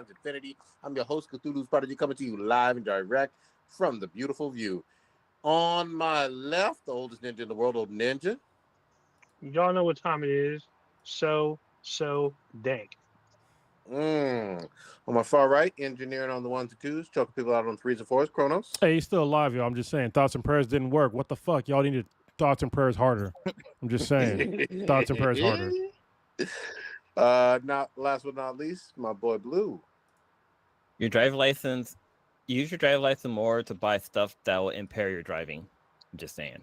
times infinity. I'm your host, Cthulhu's Prodigy, coming to you live and direct from the beautiful view. On my left, the oldest ninja in the world, Old Ninja. Y'all know what time it is. So dank. On my far right, engineering on the ones and twos, choking people out on threes and fours, Chronos. Hey, he's still alive, y'all. I'm just saying. Thoughts and prayers didn't work. What the fuck? Y'all needed thoughts and prayers harder. I'm just saying. Thoughts and prayers harder. Not last but not least, my boy Blue. Your driver's license. Use your driver's license more to buy stuff that will impair your driving. I'm just saying.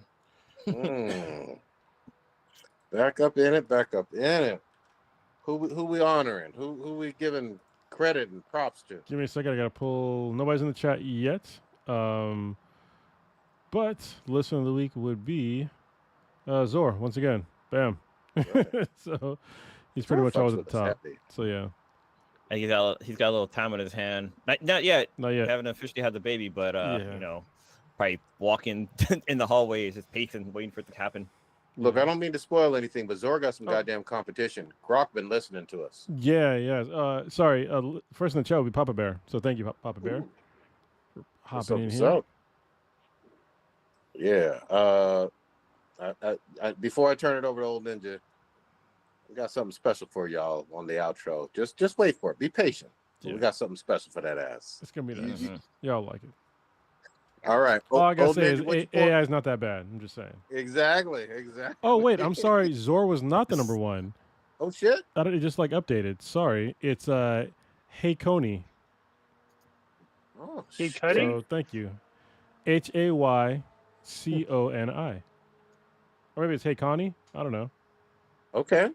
Back up in it. Who we honoring? Who we giving credit and props to? Give me a second. I gotta pull. Nobody's in the chat yet. But listener of the week would be Zor once again. Bam. Right. So he's pretty much always at the top. Happy. So yeah. And he's got a little time on his hand. Not yet. Not yet. Haven't officially had the baby, but probably walking in the hallways, just pacing, waiting for it to happen. Look, I don't mean to spoil anything, but Zor got some goddamn competition. Grok been listening to us. Yeah. Sorry. First in the chat will be Papa Bear. So thank you, Papa Bear, for hopping in here. Yeah. Before I turn it over to Old Ninja, we got something special for y'all on the outro. Just wait for it. Be patient. Yeah. We got something special for that ass. It's gonna be nice. Y'all like it. All right. All I gotta say is AI is not that bad. I'm just saying. Exactly. Oh wait, I'm sorry. Zor was not the number one. Oh shit! It just updated. Sorry, it's Hey Coney. Oh, Hey Cuddy. So thank you. HAYCONI. Or maybe it's Hey Connie. I don't know. Okay.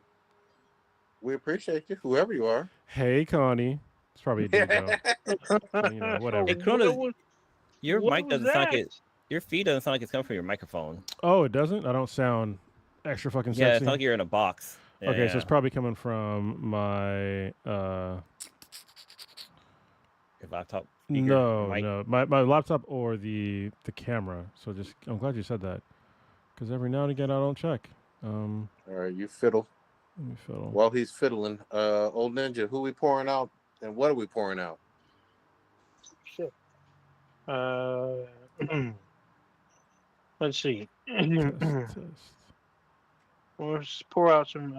We appreciate you, whoever you are. Hey Connie. It's probably a dude though. So, whatever. Hey, Chronos, your mic doesn't sound like it. Your feed doesn't sound like it's coming from your microphone. Oh, it doesn't? I don't sound extra fucking sexy. Yeah, it sounds like you're in a box. Yeah, okay, so it's probably coming from my your laptop speaker, No. My laptop or the camera. So I'm glad you said that. Because every now and again I don't check. All right, you fiddle. Let me fiddle. While he's fiddling, Old Ninja, who we pouring out and what are we pouring out? Shit. Let's see. Test. Let's pour out some.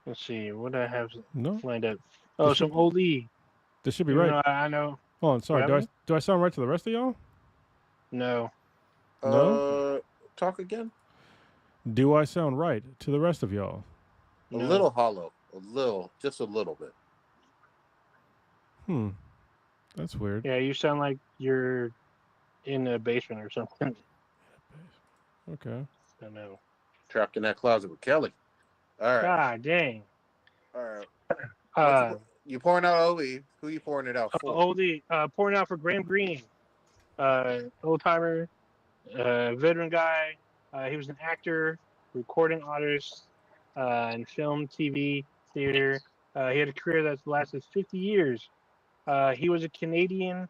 Let's see. What do I have lined up? Oh, some Old E. This should be right. I know. Hold on, sorry. Do I sound right to the rest of y'all? No. No. Talk again. Do I sound right to the rest of y'all? A little hollow. Just a little bit. That's weird. Yeah, you sound like you're in a basement or something. Okay. I know. Trapped in that closet with Kelly. All right. God dang. All right. You pouring out OE? Who you pouring it out for? OE. Pouring out for Graham Greene. Old timer, veteran guy. He was an actor, recording artist, in film, TV, theater. He had a career that's lasted 50 years. He was a Canadian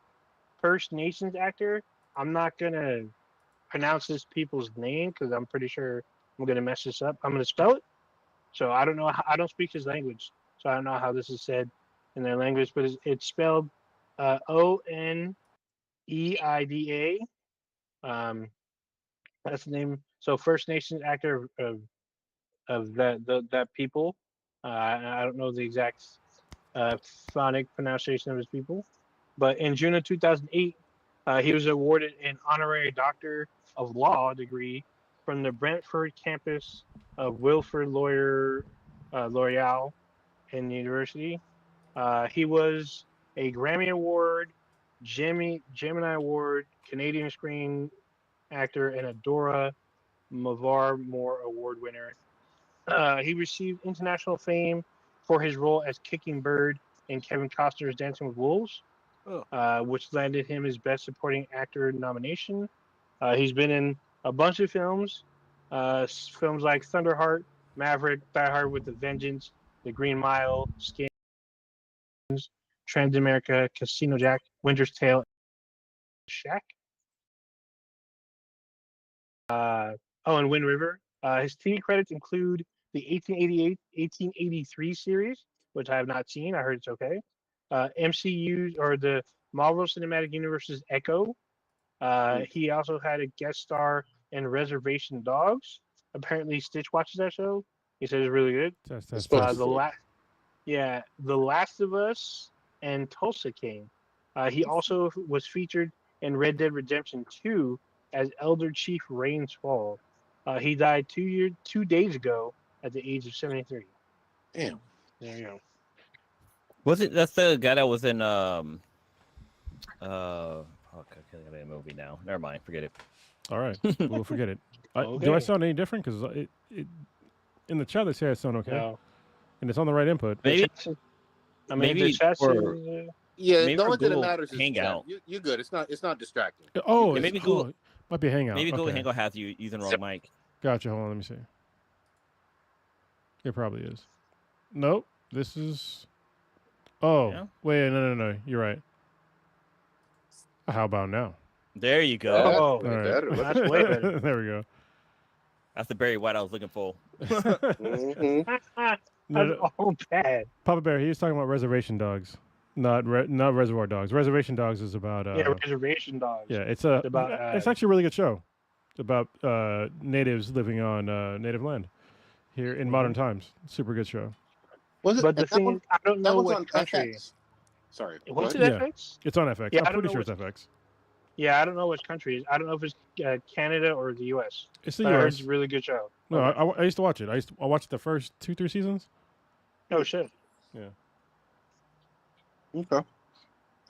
First Nations actor. I'm not going to pronounce this people's name because I'm pretty sure I'm going to mess this up. I'm going to spell it. So I don't know. I don't speak his language. So I don't know how this is said in their language, but it's spelled Oneida. That's the name. So First Nations actor of that people. I don't know the exact phonic pronunciation of his people, but in June of 2008, he was awarded an honorary Doctor of Law degree from the Brantford campus of Wilfrid L'Oreal in the university. He was a Grammy Award, Gemini Award, Canadian Screen Actor, and a Dora Moore Award winner. He received international fame for his role as Kicking Bird in Kevin Costner's Dancing with Wolves, which landed him his Best Supporting Actor nomination. He's been in a bunch of films, films like Thunderheart, Maverick, Die Hard with a Vengeance, The Green Mile, Skins, Transamerica, Casino Jack, Winter's Tale, Shack. And Wind River. His TV credits include the 1883 series, which I have not seen. I heard it's okay. MCU or the Marvel Cinematic Universe's Echo. He also had a guest star in Reservation Dogs. Apparently, Stitch watches that show. He said it's really good. It's supposed to The be. The Last of Us and Tulsa King. He also was featured in Red Dead Redemption 2 as Elder Chief Rains Fall. He died 2 days ago at the age of 73. Damn. There you go. Was it? That's the guy that was in okay, I got a movie now. Never mind, forget it. All right, we'll forget it. Do I Okay. sound any different? Because it in the chat they say I sound okay, No. and it's on the right input. Maybe I mean, maybe the chat for- says, Yeah, Maybe the only for thing that Google matters is Hangout. you're good. It's not distracting. Oh, Yeah, it's, maybe Google- might be a hangout. maybe Google Okay. Hangout has you using the wrong mic. Gotcha. Hold on, let me see. It probably is. Nope. This is. Oh, Yeah? wait, no. You're right. How about now? There you go. That's Oh, way all right. better. That's way better. There we go. That's the Barry White I was looking for. Mhm. That's No, all bad. Papa Bear, he was talking about Reservation Dogs, not Reservoir Dogs. Reservation Dogs is about. Yeah, Reservation Dogs. Yeah, it's about, it's actually a really good show. It's about natives living on native land here in modern times. Super good show. Was it? But the that thing one- is, I don't that know one's what on country. FX. Sorry. Was what? it Yeah. FX? It's on FX. Yeah, I I'm don't pretty know sure it's FX. Yeah, I don't know which country. I don't know if it's Canada or the U.S. It's the But I heard US. it's a really good show. No, Okay. I used to watch it. I watched the first 2-3 seasons. Oh shit. Okay.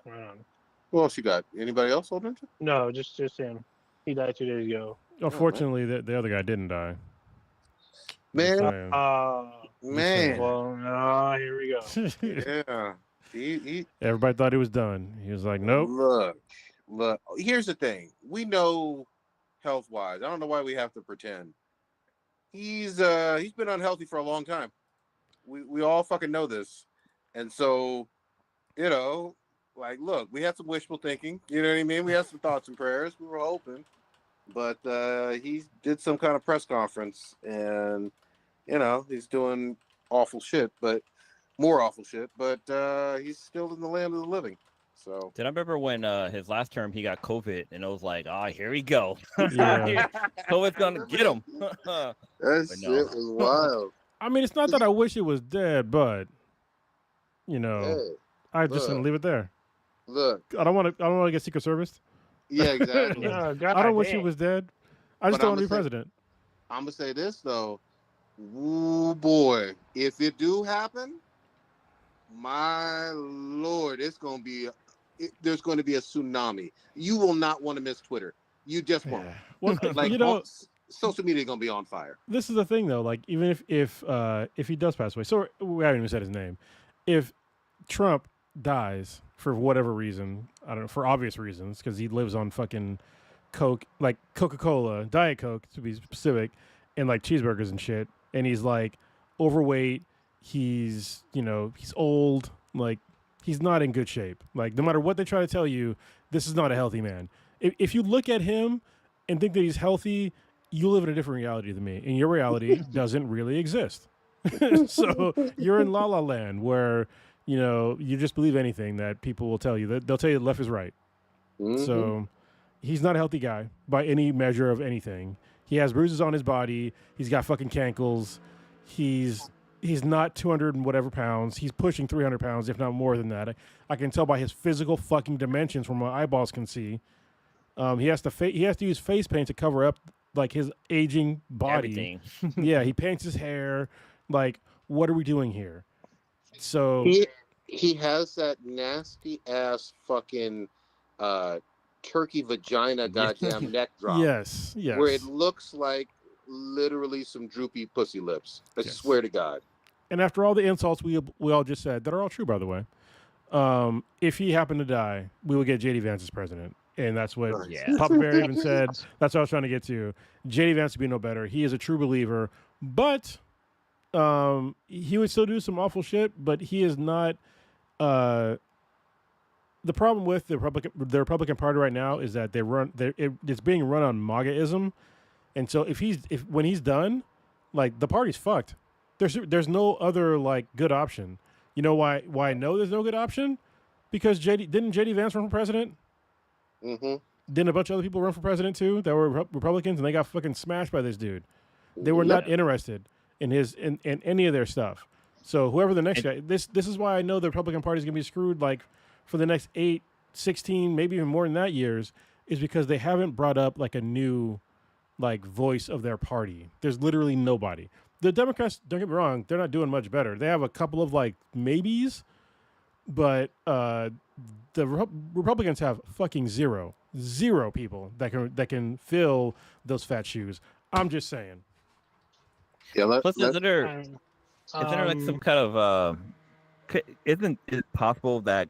Right on. Who else you got? Anybody else, Old Ninja? No, just him. He died 2 days ago. Unfortunately, the other guy didn't die. Man, Saying. man. Well, no, here we go. Yeah. He, Everybody thought he was done. He was like, nope. Look. Here's the thing. We know health wise. I don't know why we have to pretend. He's been unhealthy for a long time. We all fucking know this. And so, like, look, we had some wishful thinking. You know what I mean? We had some thoughts and prayers. We were hoping. But he did some kind of press conference and, he's doing awful shit, but more awful shit. But he's still in the land of the living. So. Did I remember when his last term he got COVID and it was like, here we go. Yeah. COVID's gonna get him. That But shit no. was wild. I mean, it's not that I wish it was dead, but Hey, I just gonna look. leave it there. look. I don't want to get Secret Service. Yeah, exactly. Oh, God, I don't wish dang. it was dead. I just But don't want to be I'ma say- president. I'm gonna say this though. Ooh boy, if it do happen, my lord, there's going to be a tsunami. You will not want to miss Twitter. You just won't. Yeah. Well, Like social media gonna be on fire. this is the thing though. Like, even if he does pass away, so we haven't even said his name. If Trump dies for whatever reason, I don't know, for obvious reasons, because he lives on fucking Coke, like Coca-Cola, Diet Coke to be specific, and like cheeseburgers and shit, and he's like overweight, he's old, like he's not in good shape. Like, no matter what they try to tell you, this is not a healthy man. If you look at him and think that he's healthy, you live in a different reality than me, and your reality doesn't really exist. So you're in La La Land where you just believe anything that people will tell you. They'll tell you left is right. Mhm. So he's not a healthy guy by any measure of anything. He has bruises on his body. He's got fucking cankles. He's not 200 and whatever pounds. He's pushing 300 pounds, if not more than that. I can tell by his physical fucking dimensions from what my eyeballs can see. He has to use face paint to cover up like his aging body. Everything. Yeah, he paints his hair. Like, what are we doing here? So he has that nasty ass fucking turkey vagina goddamn neck drop. yes, Where it looks like literally some droopy pussy lips. I Yes. swear to God. And after all the insults we all just said, that are all true, by the way, if he happened to die, we would get JD Vance as president. And that's what Yeah. Papa Bear even said. That's what I was trying to get to. JD Vance would be no better. He is a true believer, but he would still do some awful shit, but he is not. The problem with the Republican Party right now is that it's being run on MAGAism, and so when he's done, like, the party's fucked. There's no other like good option. You know why I know there's no good option? Because didn't JD Vance run for president? Mm-hmm. Didn't a bunch of other people run for president too that were Republicans, and they got fucking smashed by this dude? They were not interested in any of their stuff. So whoever the next guy, this is why I know the Republican Party is gonna be screwed like for the next 8, 16, maybe even more than that years, is because they haven't brought up like a new like voice of their party. There's literally nobody. The Democrats, don't get me wrong, they're not doing much better. They have a couple of like maybes, but the Republicans have fucking zero people that can fill those fat shoes. I'm just saying. Yeah. Plus, isn't there like some kind of isn't it possible that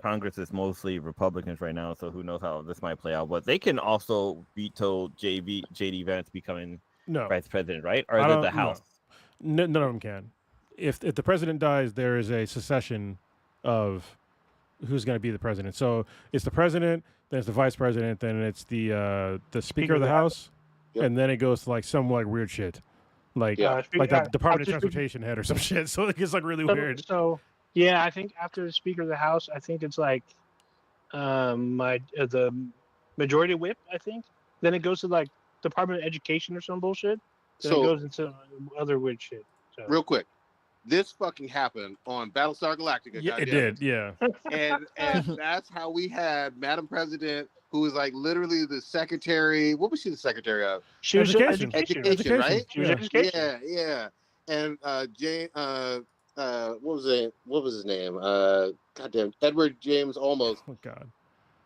Congress is mostly Republicans right now, so who knows how this might play out? But they can also veto JD Vance becoming vice president, right? Or is it the House? No, none of them can. If the president dies, there is a succession of who's going to be the president. So it's the president, then it's the vice president, then it's the Speaker of the House, and then it goes to like some like weird shit, like the Department of Transportation head or some shit. So it gets like really weird. So yeah, I think after the Speaker of the House, I think it's like the Majority Whip. I think then it goes to like Department of Education or some bullshit. Then it goes into other weird shit. So. Real quick. This fucking happened on Battlestar Galactica. Yeah, it did. Yeah. And that's how we had Madam President, who was like literally the secretary. What was she the secretary of? She was education, right? She was education. Yeah. And Jane, what was his name? Goddamn, Edward James Olmos. Oh God.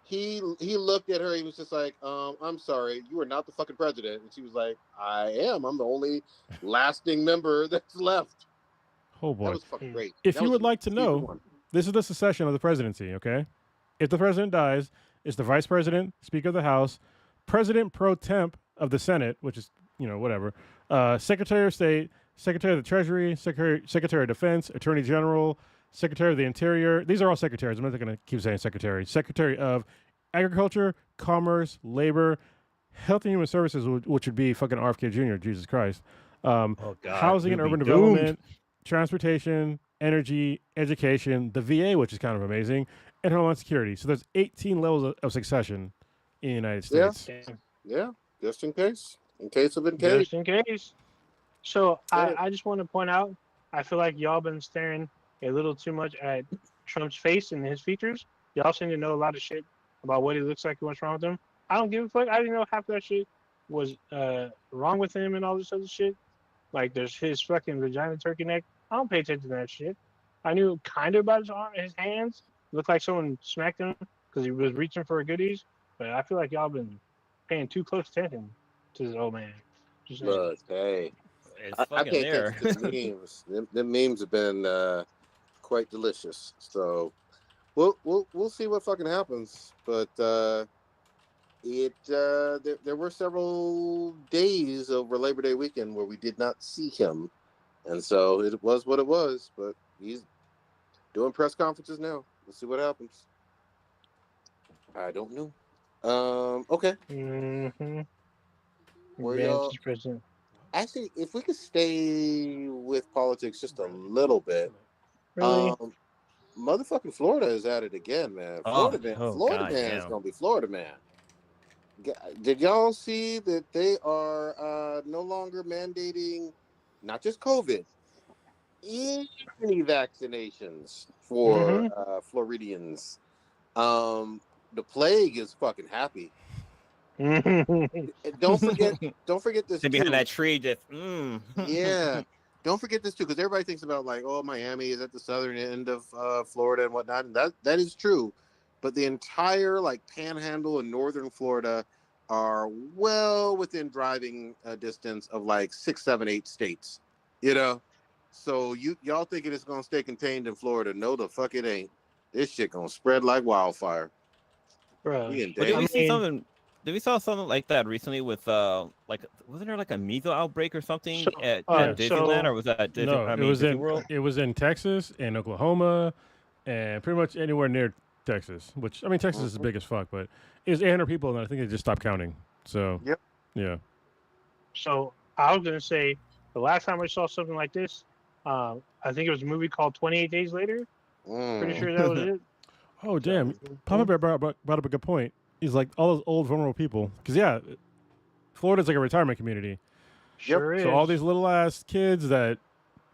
He looked at her. He was just like, I'm sorry, you are not the fucking president. And she was like, I am. I'm the only lasting member that's left. Oh boy. That was fucking great. If you would like to know, this is the succession of the presidency, okay? If the president dies, it's the vice president, Speaker of the House, president pro temp of the Senate, which is, whatever, Secretary of State, Secretary of the Treasury, Secretary of Defense, Attorney General, Secretary of the Interior. These are all secretaries. I'm not going to keep saying secretary. Secretary of Agriculture, Commerce, Labor, Health and Human Services, which would be fucking RFK Jr., Jesus Christ. Housing and Urban Development, Transportation, Energy, Education, the VA, which is kind of amazing, and Homeland Security. So there's 18 levels of succession in the United States. Yeah. Just in case. In case of in case. Just in case. So I just want to point out, I feel like y'all been staring a little too much at Trump's face and his features. Y'all seem to know a lot of shit about what he looks like and what's wrong with him. I don't give a fuck. I didn't know half that shit was wrong with him and all this other shit. Like there's his fucking vagina turkey neck. I don't pay attention to that shit. I knew kind of about his arm, his hands. Looked like someone smacked him because he was reaching for goodies. But I feel like y'all been paying too close attention to this old man. Look, hey, I can't there. take the memes. The memes have been quite delicious. So we'll see what fucking happens. But there were several days over Labor Day weekend where we did not see him, and so it was what it was. But he's doing press conferences now. We'll see what happens. I don't know. Okay. Mm-hmm. Where y'all? Actually, if we could stay with politics just a little bit, Really? Motherfucking Florida is at it again, man. Florida man is gonna be Florida man. Did y'all see that they are no longer mandating not just COVID, any vaccinations for Floridians? The plague is fucking happy. Don't forget this. And behind that tree, just yeah. Don't forget this too, because everybody thinks about like, oh, Miami is at the southern end of Florida and whatnot, and that is true. But the entire like Panhandle and northern Florida are well within driving distance of like 6, 7, 8 states. So y'all thinking it's gonna stay contained in Florida? No, the fuck it ain't. This shit gonna spread like wildfire. Bro, Did we saw something like that recently with like wasn't there like a measles outbreak or something at Disneyland or was that Disney World? It was in Texas and Oklahoma and pretty much anywhere near Texas. Which Texas is big as fuck, but it was 800 people and I think they just stopped counting. So yeah. So I was gonna say the last time I saw something like this I think it was a movie called 28 Days Later. Pretty Mm. sure that was it. Oh, damn. So, Papa Bear brought up a good point. He's like, all those old, vulnerable people. Because, yeah, Florida's like a retirement community. sure is. So all these little ass kids that,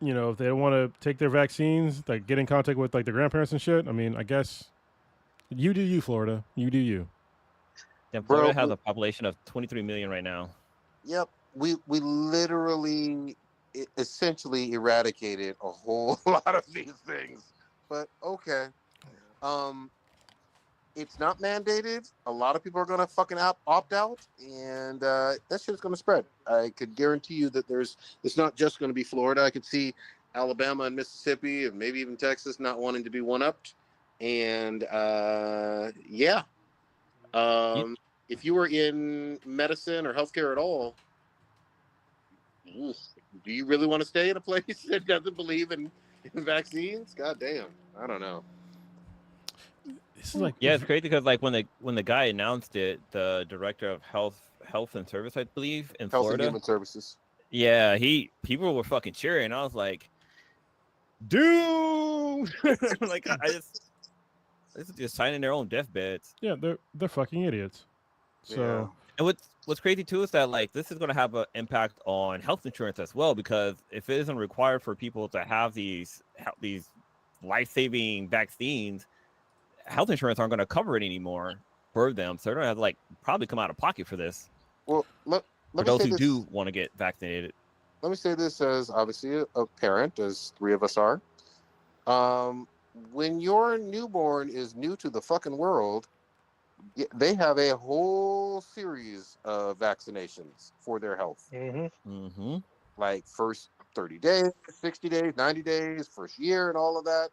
you know, if they don't want to take their vaccines, like get in contact with like their grandparents and shit. I mean, I guess you do you, Florida. You do you. Yeah, Bro, Florida has a population of 23 million right now. Yep, we literally essentially eradicated a whole lot of these things. But okay, it's not mandated. A lot of people are gonna fucking opt out, and that shit's gonna spread. I could guarantee you that it's not just gonna be Florida. I could see Alabama and Mississippi, and maybe even Texas, not wanting to be one-upped. And yeah, if you were in medicine or healthcare at all, oof, do you really want to stay in a place that doesn't believe in vaccines? God damn, I don't know. This is like, Yeah, it's crazy because like when the guy announced it, the director of health and service, I believe, in Health Florida. and Human Services. Yeah, people were fucking cheering. I was like, dude, like this is just signing their own deathbeds. yeah, they're fucking idiots. So And what's crazy too is that like this is going to have an impact on health insurance as well, because if it isn't required for people to have these life-saving vaccines, health insurance aren't going to cover it anymore for them. So they're going to have to like probably come out of pocket for this. Well, For those who do want to get vaccinated. Let me say this as obviously a parent, as three of us are. When your newborn is new to the fucking world, they have a whole series of vaccinations for their health. Like first 30 days, 60 days, 90 days, first year, and all of that.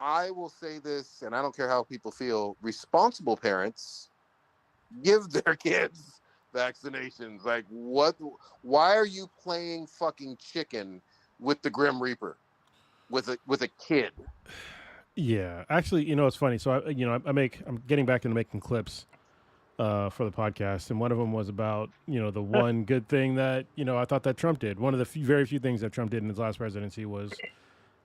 I will say this, and I don't care how people feel, responsible parents give their kids vaccinations. Like, what? Why are you playing fucking chicken with the Grim Reaper with a kid? yeah, actually, you know, it's funny. So I'm getting back into making clips for the podcast, and one of them was about, you know, the one good thing that, you know, I thought that Trump did. One of the very few things that Trump did in his last presidency was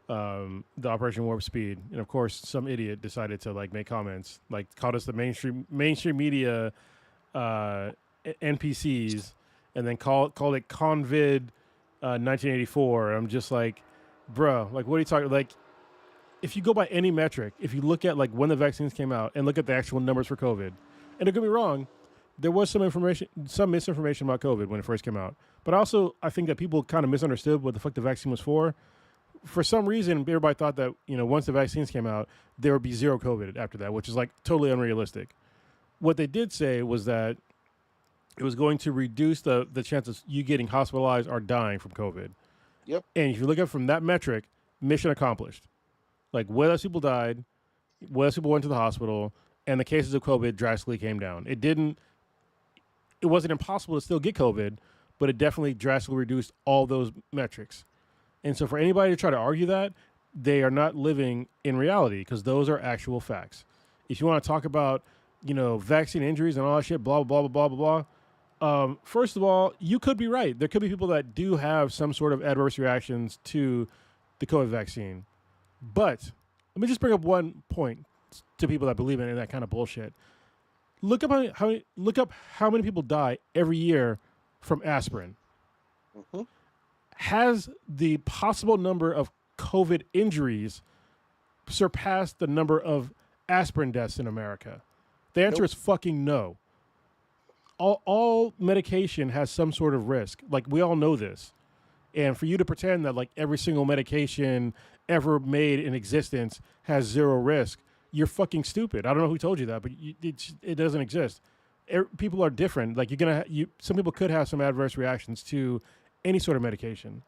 the Operation Warp Speed. And of course, some idiot decided to like make comments, like called us the mainstream media NPCs, and then called it Convid 1984. I'm just like, bro, like, what are you talking? Like, if you go by any metric, if you look at like when the vaccines came out and look at the actual numbers for COVID, and don't get me wrong, there was some misinformation about COVID when it first came out. But also, I think that people kind of misunderstood what the fuck the vaccine was for. For some reason, everybody thought that, you know, once the vaccines came out, there would be zero COVID after that, which is like totally unrealistic. What they did say was that it was going to reduce the chances you getting hospitalized or dying from COVID. Yep. And if you look at it from that metric, mission accomplished. Like, way less people died, way less people went to the hospital, and the cases of COVID drastically came down. It wasn't impossible to still get COVID, but it definitely drastically reduced all those metrics. And so for anybody to try to argue that, they are not living in reality, because those are actual facts. If you want to talk about, you know, vaccine injuries and all that shit, blah, blah, blah, blah, blah, blah. First of all, you could be right. There could be people that do have some sort of adverse reactions to the COVID vaccine. But let me just bring up one point to people that believe in that kind of bullshit. Look up how many people die every year from aspirin. Mm-hmm. Has the possible number of COVID injuries surpassed the number of aspirin deaths in America? The answer is fucking no. All medication has some sort of risk. Like, we all know this. And for you to pretend that like every single medication ever made in existence has zero risk, you're fucking stupid. I don't know who told you that, but it doesn't exist. People are different. Like, some people could have some adverse reactions to any sort of medication.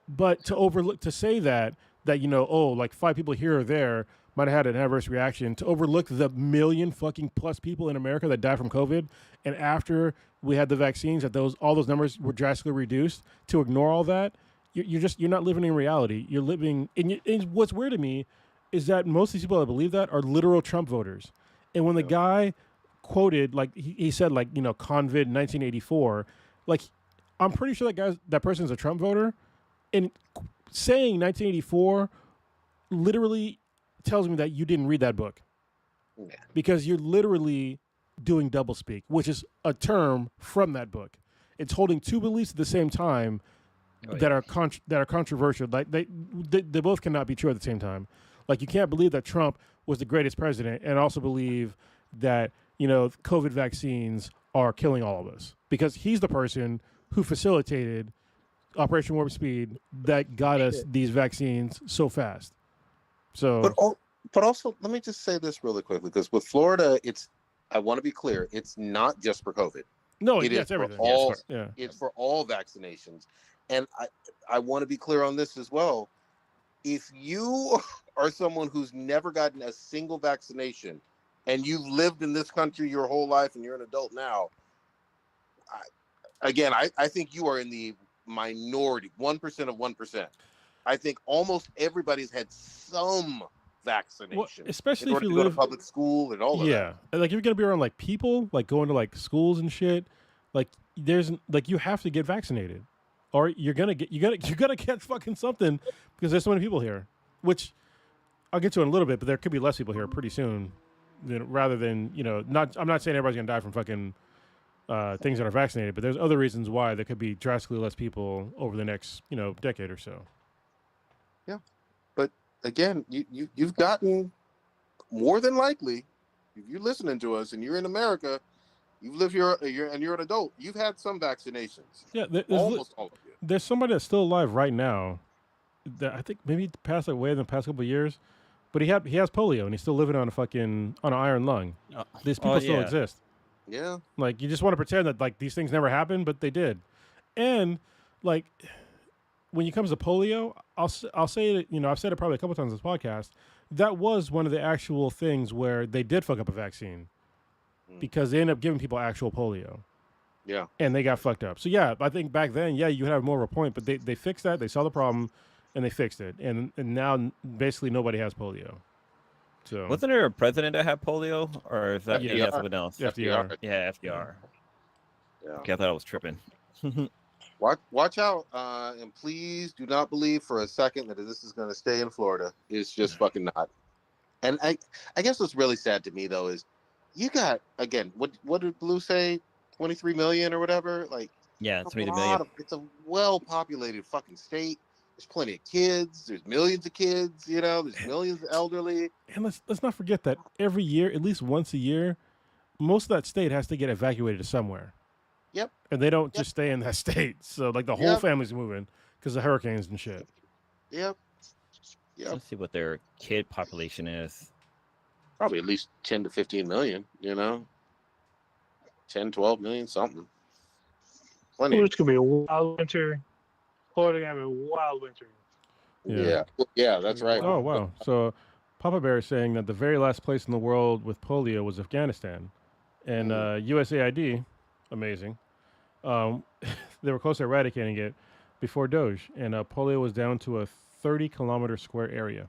But to say that you know, oh, like 5 people here or there might have had an adverse reaction, to overlook the million fucking plus people in America that died from COVID, and after we had the vaccines, that all those numbers were drastically reduced, to ignore all that, you're not living in reality. You're living. And what's weird to me is that most of these people that believe that are literal Trump voters. And when the guy quoted, like he said, like, you know, Convid 1984, like, I'm pretty sure that person's a Trump voter. And saying 1984 literally tells me that you didn't read that book. Yeah. Because you're literally doing doublespeak, which is a term from that book. It's holding two beliefs at the same time that are controversial. Like they both cannot be true at the same time. Like you can't believe that Trump was the greatest president and also believe that COVID vaccines are killing all of us, because he's the person who facilitated Operation Warp Speed that got us these vaccines so fast. So, but also, let me just say this really quickly, because with Florida, I want to be clear, it's not just for COVID. No, it's everything. It's for all vaccinations. And I want to be clear on this as well. If you are someone who's never gotten a single vaccination and you've lived in this country your whole life and you're an adult now, I think you are in the minority, 1% of 1%. I think almost everybody's had some vaccination. Well, especially if you live to public school and all of that. Yeah, like if you're gonna be around like people, like going to like schools and shit, like you have to get vaccinated, or you're gonna get fucking something, because there's so many people here. Which I'll get to in a little bit, but there could be less people here pretty soon, rather than not. I'm not saying everybody's gonna die from fucking things that are vaccinated, but there's other reasons why there could be drastically less people over the next decade or so. Yeah, but again, you've gotten, more than likely, if you're listening to us and you're in America, you live here, and you're an adult, you've had some vaccinations. Yeah, almost all of you. There's somebody that's still alive right now that I think maybe passed away in the past couple of years, but he has polio and he's still living on an iron lung. These people still exist. Yeah, like you just want to pretend that like these things never happened, but they did. And like when it comes to polio, I'll say that I've said it probably a couple times on this podcast. That was one of the actual things where they did fuck up a vaccine, because they ended up giving people actual polio. Yeah. And they got fucked up. So yeah, I think back then, you have more of a point, but they fixed that. They saw the problem and they fixed it. And now basically nobody has polio. So wasn't there a president that had polio, or is that someone else? FDR. Yeah, FDR. Yeah. Okay, I thought I was tripping. Watch out, and please do not believe for a second that this is going to stay in Florida. It's just fucking not. And I guess what's really sad to me though is you got, again, what did Blue say, 23 million or whatever? Like, yeah, 23 million. It's a well-populated fucking state. There's plenty of kids. There's millions of kids. There's millions of elderly. And let's not forget that every year, at least once a year, most of that state has to get evacuated to somewhere. Yep. And they don't just stay in that state. So like the whole family's moving because of hurricanes and shit. Yep. Let's see what their kid population is. Probably at least 10 to 15 million, 10, 12 million, something. Plenty. It's going to be a wild winter. Florida going to have a wild winter. Yeah, that's right. Oh, wow. So Papa Bear is saying that the very last place in the world with polio was Afghanistan. And USAID, amazing, they were close to eradicating it before Doge. And polio was down to a 30-kilometer square area.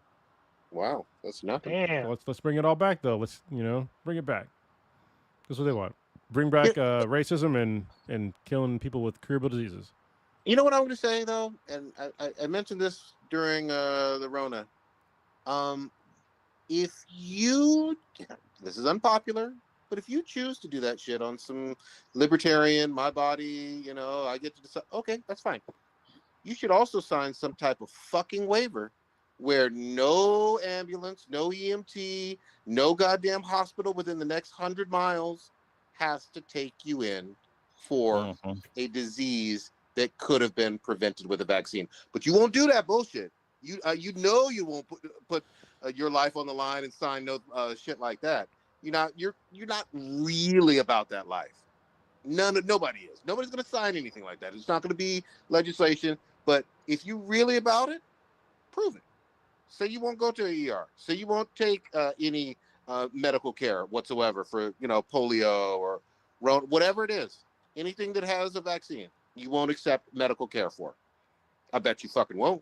Wow, that's nothing. Damn. So let's bring it all back, though. Let's, bring it back. That's what they want. Bring back racism and killing people with curable diseases. You know what I'm going to say, though? And I mentioned this during the Rona. If you, this is unpopular, but if you choose to do that shit on some libertarian, my body, I get to decide, okay, that's fine. You should also sign some type of fucking waiver where no ambulance, no EMT, no goddamn hospital within the next 100 miles has to take you in for a disease that could have been prevented with a vaccine. But you won't do that bullshit. You won't put your life on the line and sign no shit like that. You're not really about that life. Nobody is. Nobody's going to sign anything like that. It's not going to be legislation. But if you really about it, prove it. Say you won't go to an ER. Say you won't take any medical care whatsoever for polio or whatever it is. Anything that has a vaccine, you won't accept medical care for. I bet you fucking won't.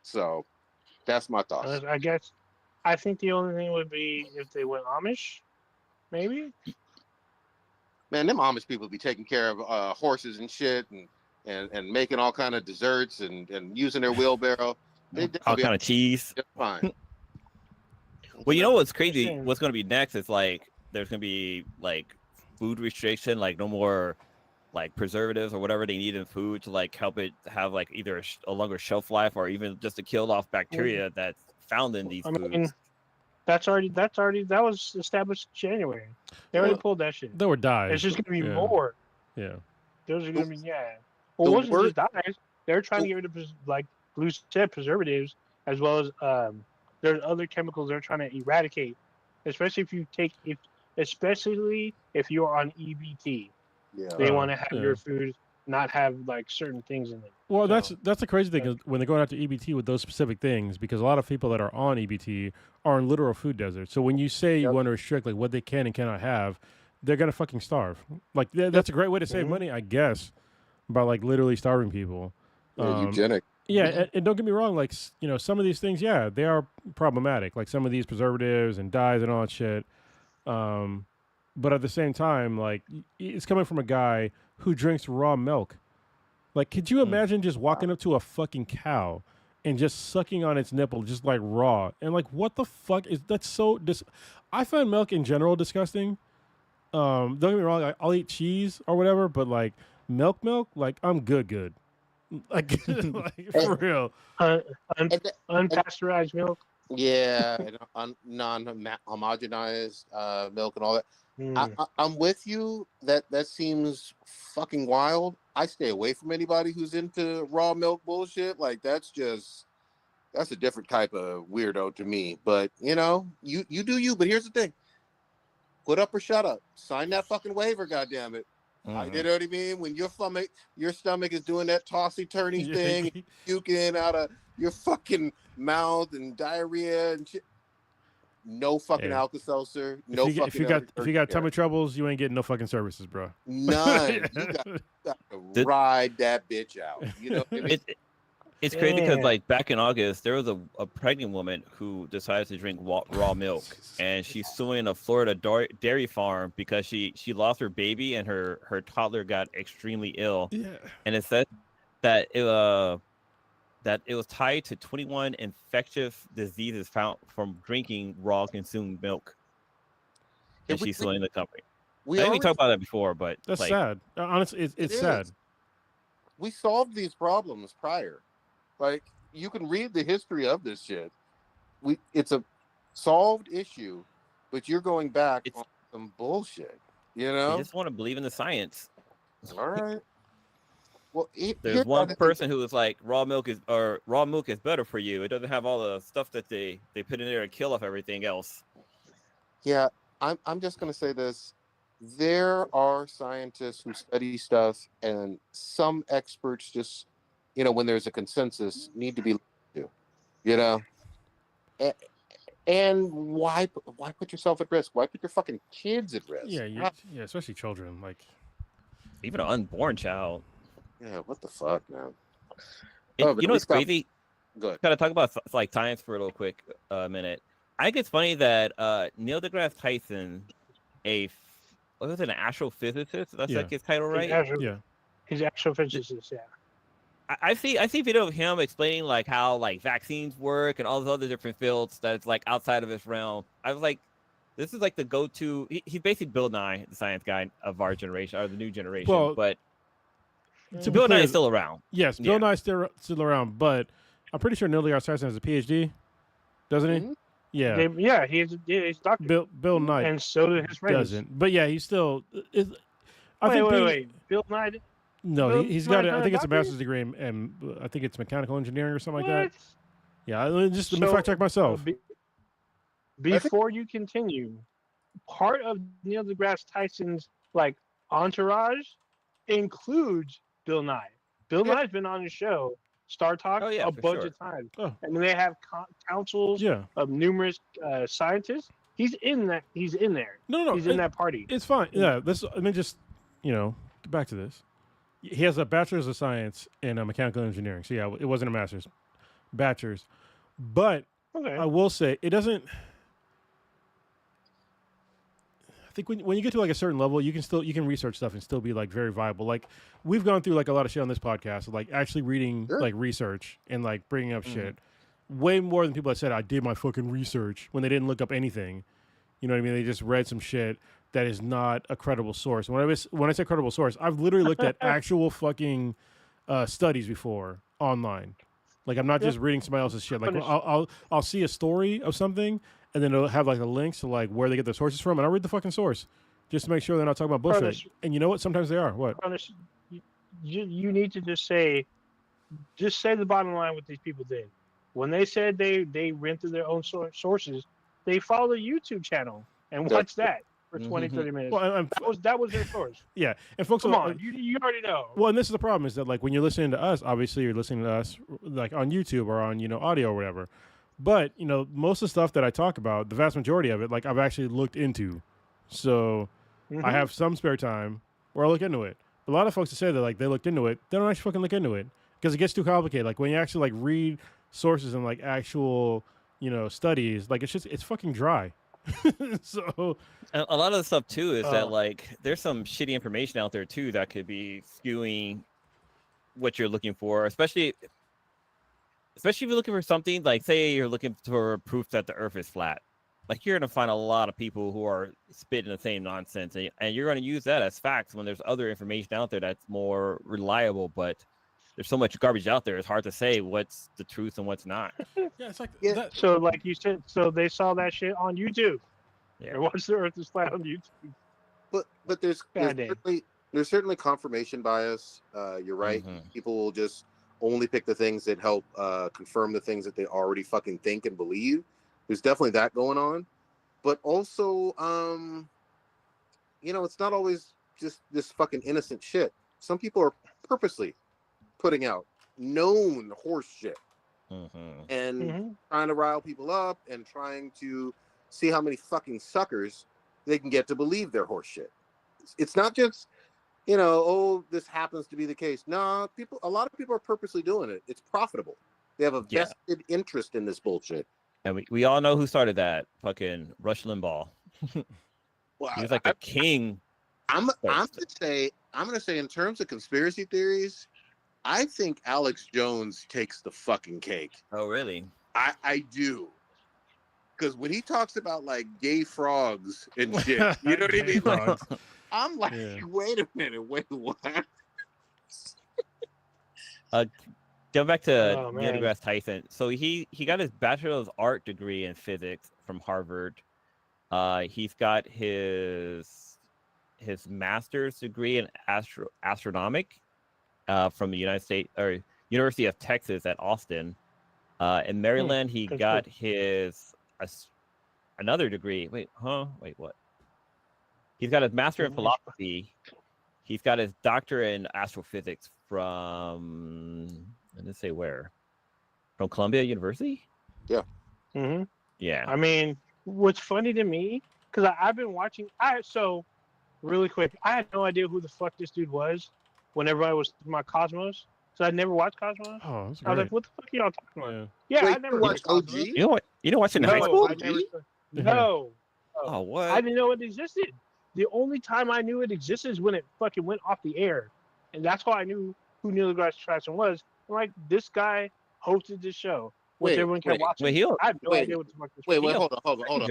So that's my thoughts. I think the only thing would be if they went Amish, maybe. Man, them Amish people be taking care of horses and shit and making all kind of desserts and using their wheelbarrow. They all kind of cheese. just fine. Well, you know what's crazy? Interesting. What's going to be next is like there's going to be like food restriction, like no more like preservatives or whatever they need in food to like help it have like either a longer shelf life or even just to kill off bacteria that's found in these I foods. mean, that was established January. They already pulled that shit. They were dyes. It's just gonna be yeah. more. Yeah. Those are gonna be Well, the it wasn't word- just dyes. They were trying to get rid of like Blue said preservatives as well as there's other chemicals they're trying to eradicate, especially if you're on EBT. Yeah. They want to have yeah. your food not have like certain things in it. Well, So, that's the crazy thing is when they're going after EBT with those specific things, because a lot of people that are on EBT are in literal food deserts. So when you say you want to restrict like what they can and cannot have, they're gonna fucking starve. Like that's a great way to save money, I guess, by like literally starving people. Eugenic. Yeah, and don't get me wrong. Like some of these things, yeah, they are problematic. Like some of these preservatives and dyes and all that shit. But at the same time, like it's coming from a guy who drinks raw milk. Like, could you imagine just walking up to a fucking cow and just sucking on its nipple, just like raw? And like, what the fuck is that? So I find milk in general disgusting. Don't get me wrong. I'll eat cheese or whatever, but like milk, like I'm good. Like, like for real. unpasteurized milk. Yeah, and non-homogenized milk and all that. I'm with you. That seems fucking wild. I stay away from anybody who's into raw milk bullshit. Like that's a different type of weirdo to me. But you do you. But here's the thing: put up or shut up. Sign that fucking waiver, goddammit. You know what I mean? When your stomach is doing that tossy-turny thing, puking out of your fucking mouth and diarrhea and shit. No fucking Alka-Seltzer. If you got tummy troubles, you ain't getting no fucking services, bro. None. You got to ride that bitch out. You know what I mean? It's crazy because like back in August, there was a pregnant woman who decided to drink raw milk, and she's suing a Florida dairy farm because she lost her baby and her toddler got extremely ill. Yeah. And it said that it was tied to 21 infectious diseases found from drinking raw consumed milk. And she's suing the company. I think we talked about that before, but that's sad. Honestly, it's sad. We solved these problems prior. Like you can read the history of this shit. It's a solved issue, but you're going back on some bullshit. You know, you just want to believe in the science. All right. Well, there's one person who is like raw milk is better for you. It doesn't have all the stuff that they put in there to kill off everything else. Yeah, I'm just gonna say this. There are scientists who study stuff, and some experts just, when there's a consensus, need to be listened to. And why put yourself at risk? Why put your fucking kids at risk? Yeah, especially children. Like even an unborn child. Yeah, what the fuck, man? You know what's crazy? Good. Gotta talk about like science for a little quick minute. I think it's funny that Neil deGrasse Tyson, an astrophysicist? That's like his title, right? He's astrophysicist. Yeah. I see video of him explaining like how like vaccines work and all those other different fields that's like outside of his realm. I was like, this is like the go-to. He's basically Bill Nye, the science guy of our generation or the new generation. Well, but Bill Nye is still around. Yes, Bill Nye is still around, but I'm pretty sure Neil deGrasse Tyson has a PhD, doesn't he? Mm-hmm. Yeah. He's Dr. Bill Nye, and so do his friends. Doesn't, but yeah, he's still. Wait. Bill Nye. No, he's got. I think it's a master's degree, and I think it's mechanical engineering or something like that. Yeah, let me fact check myself. Before you continue, part of Neil deGrasse Tyson's like entourage includes Bill Nye. Bill Nye's been on the show, Star Talk, a bunch of times, and they have councils of numerous scientists. He's in that. He's in there. No, he's in that party. It's fine. Yeah, let me just get back to this. He has a bachelor's of science in mechanical engineering. So yeah, it wasn't a master's, bachelor's. But I will say it doesn't. think when you get to like a certain level, you can research stuff and still be like very viable. Like we've gone through like a lot of shit on this podcast, like actually reading like research and like bringing up shit way more than people that said I did my fucking research when they didn't look up anything. You know what I mean? They just read some shit that is not a credible source. When I say credible source, I've literally looked at actual fucking studies before online. Like I'm not just reading somebody else's shit. Like I'll see a story of something, and then it'll have like the links to like where they get their sources from, and I'll read the fucking source just to make sure they're not talking about bullshit. And you know what? Sometimes they are. What? You need to just say the bottom line what these people did. When they said they rented their own sources, they followed a YouTube channel and watched that for 20, 30 minutes. Well, that was their source. Yeah, and folks, come on, you already know. Well, and this is the problem is that like when you're listening to us, obviously you're listening to us like on YouTube or on audio or whatever. But most of the stuff that I talk about, the vast majority of it, like I've actually looked into. So I have some spare time where I look into it. But a lot of folks that say that like they looked into it, they don't actually fucking look into it because it gets too complicated. Like when you actually like read sources and like actual studies, like it's fucking dry. So a lot of the stuff too is that like there's some shitty information out there too that could be skewing what you're looking for, especially if you're looking for something like, say you're looking for proof that the earth is flat. Like you're going to find a lot of people who are spitting the same nonsense, and you're going to use that as facts when there's other information out there that's more reliable. But there's so much garbage out there; it's hard to say what's the truth and what's not. It's like so, like you said, so they saw that shit on YouTube. Yeah, or watched the Earth is flat on YouTube. But there's certainly confirmation bias. You're right. People will just only pick the things that help confirm the things that they already fucking think and believe. There's definitely that going on, but also, it's not always just this fucking innocent shit. Some people are purposely putting out known horse shit and trying to rile people up and trying to see how many fucking suckers they can get to believe their horse shit. It's not just, this happens to be the case. No, a lot of people are purposely doing it. It's profitable. They have a vested interest in this bullshit. And we all know who started that. Fucking Rush Limbaugh. Well, he was like a king. I'm gonna say in terms of conspiracy theories, I think Alex Jones takes the fucking cake. Oh, really? I do. Because when he talks about like gay frogs and shit, you know what I mean? Like, I'm like, wait a minute, wait, what? Going back to Neil deGrasse Tyson. So he got his Bachelor of Art degree in physics from Harvard. He's got his master's degree in astronomic from the University of Texas at Austin. In Maryland, he got his another degree. Wait, what? He's got his master in philosophy. He's got his doctorate in astrophysics from, I didn't say where, from Columbia University. Yeah. Yeah. I mean, what's funny to me, because I've been watching. So really quick, I had no idea who the fuck this dude was when everybody was talking about Cosmos. So I'd never watched Cosmos. Oh, that's great. I was like, what the fuck are y'all talking about? Yeah, I never watched OG. Cosmos. You know what? You didn't watch it in high school? No. Oh, what? I didn't know it existed. The only time I knew it existed is when it fucking went off the air. And that's how I knew who Neil deGrasse Tyson was. I'm like, this guy hosted this show. Everyone kept watching. I have no idea what the fuck this was. Wait, hold on. Old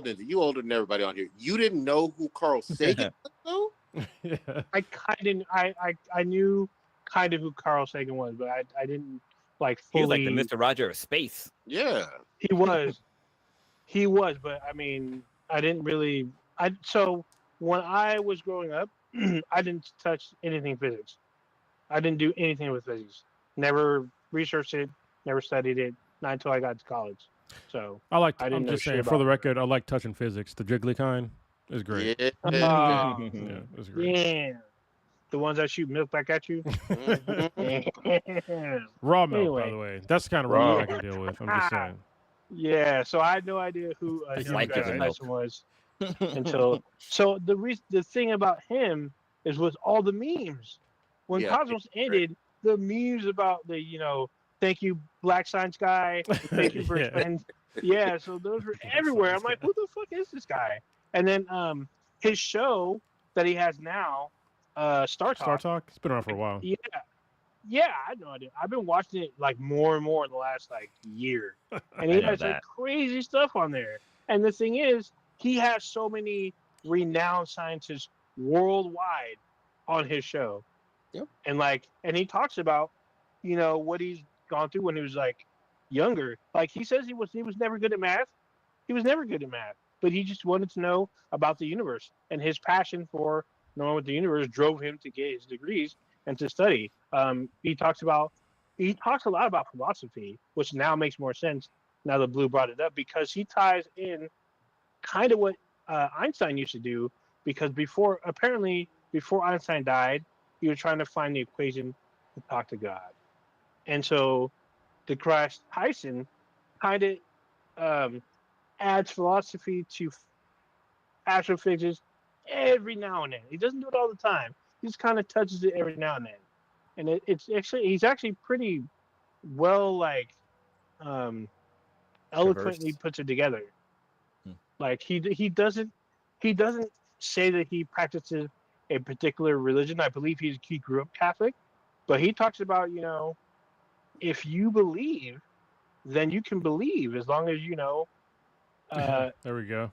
Ninja, you older than everybody on here. You didn't know who Carl Sagan was, though? Yeah. I knew kind of who Carl Sagan was, but I didn't like fully. He was like the Mr. Roger of space. Yeah. He was, but I mean, I didn't really. So when I was growing up, I didn't touch anything physics. I didn't do anything with physics. Never researched it. Never studied it. Not until I got to college. So I'm just saying, for the record, I like touching physics. The jiggly kind is great. Yeah. Yeah, it's great. Yeah. The ones that shoot milk back at you. Raw milk, by the way. That's the kind of raw milk I can deal with. I'm just saying. Yeah, so I had no idea who Tyson was until. So the thing about him is with all the memes. When Cosmos ended, the memes about the thank you Black Science guy, thank you for explaining. Yeah, so those were everywhere. I'm like, who the fuck is this guy? And then his show that he has now, Star Talk. Star Talk. It's been around for a while. Yeah, yeah, I had no idea. I've been watching it like more and more in the last like year, and he I know has like that. crazy stuff on there. And the thing is, he has so many renowned scientists worldwide on his show. Yep. And he talks about, what he's gone through when he was like younger. Like he says he was never good at math. He was never good at math, but he just wanted to know about the universe, and his passion for knowing what the universe drove him to get his degrees and to study. He talks a lot about philosophy, which now makes more sense now that Blue brought it up, because he ties in kind of what Einstein used to do, because before Einstein died, he was trying to find the equation to talk to God. And so deGrasse Tyson kind of adds philosophy to astrophysics every now and then. He doesn't do it all the time. He just kind of touches it every now and then. And he's actually pretty well eloquently puts it together. Like he doesn't say that he practices a particular religion. I believe he grew up Catholic, but he talks about, if you believe, then you can believe, as long as there we go.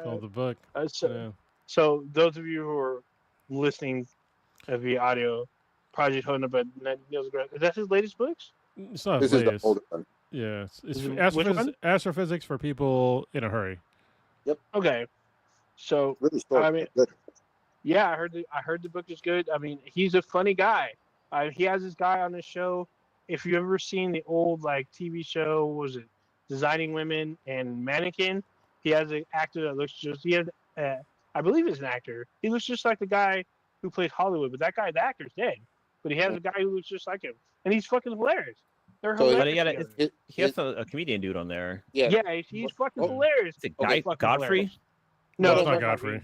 Called the book. So those of you who are listening via audio, Project Holding Up at Neil deGrasse, is that his latest books? It's not This his is the latest. older one. Yeah, it's Which one? astrophysics for people in a hurry. Okay, so Really short. I mean, Good. yeah, I heard the book is good. I mean, he's a funny guy. He has this guy on his show. If you've ever seen the old TV show, what was it Designing Women and Mannequin? He has an actor that looks I believe he's an actor. He looks just like the guy who played Hollywood, but the actor's dead. But he has a guy who looks just like him, and he's fucking hilarious. They're So hilarious. He has a comedian dude on there. Yeah, he's fucking hilarious. Is it Godfrey? No, it's not Godfrey.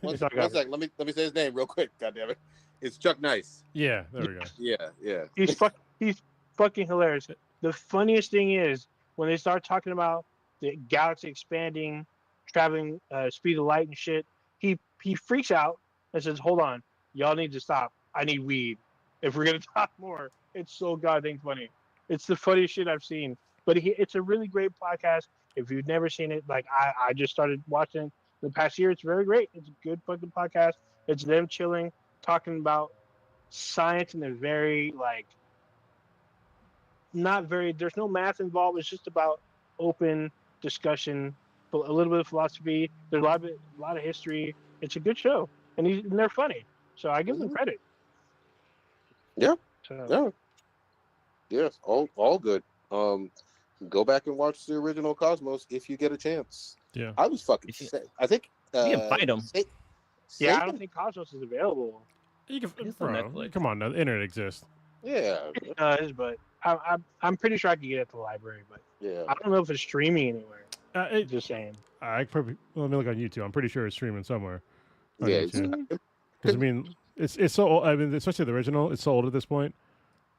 One second. Let me say his name real quick. God damn it. It's Chuck Nice. Yeah, there we go. Yeah. He's fucking hilarious. The funniest thing is when they start talking about the galaxy expanding, traveling speed of light and shit. He freaks out and says, "Hold on, y'all need to stop. I need weed if we're gonna talk more." It's so goddamn funny. It's the funniest shit I've seen. But it's a really great podcast. If you've never seen it, I just started watching it the past year. It's very great. It's a good fucking podcast. It's them chilling, talking about science in a very not very. There's no math involved. It's just about open discussion, but a little bit of philosophy. There's a lot of history. It's a good show, and they're funny. So I give them credit. Yeah. So, Yeah. Yes. All good. Go back and watch the original Cosmos if you get a chance. Yeah. I was fucking. I think. You can find them. yeah, I don't think Cosmos is available. You can, It's on bro, Netflix. come on, now, the internet exists. Yeah. It does, but I'm pretty sure I could get it at the library, but Yeah. I don't know if it's streaming anywhere. Just saying. I probably let me look on YouTube. I'm pretty sure it's streaming somewhere. On Yeah. YouTube. 'Cause, I mean, it's so old. I mean, especially the original. It's so old at this point.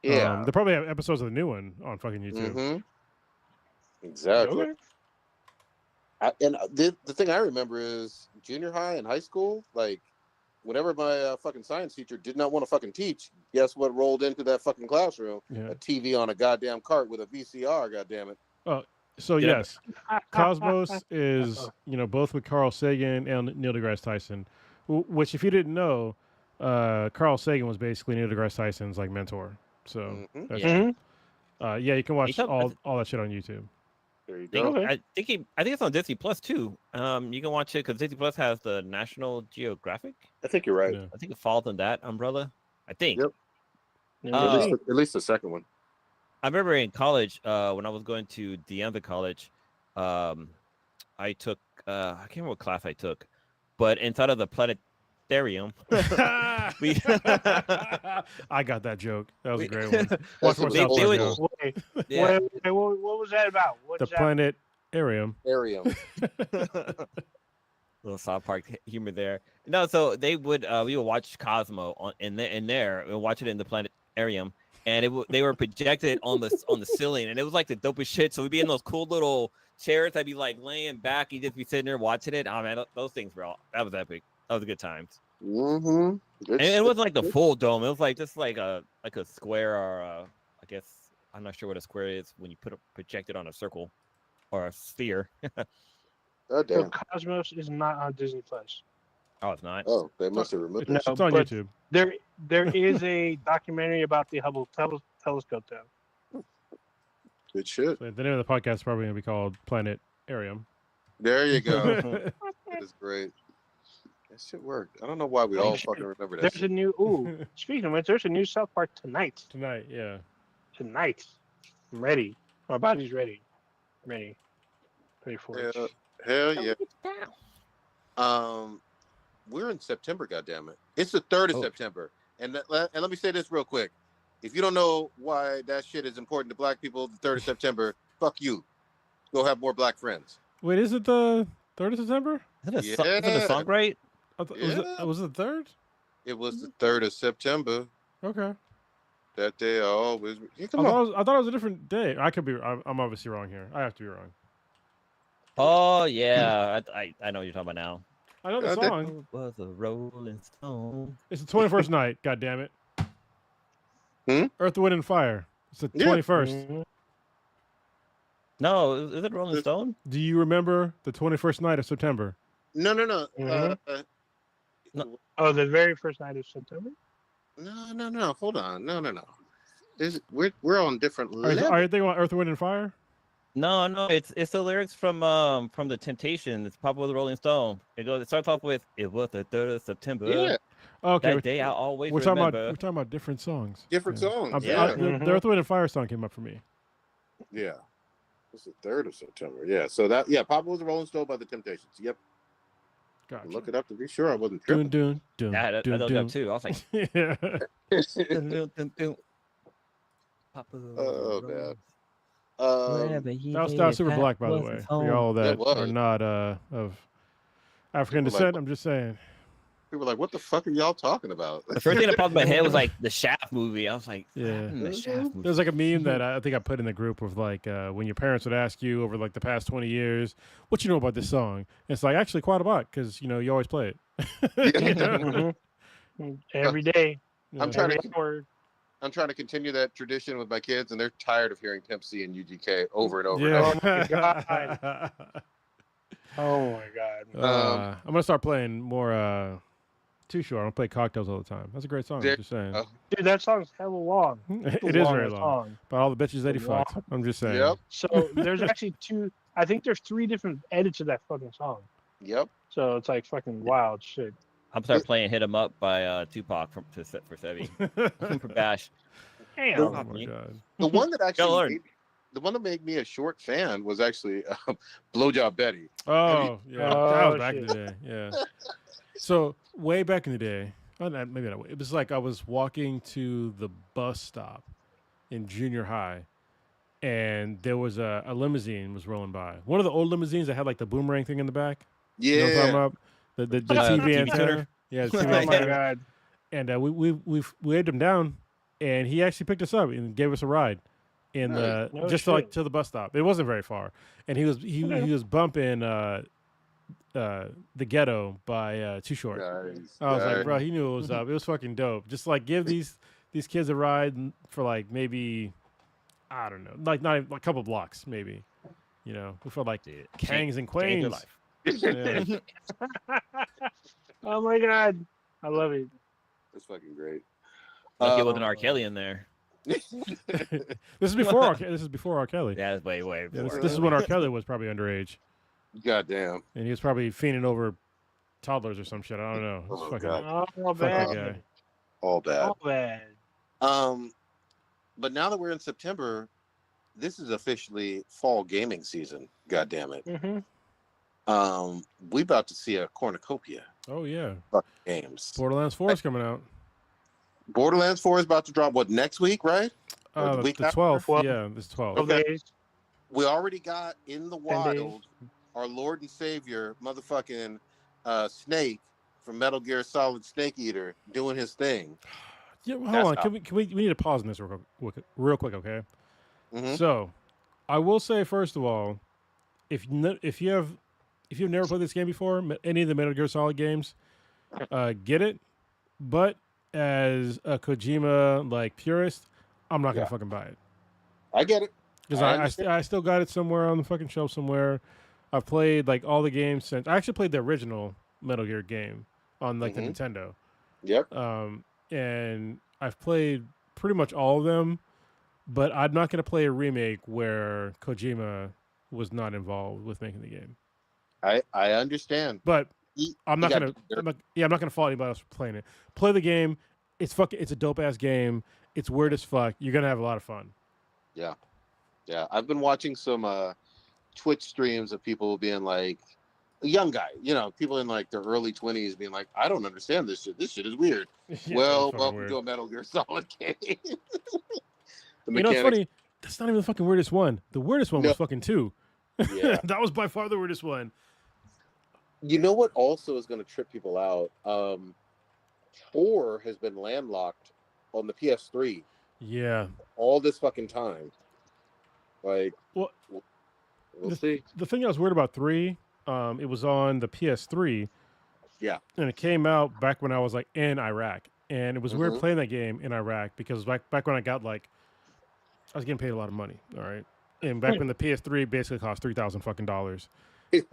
Yeah. They probably have episodes of the new one on fucking YouTube. Mm-hmm. Exactly. Okay. And the thing I remember is junior high and high school, whenever my fucking science teacher did not want to fucking teach, guess what rolled into that fucking classroom? Yeah. A TV on a goddamn cart with a VCR, goddamn it. So Yeah. yes, Cosmos is both with Carl Sagan and Neil deGrasse Tyson. Which, if you didn't know, Carl Sagan was basically Neil deGrasse Tyson's mentor. So that's, you can watch all that shit on YouTube. There you go. Okay. I think it's on Disney Plus too. You can watch it because Disney Plus has the National Geographic. I think you're right. Yeah. I think it falls in that umbrella. I think. Yep. Yeah, At least the second one. I remember in college, when I was going to BthanBTI college, I took I can't remember what class I took, but inside of the planetarium, we I got that joke. That was a great one. That's Watch some more South old Park school. now. Wait, what was that about? The planetarium. Arium. little South Park humor there. No, so they would we would watch Cosmo in there. We'll watch it in the planetarium, and they were projected on the ceiling, and it was like the dopest shit. So we'd be in those cool little chairs. I'd be like laying back, you'd just be sitting there watching it. Oh man, those things were that was epic. That was a good time. Mm-hmm. And it wasn't like the full dome. It was like just like a square, or I guess I'm not sure what a square is when you project it on a circle or a sphere. Oh So damn. Cosmos is not on Disney Plus. Oh, it's not. Oh, they must have removed No, it. It's on but YouTube. there is a documentary about the Hubble telescope though. Good shit. So the name of the podcast is probably going to be called Planet Arium. There you go. That's great. That shit worked. I don't know why we all fucking remember that There's shit. a new speaking of which, there's a new South Park tonight. Tonight, yeah. Tonight. I'm ready. My body's ready. Ready for it. Hell yeah. We're in September, goddammit. It's the 3rd of September. And let me say this real quick. If you don't know why that shit is important to black people, the 3rd of September, fuck you. Go have more black friends. Wait, is it the 3rd of September? Is it a song, right? Was it the 3rd? It was the 3rd of September. Okay. That day I always... Yeah, I come on. thought it was a different day. I could be. I'm obviously wrong here. I have to be wrong. Oh yeah, I know what you're talking about now. I know the song. It was a Rolling Stone. It's the 21st night. God damn it. Earth, Wind, and Fire. It's the 21st. Mhm. No, is it Rolling Stone? Do you remember the 21st night of September? No. Mhm. Oh, the very first night of September? No. Hold on. No. We're on different Are levels. you thinking about Earth, Wind, and Fire? No, it's the lyrics from the Temptations. It's Papa the Rolling Stone. It starts off with "It was the 3rd of September." Yeah. Okay. That day I always we're remember. talking about different songs. Different songs. The Earth, Wind, and Fire song came up for me. Yeah. It's the 3rd of September. Yeah. So Papa was a Rolling Stone by the Temptations. Yep. Gotcha. Look it up to be sure I wasn't tripping. Dun. Yeah, I looked up too. I was like, Yeah. Papa Oh, Rolling man. That was super black, by the way. For y'all that are not of African People descent, I'm just saying. People were like, what the fuck are y'all talking about? The first thing that popped in my head was like the Shaft movie. I was like, Yeah. the Shaft movie. There's like a meme that I think I put in the group of like when your parents would ask you over like the past 20 years, what you know about this song? And it's like actually quite a lot because you always play it. You know? Every day. I'm Yeah. trying to continue that tradition with my kids, and they're tired of hearing Pimp C and UGK over and over. Yeah. And over. Oh my God. Oh my God. I'm gonna start playing more Too Short. I'm gonna play Cocktails all the time. That's a great song. I'm just saying. Dude, that song's hella long. It is very long. But all the bitches that he fucked. I'm just saying. Yep. So there's actually I think there's 3 different edits of that fucking song. Yep. So it's like fucking wild shit. I'm starting playing "Hit 'Em Up" by Tupac for Sevi for Bash. Damn. Oh my god. The one that Go actually learn. the one that made me a short fan was actually Blowjob Betty. Oh yeah, that Oh, was back in the day. Yeah. So way back in the day, maybe not. It was like I was walking to the bus stop in junior high, and there was a limousine was rolling by. One of the old limousines that had like the boomerang thing in the back. Yeah. You know what I'm talking about? The TV TV antenna. tuner. Yeah. The Oh TV my antenna. God. And we waved him down, and he actually picked us up and gave us a ride in Nice. No just shit. to the bus stop. It wasn't very far, and he was bumping The Ghetto by Too Short. Nice. I was like, Nice. bro, he knew it was up. It was fucking dope. Just like give these kids a ride for like maybe I don't know, like not even, like a couple blocks maybe. We felt like kangs and Change your queens. life. Yeah. Oh my God. I love it. That's fucking great. Lucky it wasn't R. Kelly in there. This is before R. Kelly. Yeah, it's way Yeah, before. this is when R. Kelly was probably underage, Goddamn. and he was probably fiending over toddlers or some shit. I don't know. Oh, Fucking, God. Oh, fuck that bad. guy. All bad. Oh, bad. But now that we're in September, this is officially fall gaming season. God damn it. Mm-hmm. We about to see a cornucopia Oh yeah, of games. Borderlands 4 is coming out. Borderlands 4 is about to drop next week, right? Or the week The after? 12th. 12th. Yeah, this 12th. Okay. days. We already got in the 10 wild our Lord and Savior, motherfucking Snake from Metal Gear Solid Snake Eater doing his thing. Yeah, hold That's on. how. Can we need to pause on this real quick, okay? Mhm. So, I will say first of all, if you've never played this game before, any of the Metal Gear Solid games, get it. But as a Kojima like purist, I'm not gonna Yeah. fucking buy it I get it. because I I understand. I still got it somewhere on the fucking shelf somewhere. I've played like all the games since. I actually played the original Metal Gear game on like the Mhm. Nintendo. Yep. And I've played pretty much all of them, but I'm not going to play a remake where Kojima was not involved with making the game. I understand. But He, I'm he not got gonna, I'm not gonna fault anybody else for playing it. Play the game. It's a dope ass game. It's weird as fuck. You're gonna have a lot of fun. Yeah. Yeah. I've been watching some Twitch streams of people being like, a young guy, people in like their early 20s being like, I don't understand this shit. This shit is weird. Yeah, Well, it's fucking welcome weird. to a Metal Gear Solid game. The You know, it's mechanics. funny. That's not even the fucking weirdest one. The weirdest one No. was fucking 2. Yeah. That was by far the weirdest one. You know what also is going to trip people out? 4 has been landlocked on the PS3 Yeah. all this fucking time. Like, Well, we'll see. The thing that was weird about 3, it was on the PS3. Yeah. And it came out back when I was like in Iraq, and it was weird Mhm. playing that game in Iraq because back when I got like, I was getting paid a lot of money. All right. And back when the PS3 basically cost $3,000 fucking dollars.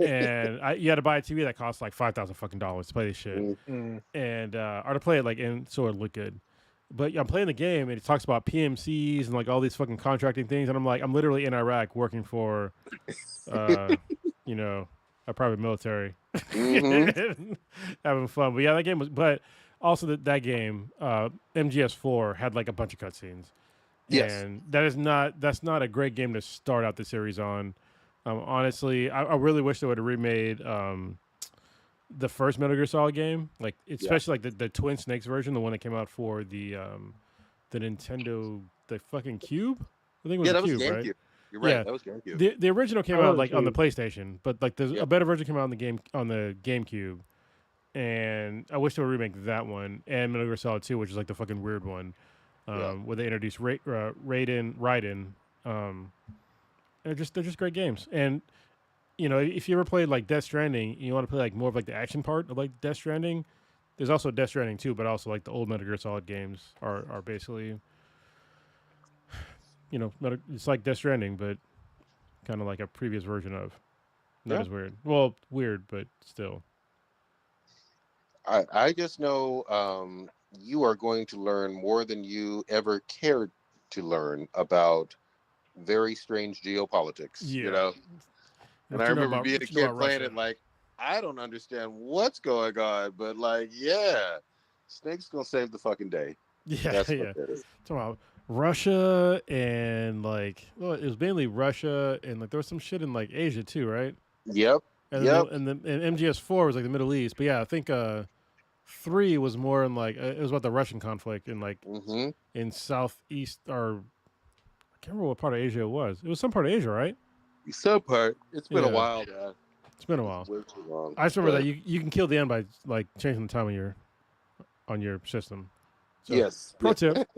And you had to buy a TV that cost like $5,000 fucking dollars to play this shit, Mm. and or to play it like and so it looked good. But I'm playing the game and it talks about PMCs and like all these fucking contracting things, and I'm like, I'm literally in Iraq working for, you know, a private military, Mhm. having fun. But yeah, that game was. But also that game, MGS4 had like a bunch of cutscenes. Yes. And that's not a great game to start out the series on. Honestly, I really wish they would have remade the first Metal Gear Solid game, like especially like the Twin Snakes version, the one that came out for the Nintendo, the fucking Cube. I think it was That the was Cube, right? GameCube. You're right. Yeah. That was GameCube. The original came Oh, out like on the Cube. PlayStation, but like there's Yeah. a better version came out on the GameCube, and I wish they would remake that one and Metal Gear Solid 2, which is like the fucking weird one, where they introduced Raiden. They're just great games, and you know, if you ever played like Death Stranding, you want to play like more of like the action part of like Death Stranding. There's also Death Stranding 2, but also like the old Metal Gear Solid games are basically, you know, it's like Death Stranding, but kind of like a previous version of. Not as weird. Well, weird, but still. I just know you are going to learn more than you ever cared to learn about very strange geopolitics. Yeah. And I remember being a what you know kid about playing Russia? it like, I don't understand what's going on, but like, yeah, Snake's gonna save the fucking day. Yeah, That's yeah. what it is. Talking about Russia and like, well, it was mainly Russia and like there was some shit in like Asia too, right? Yep. And Yep. and MGS4 was like the Middle East, but yeah, I think 3 was more in like it was about the Russian conflict in like Mm-hmm. in southeast or I can't remember what part of Asia it was. It was some part of Asia, right? So part. It's been a Yeah. while, man. It's been a while. Way too long. I just remember But that you can kill the end by like changing the time on your system. So, yes. pro tip: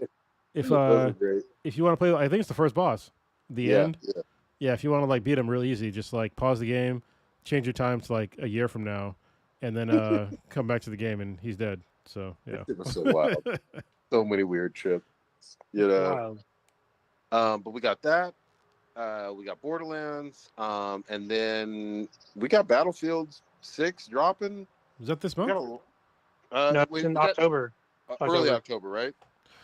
if Those are great. if you want to play, I think it's the first boss, the end. Yeah. Yeah, if you want to like beat him real easy, just like pause the game, change your time to like a year from now, and then come back to the game and he's dead. So yeah. It was so wild. So many weird trips. You know. Wow. But we got that. We got Borderlands. And then we got Battlefield 6 dropping. Was that this We month? got No, wait, it's in was that, October. early October. October, right?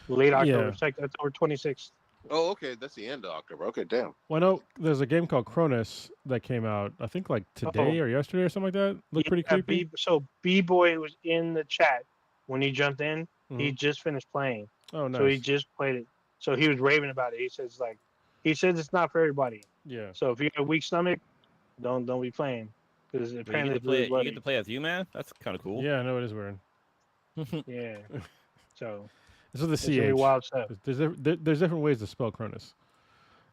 Late October. Yeah. It's like October 26th. Oh, okay. That's the end of October. Okay, damn. Well, I know there's a game called Cronus that came out. I think like today or yesterday or something like that. Looked pretty Yeah, creepy. So B-Boy was in the chat when he jumped in. He Mhm. just finished playing. Oh, nice. So he just played it. So he was raving about it. He says it's not for everybody. Yeah. So if you got a weak stomach, don't be playing because You apparently get to play. it's really You get to play as you, man. That's kind of cool. Yeah, I know it is weird. yeah. So This is the it's really CH. wild stuff. There's different ways to spell Cronus.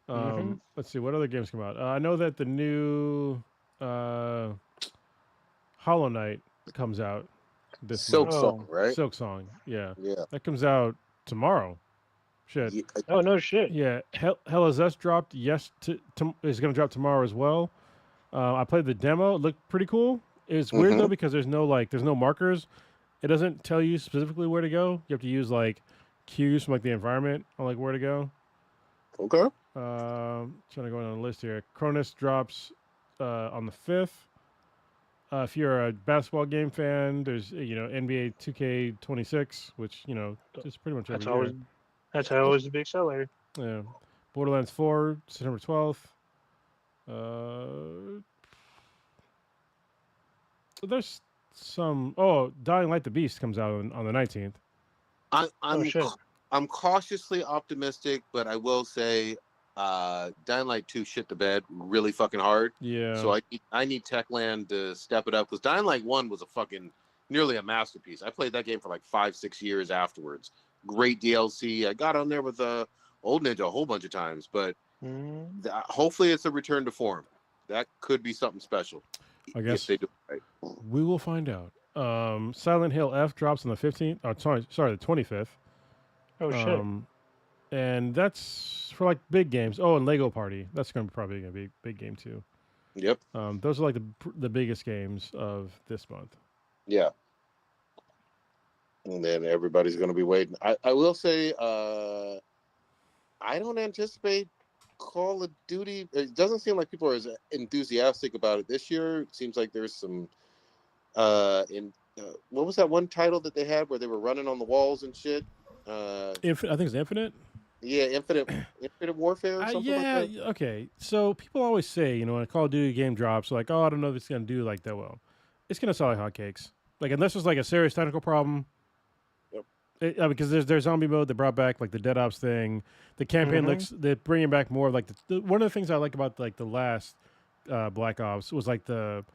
Mhm. Let's see what other games come out. I know that the new Hollow Knight comes out this Silk month. Song, right? Silk Song, yeah, Yeah. that comes out tomorrow. Shit. Yeah, Oh no shit. Yeah, Hell is Us dropped. Yes, is going to drop tomorrow as well. I played the demo. It looked pretty cool. It's weird though because there's no markers. It doesn't tell you specifically where to go. You have to use like cues from like the environment on like where to go. Okay. Trying to go on the list here. Cronus drops on the 5th. If you're a basketball game fan, there's NBA 2K26, which is pretty much every year. That's always a big seller. Yeah. Borderlands 4, September 12th. There's some. Oh, Dying Light the Beast comes out on the 19th. I'm cautiously optimistic, but I will say, Dying Light 2 shit the bed really fucking hard. Yeah. So I need Techland to step it up because Dying Light 1 was nearly a masterpiece. I played that game for like 5-6 years afterwards. Great DLC. I got on there with Old Ninja a whole bunch of times, but hopefully it's a return to form. That could be something special. I guess if they do it right. We will find out. Silent Hill F drops on the 15th. Oh, sorry, the 25th. Oh shit! And that's for like big games. Oh, and Lego Party. That's probably going to be a big game too. Yep. Those are like the biggest games of this month. Yeah. And then everybody's going to be waiting. I will say, I don't anticipate Call of Duty. It doesn't seem like people are as enthusiastic about it this year. It seems like there's some what was that one title that they had where they were running on the walls and shit? I think it's Infinite. Yeah, Infinite Warfare or something like that. Okay. So people always say, when a Call of Duty game drops, like, oh, I don't know if it's going to do like that well. It's going to sell like hotcakes. Like, unless there's like a serious technical problem. Yep. Because there's zombie mode they brought back, like the Dead Ops thing. The campaign they're bringing back more of like one of the things I like about like the last Black Ops was like the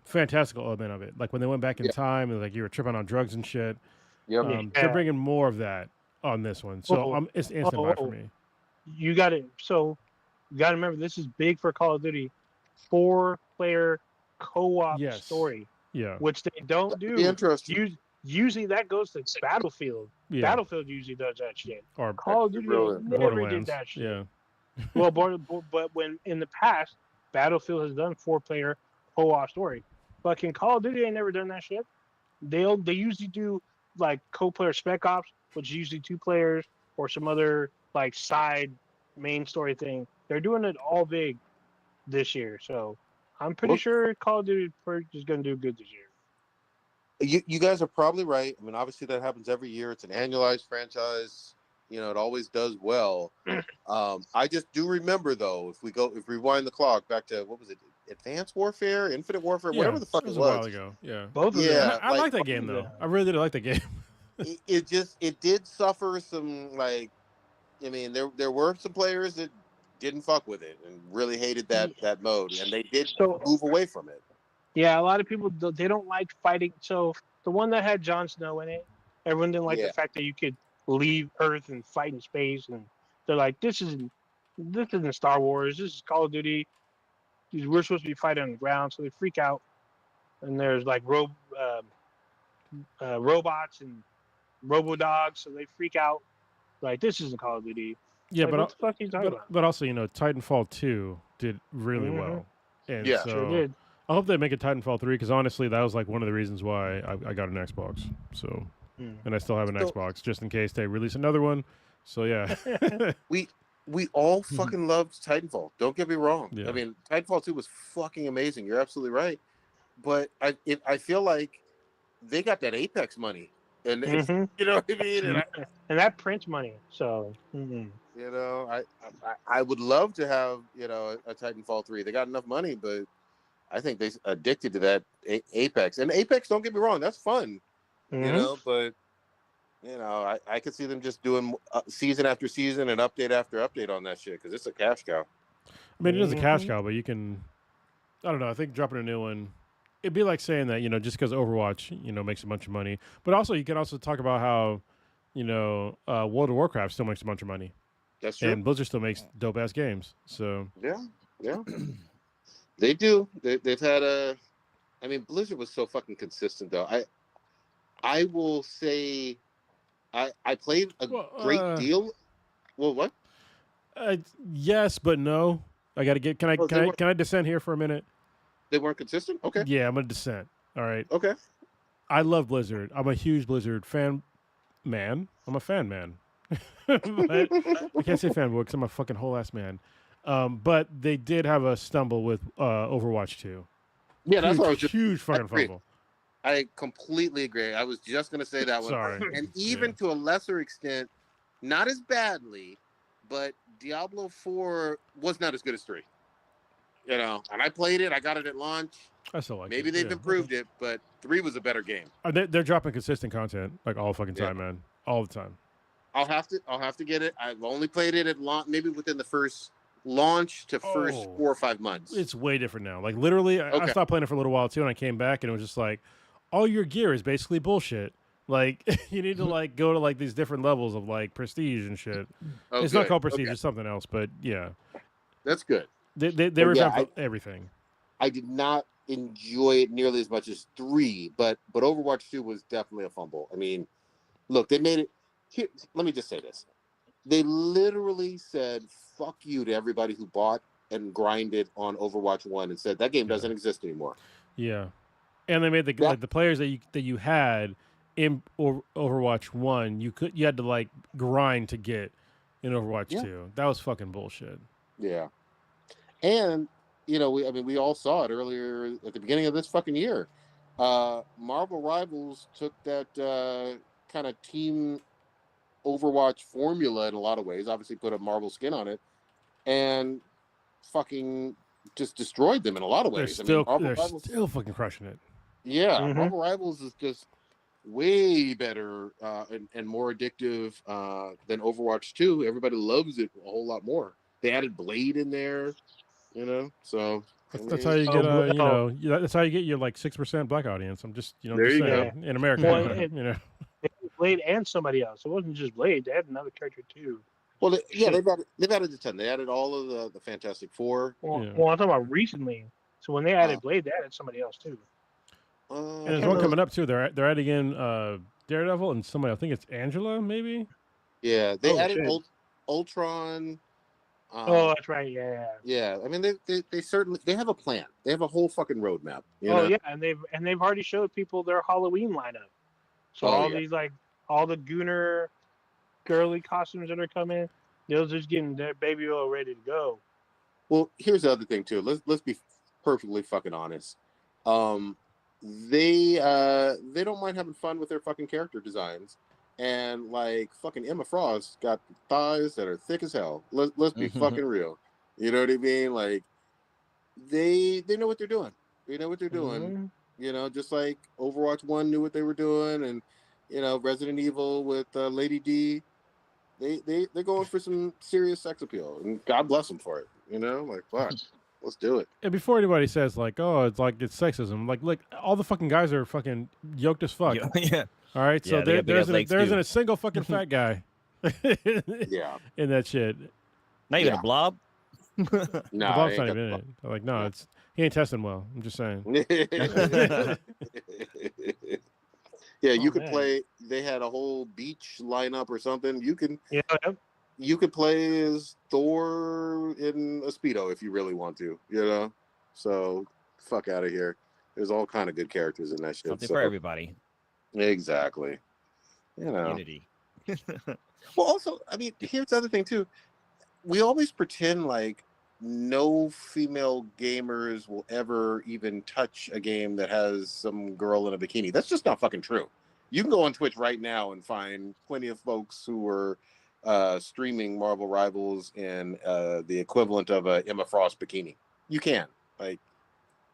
fantastical element of it. Like when they went back in time and like you were tripping on drugs and shit. Yep. They're bringing more of that on this one, so it's instant buy for me. You got it. So you got to remember, this is big for Call of Duty. 4-player co-op story. Yeah. Which they don't do. Interesting. Usually that goes to Battlefield. Yeah. Battlefield usually does that shit. Or Call of Duty never did that shit. Yeah. Well, but when in the past, Battlefield has done 4-player co-op story. Fucking Call of Duty ain't never done that shit. They usually do like co-player Spec Ops, which is usually 2 players, or some other like side main story thing. They're doing it all big this year, so I'm pretty sure Call of Duty is going to do good this year. You guys are probably right. I mean, obviously that happens every year. It's an annualized franchise. It always does well. I just do remember though, if we rewind the clock back to what was it, Advanced Warfare, Infinite Warfare, whatever the fuck it was. A while ago. Yeah, both of them. I like that game though. I really did like that game. it did suffer some there were some players that didn't fuck with it and really hated that mode, and they did move away from it. Yeah, a lot of people they don't like fighting. So the one that had Jon Snow in it, everyone didn't like the fact that you could leave Earth and fight in space, and they're like, this isn't Star Wars. This is Call of Duty. We're supposed to be fighting on the ground, so they freak out. And there's like robots and robo-dogs, so they freak out. Like, this isn't Call of Duty. Yeah, like, what the fuck are you talking about? But also, Titanfall 2 did really well. And yeah, so sure did. I hope they make a Titanfall 3 because honestly, that was like one of the reasons why I got an Xbox. So, and I still have an Xbox just in case they release another one. So yeah, we all fucking loved Titanfall. Don't get me wrong. Yeah. I mean, Titanfall 2 was fucking amazing. You're absolutely right. But I feel like they got that Apex money, and you know what I mean. And that prints money. So I would love to have a Titanfall 3. They got enough money, but I think they addicted to that Apex. And Apex, don't get me wrong, that's fun, but I could see them just doing season after season and update after update on that shit because it's a cash cow. I mean, it is a cash cow, but you can, I don't know, I think dropping a new one, it'd be like saying that, just because Overwatch, makes a bunch of money. But also, you can also talk about how, World of Warcraft still makes a bunch of money. That's true. And Blizzard still makes dope-ass games. So yeah. They do. They've had Blizzard was so fucking consistent, though. I will say I played a great deal. Well, what? Yes, but no. I got to get. Can I? Oh, Can I dissent here for a minute? They weren't consistent. Okay. Yeah, I'm gonna dissent. All right. Okay. I love Blizzard. I'm a huge Blizzard fan. I'm a fan man. But I can't say fanboy because I'm a fucking whole ass man. But they did have a stumble with Overwatch 2. Yeah, that's what I was just. Huge fucking fumble. I completely agree. I was just going to say that one. Sorry. And even to a lesser extent, not as badly, but Diablo 4 was not as good as 3. You know, and I played it. I got it at launch. I still like Maybe it. they've improved it, but 3 was a better game. They're dropping consistent content like all fucking time, man. All the time. I'll have to get it. I've only played it at launch, maybe within the first launch to first 4 or 5 months. It's way different now. Like literally, I stopped playing it for a little while too, and I came back, and it was just like, all your gear is basically bullshit. Like you need to like go to like these different levels of like prestige and shit. It's not called prestige; it's something else. But yeah, that's good. They revamped everything. I did not enjoy it nearly as much as 3, but Overwatch 2 was definitely a fumble. I mean, look, they made it. Here, let me just say this: they literally said "fuck you" to everybody who bought and grinded on Overwatch 1 and said that game doesn't exist anymore. Yeah, and they made the players that you had in Overwatch 1, you had to like grind to get in Overwatch 2. That was fucking bullshit. Yeah, and you know, we all saw it earlier at the beginning of this fucking year. Marvel Rivals took that kind of team Overwatch formula in a lot of ways, obviously put a Marvel skin on it, and fucking just destroyed them in a lot of ways. They're still fucking crushing it. Yeah, Marvel Rivals is just way better and more addictive than Overwatch 2. Everybody loves it a whole lot more. They added Blade in there, you know, so that's how you get that's how you get your like 6% black audience. I'm just there you go. In America, you know. Blade and somebody else. It wasn't just Blade. They had another character too. Well, they've added a ton. They added all of the Fantastic Four. Well, I'm talking about recently. So when they added Blade, they added somebody else too. And there's one coming up too. They're adding in Daredevil and somebody. I think it's Angela, maybe. Yeah, they added Ultron. That's right. Yeah. Yeah, I mean they certainly have a plan. They have a whole fucking roadmap. Yeah, and they've already showed people their Halloween lineup. So these like all the Gooner girly costumes that are coming, they're just getting their baby oil ready to go. Well, here's the other thing too. Let's be perfectly fucking honest. They don't mind having fun with their fucking character designs. And like fucking Emma Frost got thighs that are thick as hell. Let's be fucking real. You know what I mean? Like they know what they're doing. They know what they're doing. You know, just like Overwatch 1 knew what they were doing, and you know, Resident Evil with Lady D. They're going for some serious sex appeal, and God bless them for it. You know, like fuck, let's do it. And before anybody says like, oh, it's sexism, like all the fucking guys are fucking yoked as fuck. Yeah. All right, so there isn't a single fucking fat guy. In that shit. Not even a blob. No, the blob's not even in it. I'm like, no, he ain't testing well. I'm just saying. Yeah, you could play. They had a whole beach lineup or something. You could play as Thor in a Speedo if you really want to. You know, so fuck out of here. There's all kind of good characters in that shit. Something for everybody. Exactly. You know. Unity. Well, also, I mean, here's the other thing too. We always pretend like no female gamers will ever even touch a game that has some girl in a bikini. That's just not fucking true. You can go on Twitch right now and find plenty of folks who are streaming Marvel Rivals in the equivalent of a Emma Frost bikini. You can. Like,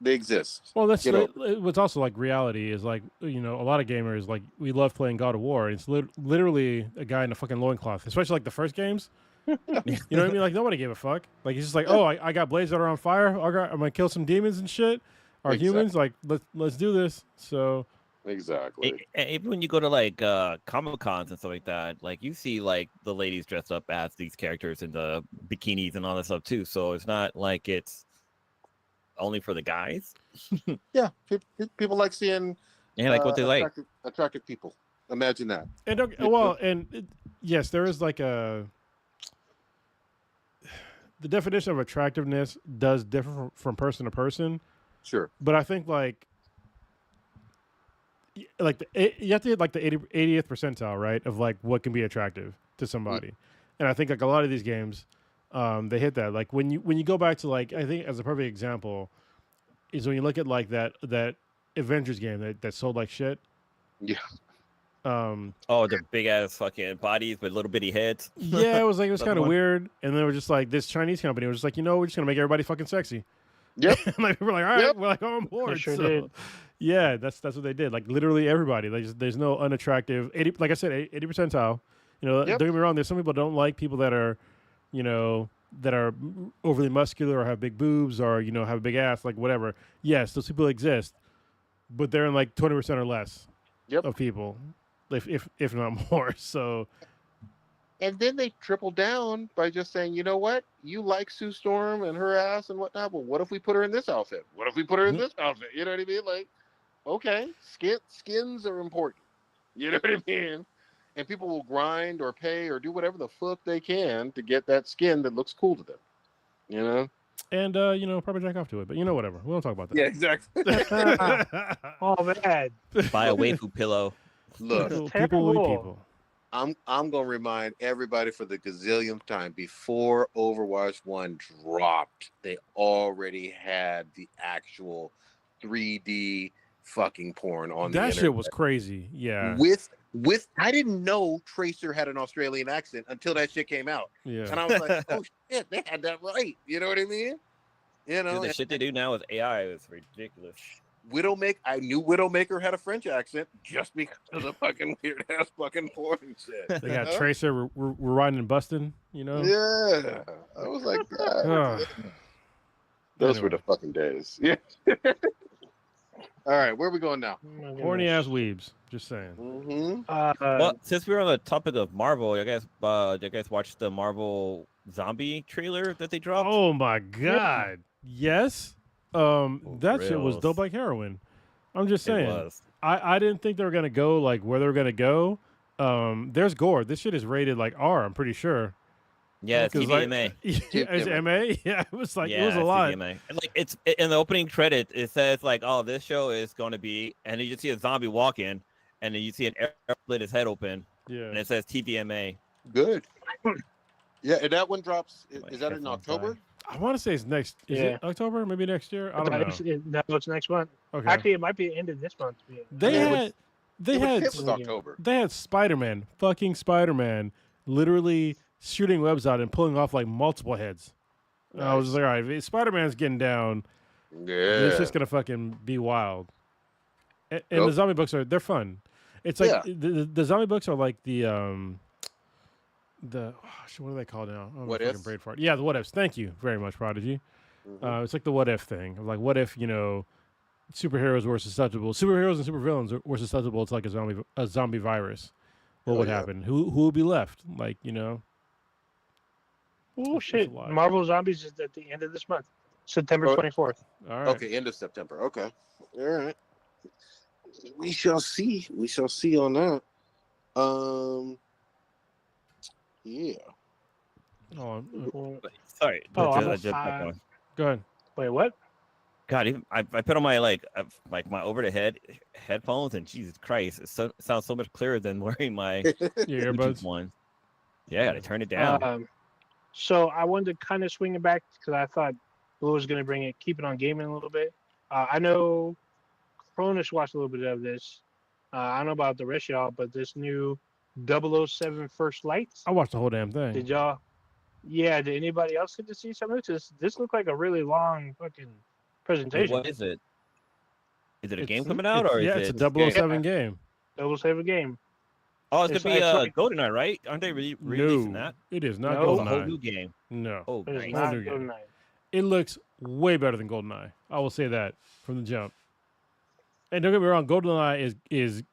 they exist. Well, that's what's also like reality is like, you know, a lot of gamers, like, we love playing God of War. It's literally a guy in a fucking loincloth, especially like the first games. You know what I mean? Like, nobody gave a fuck. Like, it's just like, oh, I got blades that are on fire. I'm gonna kill some demons and shit. Or humans. Like, let's do this. So exactly. Even when you go to like Comic Cons and stuff like that, like you see like the ladies dressed up as these characters in the bikinis and all that stuff too. So it's not like it's only for the guys. Yeah, people like seeing like what they like. Attractive people. Imagine that. And well, and yes, there is like the definition of attractiveness does differ from person to person. Sure. But I think like you have to hit like the 80th percentile, right, of like what can be attractive to somebody. And I think like a lot of these games, they hit that. Like when you go back to like, I think as a perfect example is when you look at like that Avengers game that sold like shit. Yeah. Oh, the big ass fucking bodies with little bitty heads. Yeah, it was kind of one. weird. And then it was just like this Chinese company was just like, we're just gonna make everybody fucking sexy. Yep. Like people were like, all right, Yep. we're like on board. sure So, did. yeah, that's what they did. Like literally everybody. Like there's no unattractive 80. Like I said, 80 percentile. Yep. Don't get me wrong. There's some people that don't like people that are, that are overly muscular or have big boobs or have a big ass, like whatever. Yes, those people exist, but they're in like 20% or less of people, if not more. So. And then they triple down by just saying, you know what? You like Sue Storm and her ass and whatnot, but what if we put her in this outfit? What if we put her in this outfit? You know what I mean? Like, okay, skins are important. You know what I mean? And people will grind or pay or do whatever the fuck they can to get that skin that looks cool to them. You know? And probably jack off to it, but whatever. We don't talk about that. Yeah, exactly. Oh man. Buy a waifu pillow. Look, people will be people. I'm gonna remind everybody for the gazillionth time, before Overwatch 1 dropped, they already had the actual 3D fucking porn on the That internet. shit was crazy. Yeah. With I didn't know Tracer had an Australian accent until that shit came out. Yeah. And I was like, oh shit, they had that right. You know what I mean? Dude, the shit they do now with AI is ridiculous. I knew Widowmaker had a French accent just because of the fucking weird ass fucking porn shit. They got Tracer we're riding and busting, Yeah. I was like, God. Those were the fucking days. Yeah. All right, where are we going now? Horny ass weebs. Just saying. Mm-hmm. Well, since we're on the topic of Marvel, you guys watched the Marvel zombie trailer that they dropped? Oh my god. Yes. That shit was dope like heroin. I'm just saying. It was. I didn't think they were gonna go like where they were gonna go. There's gore. This shit is rated like R, I'm pretty sure. Yeah, it's TVMA. Is it MA? Yeah, it was like yeah, it was a lot. TVMA. And like it's in the opening credit, it says like, oh, this show is gonna be, and then you see a zombie walk in, and then you see an air split his head open. Yeah. And it says TVMA. Good. Yeah, and that one drops. Is that in October? I want to say it's next. Is it October? Maybe next year? I don't know. No, it's next month. Okay. Actually, it might be the end of this month. They had Spider-Man, fucking Spider-Man, literally shooting webs out and pulling off like multiple heads. Nice. I was like, all right, if Spider-Man's getting down, it's just gonna fucking be wild. And the zombie books they're fun. It's like the zombie books are like what are they called now? Oh, what ifs? Brain fart. Yeah, the what ifs. Thank you very much, Prodigy. Mm-hmm. It's like the what if thing. Like, what if superheroes were susceptible? Superheroes and supervillains were susceptible to like a zombie virus. What would happen? Who would be left? Like Oh shit! Marvel Zombies is at the end of this month, September 24th. All right. Okay, end of September. Okay. All right. We shall see. We shall see on that. Yeah. Oh, sorry. Go ahead. Wait, what? God, even I put on my my over the head headphones, and Jesus Christ, it sounds so much clearer than wearing my earbuds one. Yeah, I gotta turn it down. So I wanted to kind of swing it back because I thought Blue was going to keep it on gaming a little bit. I know Cronus watched a little bit of this. I don't know about the rest of y'all, but this new 007 First Lights. I watched the whole damn thing. Did y'all? Yeah. Did anybody else get to see some of this? This looked like a really long fucking presentation. What is it? Is it a game coming out or is it? It's a 007 game. 007 game. Oh, it's gonna be GoldenEye, right? Aren't they releasing that? It is not GoldenEye. GoldenEye. A whole new game. No. Oh, it's nice. not GoldenEye. It looks way better than GoldenEye. I will say that from the jump. And don't get me wrong, GoldenEye is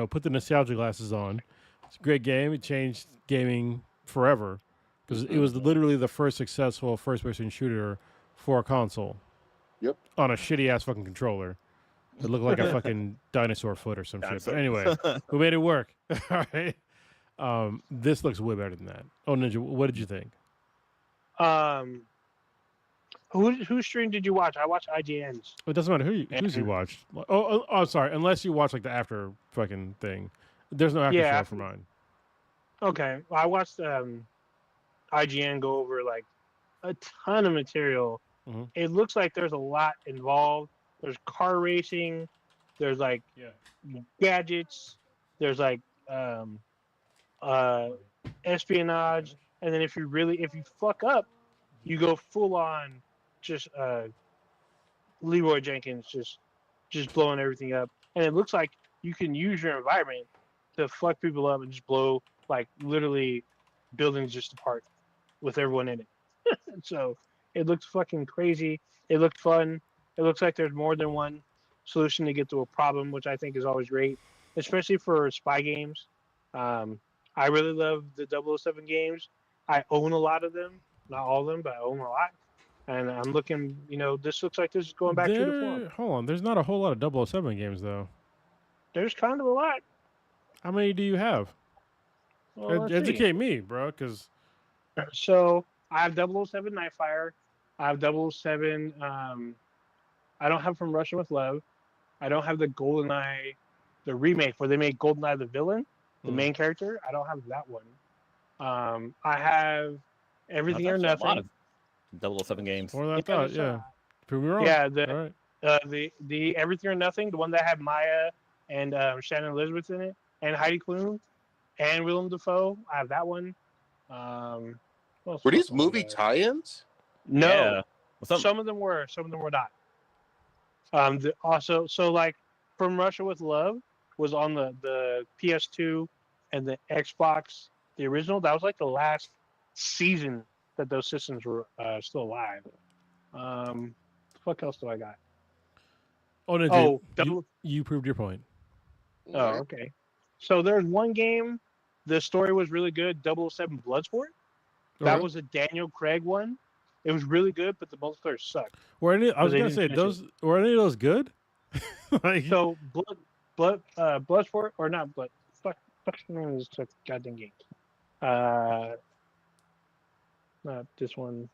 put the nostalgia glasses on. It's a great game. It changed gaming forever because it was literally the first successful first-person shooter for a console. Yep. On a shitty ass fucking controller. It looked like a fucking dinosaur foot or some shit. But Dinosaur. anyway, we made it work. All right. This looks way better than that. Oh, Ninja, what did you think? Whose stream did you watch? I watched IGN's. It doesn't matter who's you And- watched. Oh, sorry. Unless you watch like the after fucking thing. There's no after Yeah, show for mine. Okay, well, I watched IGN go over like a ton of material. Mhm. It looks like there's a lot involved. There's car racing. There's like gadgets. There's like espionage, and then if you fuck up, you go full on just Leroy Jenkins just blowing everything up. And it looks like you can use your environment to fuck people up and just blow like literally buildings just apart with everyone in it. So it looks fucking crazy. It looked fun. It looks like there's more than one solution to get to a problem, which I think is always great, especially for spy games. I really love the 007 games. I own a lot of them, not all of them, but I own a lot. And I'm looking, this looks like this is going back to the form. Hold on. There's not a whole lot of 007 games though. There's kind of a lot. How many do you have? Well, let's see. Educate me, bro, because So I have 007 Nightfire. I have 007. I don't have From Russia with Love. I don't have the GoldenEye, the remake where they made GoldenEye the villain, the main character. I don't have that one. I have Everything or That's Nothing. a lot of 007 games. more than I thought. Yeah. Prove me wrong. Yeah, All right. the Everything or Nothing, the one that had Maya and Shannon Elizabeth in it, and Heidi Klum, and Willem Dafoe. I have that one. What else Were these was on movie there? tie-ins? No, Yeah. Well, some of them were not. So like From Russia with Love was on the PS2 and the Xbox, the original. That was like the last season that those systems were still alive. What else do I got? Oh, Ninja, Oh, you proved your point. Oh, okay. So there's one game. The story was really good. 007 Bloodsport. That Okay. was a Daniel Craig one. It was really good, but the multiplayer sucked. I was they gonna didn't say finish were any of those good? Like, So Bloodsport or not Blood? Fuck the name of this goddamn game. Not this one.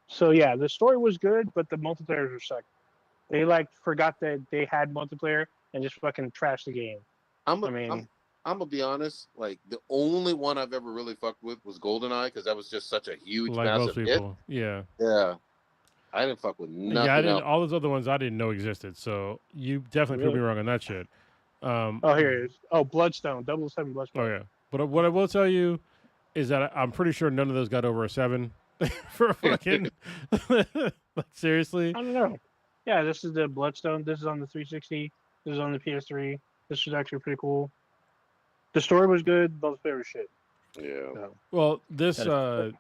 So yeah, the story was good, but the multiplayer were sucked. They like forgot that they had multiplayer and just fucking trashed the game. I'm I mean, gonna be honest. Like the only one I've ever really fucked with was GoldenEye because that was just such a huge, like most massive hit. people. Yeah. Yeah, I didn't fuck with nothing Yeah, I didn't. else. All those other ones I didn't know existed. So you definitely proved me wrong on that shit. oh here it is. Oh, Bloodstone, 007 Bloodstone. Oh yeah. But what I will tell you is that I'm pretty sure none of those got over a 7 for fucking. Like seriously. I don't know. Yeah, this is the Bloodstone. This is on the 360. This is on the PS3. This was actually pretty cool. The story was good. Multiplayer was shit. Yeah, So. Well, this That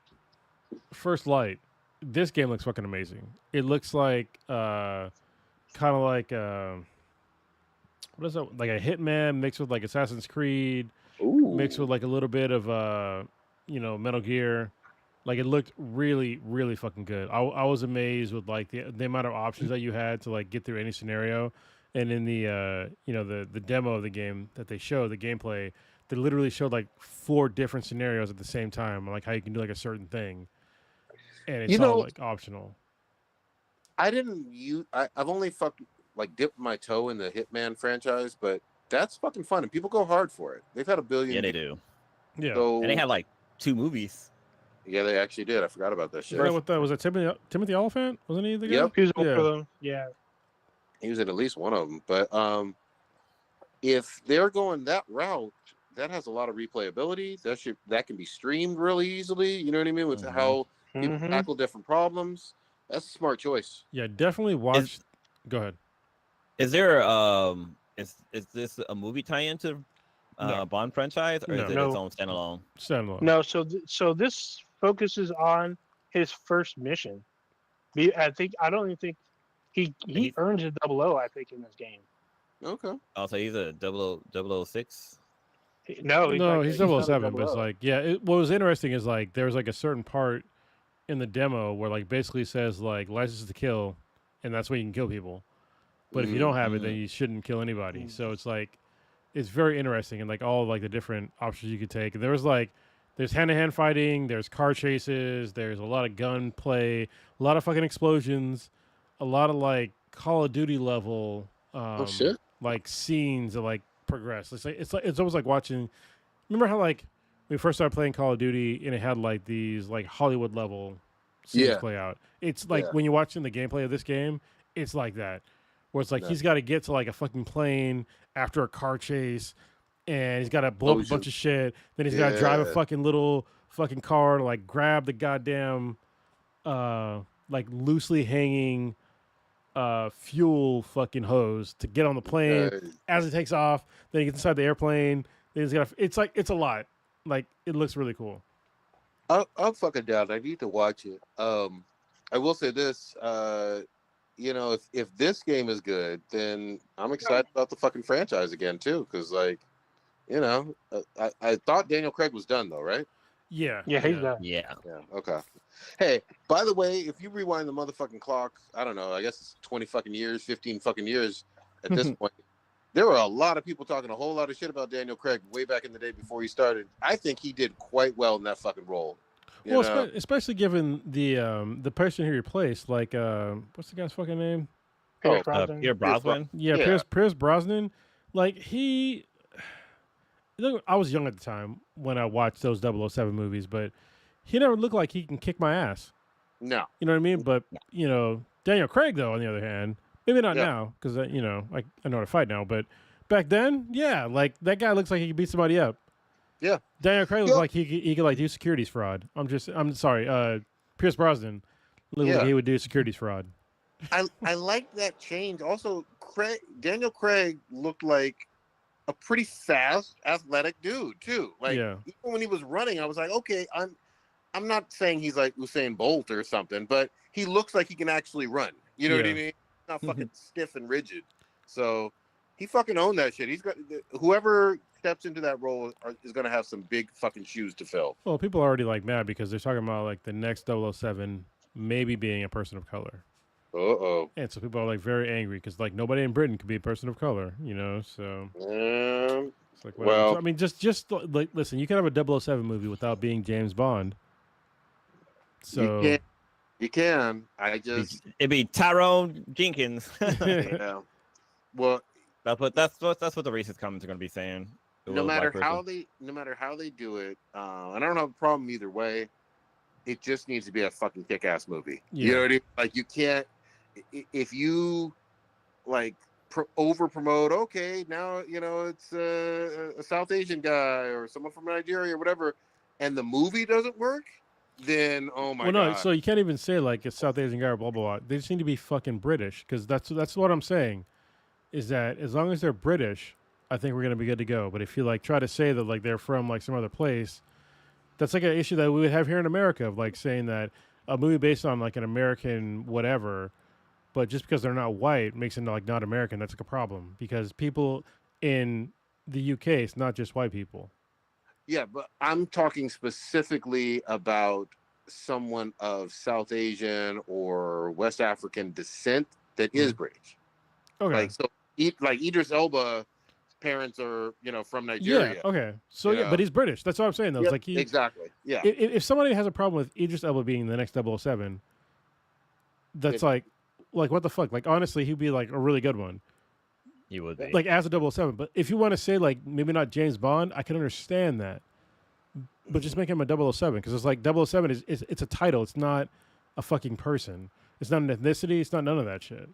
First Light, this game looks fucking amazing. It looks like kind of like what is that? Like a Hitman mixed with like Assassin's Creed, ooh, mixed with like a little bit of Metal Gear. Like it looked really, really fucking good. I was amazed with like the amount of options that you had to like get through any scenario. And in the the demo of the game that they showed, the gameplay, they literally showed like 4 different scenarios at the same time, like how you can do like a certain thing, and it's all like optional. I didn't use. I've only dipped my toe in the Hitman franchise, but that's fucking fun, and people go hard for it. They've had a billion. Yeah, they do. Yeah, So, And they had like 2 movies. yeah, they actually did. I forgot about that shit. Is that what that was? It Timothy Oliphant? Wasn't he the guy? Yep. He was one Yeah. of them. Yeah. He was in at least one of them. But if they're going that route, that has a lot of replayability. That can be streamed really easily. You know what I mean? With Mhm. how people Mhm. tackle different problems. That's a smart choice. Yeah, definitely watch. Go ahead. Is there is this a movie tie-in to No. Bond franchise, or No. is it No. its own standalone? Standalone. No, so this focuses on his first mission. I don't even think he He's- earns a 00. I think in this game. Okay. Oh, so he's a 006. No, No, he's not a 007, but it's 00. like, yeah. What was interesting is like there was like a certain part in the demo where like basically says like license to kill, and that's when you can kill people. but if you don't have it, then Mhm. you shouldn't kill anybody. So it's like, it's very interesting and like all of, like the different options you could take. And there was like, there's hand-to-hand fighting, there's car chases, there's a lot of gun play, a lot of fucking explosions, a lot of like Call of Duty level shit. like scenes that like progress. It's almost like watching. Remember how like we first started playing Call of Duty and it had like these like Hollywood level scenes Yeah. play out. It's like Yeah. when you're watching the gameplay of this game, it's like that, where it's like No. he's got to get to like a fucking plane after a car chase, and he's got to blow up a Explosion. bunch of shit. Then he's got to drive a Yeah. fucking little fucking car to like grab the goddamn like loosely hanging fuel fucking hose to get on the plane. As it takes off, then he gets inside the airplane. Then he's got. It's like it's a lot. Like it looks really cool. I'm fucking down. I need to watch it. I will say this. You know, if this game is good, then I'm excited about the fucking franchise again too. Because like, you know, I thought Daniel Craig was done though, right? Yeah. Yeah, he's done. Yeah. Yeah. Okay. Hey, by the way, if you rewind the motherfucking clock, I don't know. I guess it's 20 fucking years, 15 fucking years at this point. There were a lot of people talking a whole lot of shit about Daniel Craig way back in the day before he started. I think he did quite well in that fucking role. You Well, know? especially given the person he replaced, like what's the guy's fucking name? Pierce Oh, Brosnan. Pierre Brosnan. Yeah, Yeah. Pierce Brosnan. Like he, look, I was young at the time when I watched those 007 movies, but he never looked like he can kick my ass. No. You know what I mean? But you know, Daniel Craig though, on the other hand, maybe not Yeah. now because you know I know how to fight now, but back then, yeah, like that guy looks like he could beat somebody up. Yeah. Daniel Craig looks Yeah. like he could like do securities fraud. I'm sorry. Pierce Brosnan looked like Yeah. he would do securities fraud. I like that change. Also, Daniel Craig looked like a pretty fast, athletic dude too. Like Yeah. even when he was running, I was like, okay, I'm not saying he's like Usain Bolt or something, but he looks like he can actually run. You know what I Yeah. mean? Not fucking stiff and rigid. So he fucking owned that shit. He's got whoever steps into that role is going to have some big fucking shoes to fill. Well, people are already like mad because they're talking about like the next 007 maybe being a person of color. Uh-oh. And so people are like very angry because like nobody in Britain could be a person of color, you know. So it's like whatever. Well, So, I mean, just like listen, you can have a 007 movie without being James Bond. So you can. I just It'd be Tyrone Jenkins. yeah. Well, that's what the racist comments are going to be saying. no matter how they do it, and I don't have a problem either way. It just needs to be a fucking kick-ass movie. You know what I mean? Like you can't if you like over promote. Okay, now you know it's a South Asian guy or someone from Nigeria or whatever, and the movie doesn't work. Then oh my god. no, so you can't even say like a South Asian guy or blah blah blah. They just need to be fucking British because that's what I'm saying. Is that as long as they're British, I think we're gonna be good to go. But if you like try to say that like they're from like some other place, that's like an issue that we would have here in America of like saying that a movie based on like an American whatever, but just because they're not white makes it like not American. That's like a problem because people in the UK, it's not just white people. Yeah, but I'm talking specifically about someone of South Asian or West African descent that is British. Okay. Like so, like Idris Elba's parents are from Nigeria. Yeah. Okay. So yeah, but he's British. That's what I'm saying though. Yep, It's like exactly. Yeah. If somebody has a problem with Idris Elba being the next 007, that's like what the fuck? Like honestly, he'd be like a really good one. He would be. Like as a 007. But if you want to say like maybe not James Bond, I can understand that. But just make him a 007 because it's like 007 is it's a title. It's not a fucking person. It's not an ethnicity. It's not none of that shit.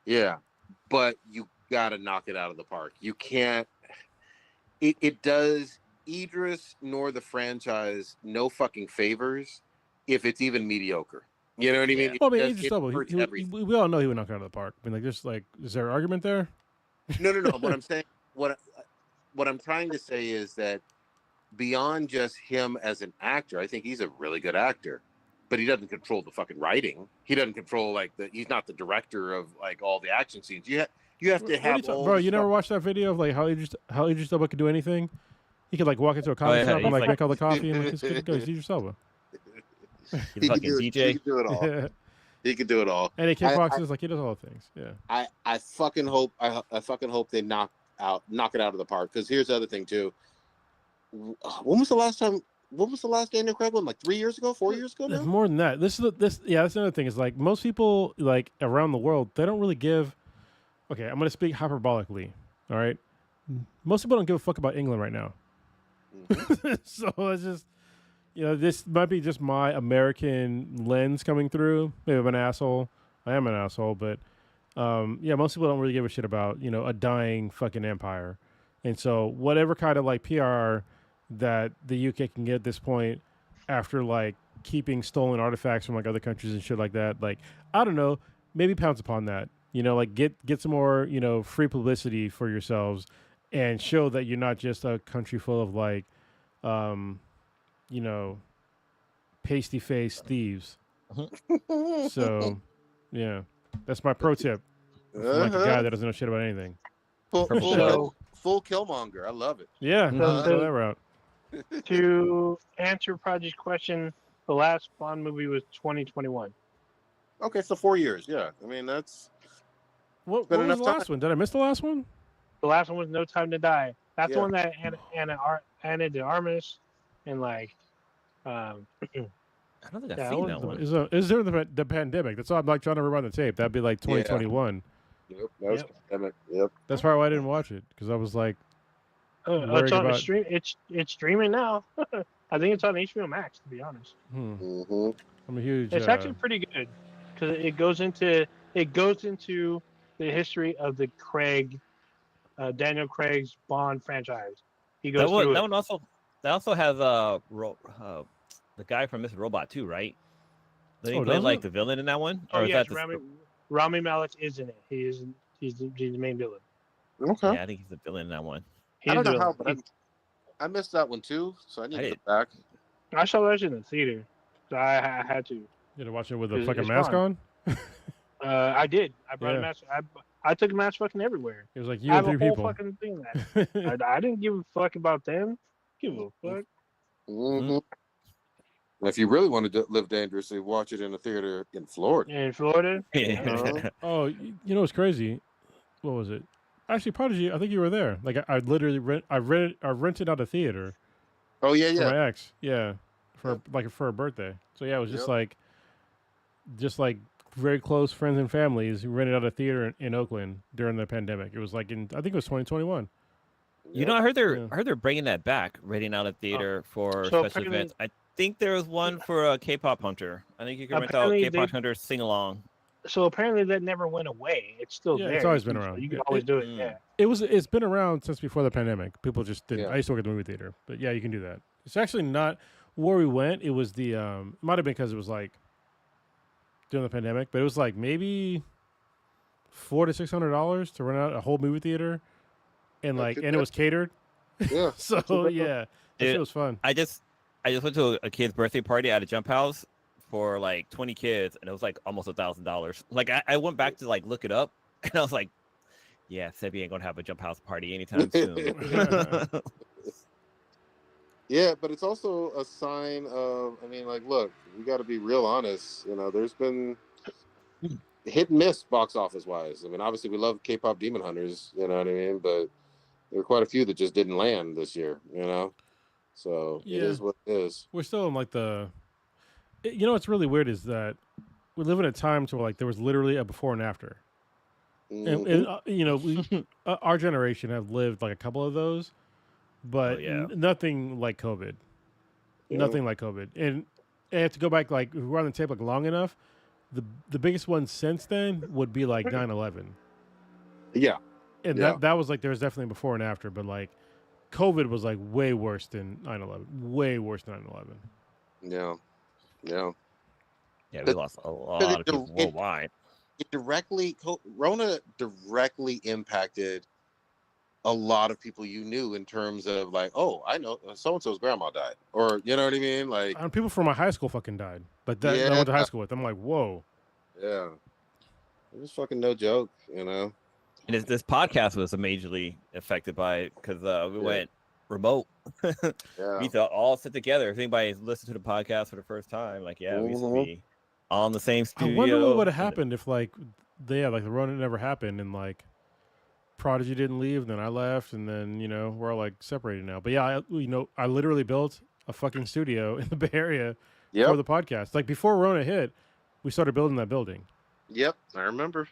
Yeah, but you gotta knock it out of the park. You can't. It does Idris nor the franchise no fucking favors if it's even mediocre. You know what I mean? Well, I mean, It Idris does- Elba. it hurts everything. We all know he would knock it out of the park. I mean, like, just like, is there an argument there? No. What I'm saying, what I'm trying to say is that beyond just him as an actor, I think he's a really good actor, but he doesn't control the fucking writing. He doesn't control he's not the director of like all the action scenes. You have to What are have you all bro, the you never stuff. watched that video of like how Idris Elba could do anything? He could like walk into a coffee yeah, shop and he's like like- make all the coffee and like this kid goes Idris Elba. He's a fucking He DJ. can do it all. He could do it all. And he kickboxes, like he does all the things. Yeah. I fucking hope I fucking hope they knock it out of the park. Because here's the other thing too. When was the last Daniel Craig one? Like 3 years ago, 4 years ago now? More than that. That's another thing. Is like most people like around the world, they don't really give. Okay, I'm gonna speak hyperbolically. All right, most people don't give a fuck about England right now. Mhm. So it's just, this might be just my American lens coming through. Maybe I'm an asshole. I am an asshole, but most people don't really give a shit about a dying fucking empire, and so whatever kind of like PR that the UK can get at this point, after like keeping stolen artifacts from like other countries and shit like that, like I don't know, maybe pounce upon that. Like get some more free publicity for yourselves, and show that you're not just a country full of like pasty faced thieves. So yeah, that's my pro tip from like a guy that doesn't know shit about anything. Full So- Killmonger. I love it. Yeah, So- go that route. To answer Project's question, the last Bond movie was 2021. Okay, so 4 years. Yeah, I mean that's What been was enough the last one? Did I miss the last one? The last one was No Time to Die. That's Yeah. the one that Anna de Armas and like I don't think I've Yeah, seen I that one. Is there the pandemic? That's all I'm like trying to rewind the tape. That'd be like 2021. Yep, that was Yep. pandemic. Yep. That's probably why I didn't watch it, because I was like, worried it's on about- stream. It's streaming now. I think it's on HBO Max. To be honest, Mm-hmm. I'm a huge. it's actually pretty good because it goes into the history of the Daniel Craig's Bond franchise. He goes That one, through that it. one also has the guy from Mr. Robot too, right? Did he Oh, play does like it? the villain in that one? Oh Or is yes, that the, Rami Malek is in it. He's the main villain. Okay. yeah, I think he's the villain in that one. He's I don't the know how, villain. but I missed that one too, so I need I to did. go back. I saw that in the theater, so I had to. You had to watch it with a It's- fucking it's mask fun. on. I did. I brought Yeah. a mask. I took a mask fucking everywhere. It was like you I and have a three whole people. fucking thing that I didn't give a fuck about them. Give a fuck. Mm-hmm. And if you really want to live dangerously, watch it in a theater in Florida. In Florida, Oh, you know what's crazy? What was it? Actually, Prodigy, I think you were there. Like I literally rented out a theater Oh yeah, for yeah. my ex. Yeah, for her birthday. So yeah, it was just like very close friends and families who rented out a theater in Oakland during the pandemic. It was like I think it was 2021. You know, I heard Yeah. they're bringing that back, renting out a theater for So special apparently- events. I think there was one for a K-pop hunter. I think you can rent out Apparently K-pop they- hunter sing along. so apparently that never went away. It's still Yeah, there. it's always You been can- around. You can Yeah. always do it. Mm. Yeah. It's been around since before the pandemic. People just didn't. Yeah. I used to work at the movie theater, but yeah, you can do that. It's actually not where we went. It was the it might have been because it was like during the pandemic, but it was like maybe $400 to $600 to rent out a whole movie theater, and Not like too and it bad. was catered. Yeah. So yeah, that shit Dude, was fun. I just went to a kid's birthday party at a jump house for like 20 kids, and it was like almost $1,000. Like I went back to like look it up, and I was like, yeah, Sebi ain't gonna have a jump house party anytime soon. Yeah, but it's also a sign of, I mean, like, look, we got to be real honest. You know, there's been hit and miss box office wise. I mean, obviously, we love K-pop Demon Hunters, you know what I mean? But there were quite a few that just didn't land this year, you know? So Yeah. it is what it is. We're still in like you know what's really weird is that we live in a time to where like there was literally a before and after. Mhm. And you know, our generation have lived like a couple of those, but yeah. nothing like COVID. Yeah. Nothing like COVID. And I have to go back, like, if we're on the tape like long enough, the biggest one since then would be like 9/11. Yeah. And Yeah. that was like, there was definitely a before and after, but like COVID was like way worse than 9/11. Way worse than 9/11. Yeah. Yeah. Yeah, we lost a lot of people worldwide. Rona directly impacted a lot of people you knew in terms of like, oh, I know so-and-so's grandma died, or you know what I mean? Like, And people from my high school fucking died. But that I went to high school with. I'm like, whoa. yeah, it was fucking no joke, you know? And this podcast was majorly affected by it because we went remote. Yeah. We all sit together. If anybody's listened to the podcast for the first time, like, yeah, we used to Mhm. be all in the same I studio. wonder what would have happened if like the Rona never happened and like Prodigy didn't leave, then I left, and then we're all like separated now. But yeah, I literally built a fucking studio in the Bay Area for the podcast. Like before Rona hit, we started building that building. Yep, I remember.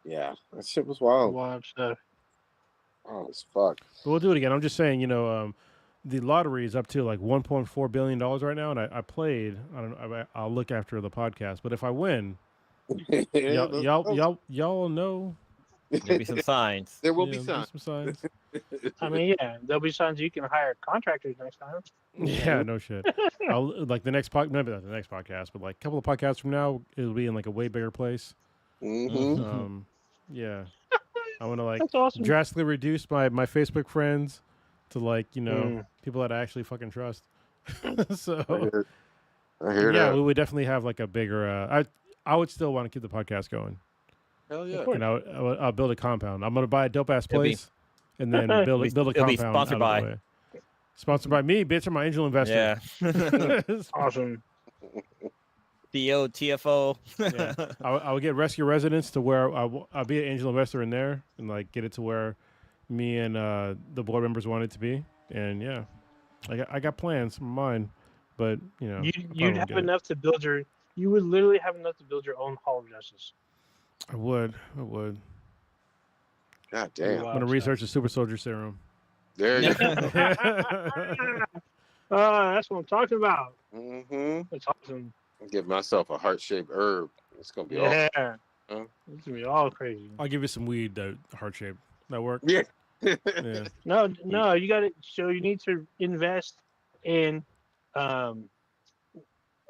Yeah, that shit was wild. Wild stuff. Oh, it's fuck. But we'll do it again. I'm just saying, the lottery is up to like $1.4 billion right now, and I played. I don't know. I'll look after the podcast. But if I win, y'all know. There'll be some signs. There will be some signs. I mean, yeah, there'll be signs you can hire contractors next time. Yeah, no shit. I'll like the next maybe not the next podcast, but like a couple of podcasts from now, it'll be in like a way bigger place. Mm-hmm. Yeah, I want to like That's awesome. drastically reduce my Facebook friends to like people that I actually fucking trust. So I hear yeah, that. we would definitely have like a bigger. I would still want to keep the podcast going. Hell yeah. And I'll build a compound. I'm gonna buy a dope ass place and then build a compound. Be sponsored out of the way. Sponsored by me, bitch. I'm my angel investor. Yeah. Awesome. CEO, TFO. Yeah. I would get Rescue Residents to where I'll be an angel investor in there and like get it to where me and the board members want it to be. And yeah, I got plans in mind, but you'd have enough to build you would literally have enough to build your own Hall of Justice. I would. God damn. I'm gonna research the super soldier serum. There you go. That's what I'm talking about. Mm-hmm. That's awesome. Give myself a heart-shaped herb. It's gonna be awesome. Yeah. Huh? It's gonna be all crazy. I'll give you some weed, heart shape. That work? Yeah. Yeah. No, you got it. So you need to invest in, I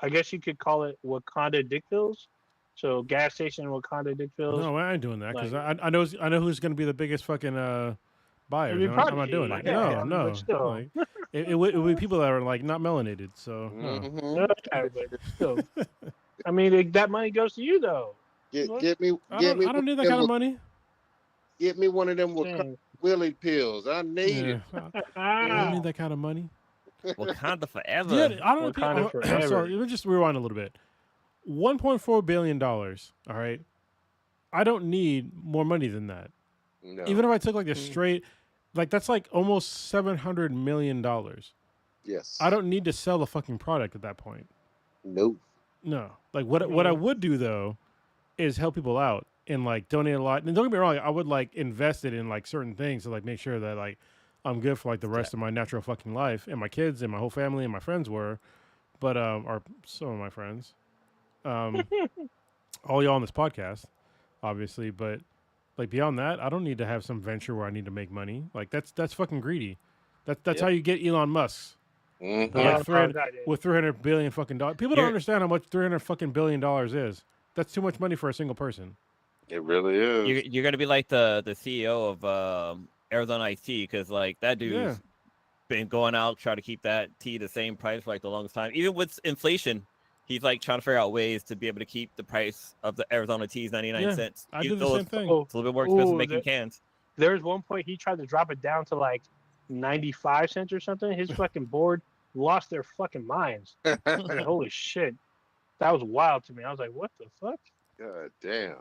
guess you could call it Wakanda Dick Pills. So gas station Wakanda Dick Pills. No, I ain't doing that because Like- I know who's going to be the biggest fucking buyers. It'd be I'm not Prodigy, doing it. yeah, No. but still. Like, it would be people that are like not melanated. So no. Mhm. Yeah, but still. I mean, that money goes to you though. Get me. I don't need that kind of money. Get me one of them Dang. Willie pills. I need Yeah. it. I don't need that kind of money. Wakanda forever. Yeah, I don't Wakanda know. forever. Sorry, let me just rewind a little bit. $1.4 billion. All right. I don't need more money than that. No. Even if I took like a straight, like that's like almost $700 million. Yes. I don't need to sell a fucking product at that point. Nope. No. Like what I would do though is help people out and like donate a lot. And don't get me wrong, I would like invest it in like certain things to like make sure that like I'm good for like the rest of my natural fucking life, and my kids and my whole family and my friends were, but or some of my friends, all y'all on this podcast, obviously. But like beyond that, I don't need to have some venture where I need to make money. Like that's fucking greedy. That's how you get Elon Musk. Mhm. Like with 300 billion fucking dollars. People don't Here- understand how much 300 fucking billion dollars is. That's too much money for a single person. It really is. You're gonna be like the CEO of Arizona Iced Tea, because like that dude's Yeah. been going out trying to keep that tea the same price for like the longest time. Even with inflation, he's like trying to figure out ways to be able to keep the price of the Arizona teas 99 Yeah, cents. I even do the though same it's, thing. it's a little bit more expensive Ooh, making cans. There was one point he tried to drop it down to like 95 cents or something. His fucking board lost their fucking minds. I was like, holy shit. That was wild to me. I was like, what the fuck? God damn.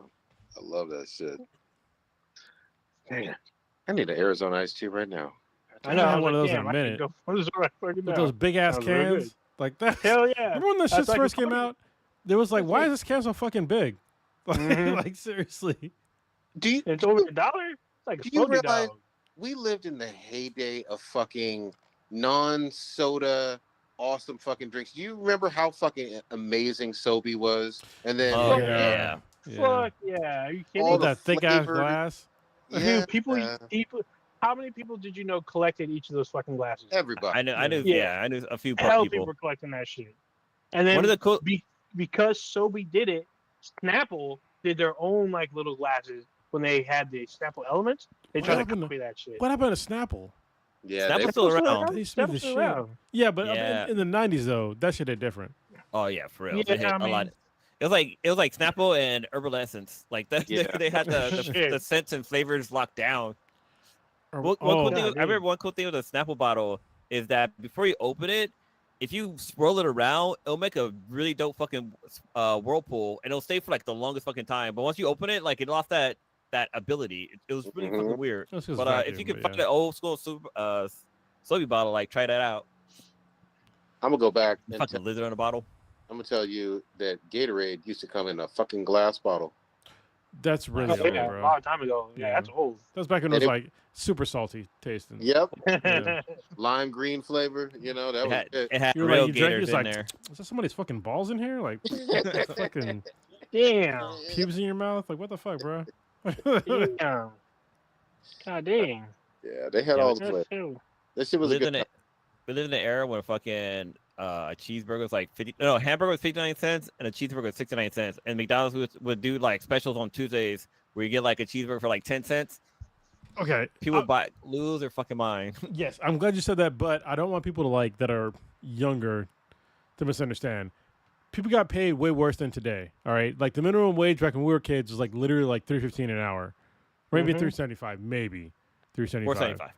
I love that shit. Damn. I need an Arizona iced tea right now. I know. I I had was one of like, those in damn, a I could minute. go for this right fucking With now. those big ass That was really cans. good. Like that. Hell yeah. Remember when the That's shits like a first came party. out? There was like, That's why like- is this can so fucking big? Like, Mhm. like seriously. Do you, It's over $1? It's like a Do you smoky realize- dog. we lived in the heyday of fucking non-soda awesome fucking drinks. Do you remember how fucking amazing Sobe was? And then Oh yeah. yeah. Fuck yeah. Are you kidding All With me? the that thick ass flavored- glass. yeah, Dude, people, how many people did you know collected each of those fucking glasses? everybody. I knew Yeah. I knew a few Hell, people. people were collecting that shit. And then One of the cool because Sobe did it, Snapple did their own like little glasses when they had the Snapple elements. They What tried to happened to- copy that shit. What happened to Snapple? Yeah, Snapple's they, still Snapple's around. They used to be the Snapple's shit. around. Yeah, but Yeah. in the 90s though, that shit ain't different. Oh yeah, for real. Yeah, They hit I a lot. mean- It was like Snapple and Herbal Essence. Like that, Yeah. they had the Shit. scents and flavors locked down. Or- One oh, cool thing, God, I remember one cool thing with a Snapple bottle is that before you open it, if you swirl it around, it'll make a really dope fucking whirlpool, and it'll stay for like the longest fucking time. But once you open it, like it lost that ability. It was really fucking weird. That's 'cause But vacuum, if you can but find yeah. an old school soapy bottle, like try that out. I'm gonna go back and Fucking lizard in a bottle. I'm gonna tell you that Gatorade used to come in a fucking glass bottle. That's really Oh, old, yeah, a bro. long time ago. Yeah, Yeah. that's old. That was back when it And was it- like super salty tasting. Yep, Yeah. lime green flavor. You know that It was had, it. it had You were real like, you drank, gators it's in like, there. is that somebody's fucking balls in here? Like, fucking Damn. pubes in your mouth? Like, what the fuck, bro? Damn. God dang. Yeah, they had Yeah, all the That's flavor. true. That shit was a good. We live in an era where fucking a cheeseburger was like hamburger was 59 cents and a cheeseburger was 69 cents. And McDonald's would do like specials on Tuesdays where you get like a cheeseburger for like 10 cents. Okay. People lose their fucking mind. Yes, I'm glad you said that, but I don't want people to like that are younger to misunderstand. People got paid way worse than today. All right, like the minimum wage back when we were kids was like literally like $3.15 an hour, maybe Mhm. $3.75, maybe $3.75. 475.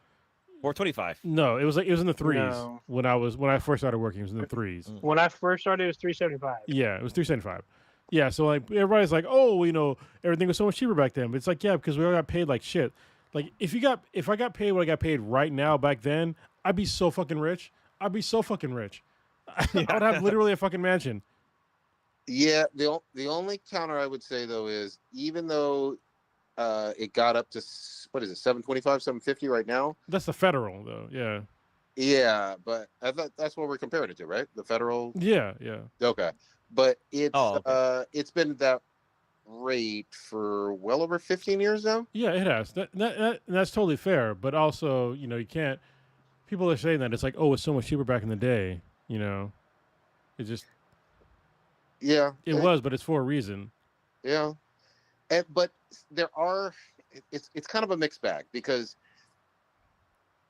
425. No, it was in the threes No. when I first started working. It was in the threes. When I first started, it was $3.75. Yeah, it was $3.75. Yeah, so like everybody's like, oh, everything was so much cheaper back then. But it's like, yeah, because we all got paid like shit. Like if I got paid what I got paid right now back then, I'd be so fucking rich. I'd be so fucking rich. I would have literally a fucking mansion. Yeah, the only counter I would say though is even though it got up to what is it, 725, 750 right now? That's the federal though. Yeah. Yeah, but I thought that's what we're comparing it to, right? The federal. Yeah, yeah. Okay, but it's okay. It's been that rate for well over 15 years now. Yeah, it has. That's totally fair. But also, you can't. People are saying that it's like, oh, it's so much cheaper back in the day. It just Yeah, it was, but it's for a reason. Yeah, but it's kind of a mixed bag because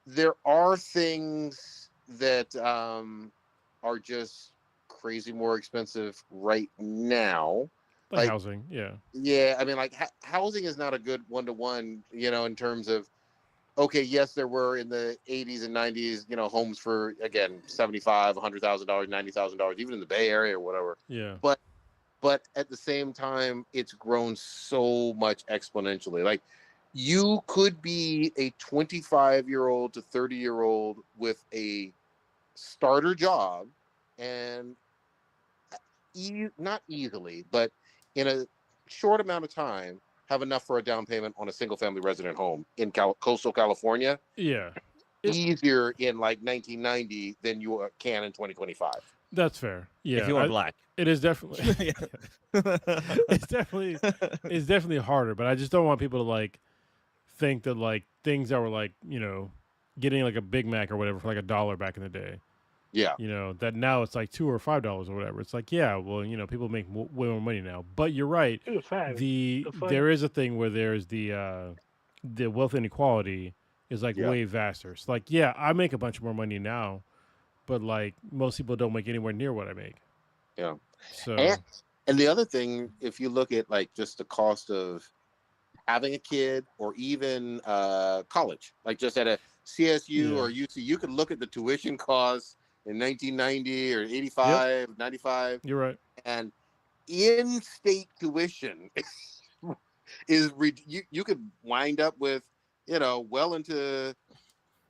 there are things that are just crazy more expensive right now. Like housing, yeah. Yeah, I mean, like housing is not a good one-to-one, in terms of, okay, yes, there were in the 80s and 90s, homes for, again, $75,000, $100,000, $90,000, even in the Bay Area or whatever. Yeah. But at the same time, it's grown so much exponentially. Like, you could be a 25-year-old to 30-year-old with a starter job and not easily, but in a short amount of time, have enough for a down payment on a single-family resident home in coastal California. Yeah. Easier in like 1990 than you can in 2025. That's fair. Yeah. If you are black. It is definitely it's definitely harder, but I just don't want people to like think that like things that were like, getting like a Big Mac or whatever for like $1 back in the day. Yeah. That now it's like $2 or $5 or whatever. It's like, yeah, well, people make way more money now. But you're right. There is a thing where there's the wealth inequality is like way vaster. It's like, yeah, I make a bunch more money now, but like most people don't make anywhere near what I make. Yeah. So and the other thing, if you look at like just the cost of having a kid or even college, like just at a CSU or UC, you could look at the tuition costs in 1990 or 85, 95. You're right. And in-state tuition is you could wind up with, well into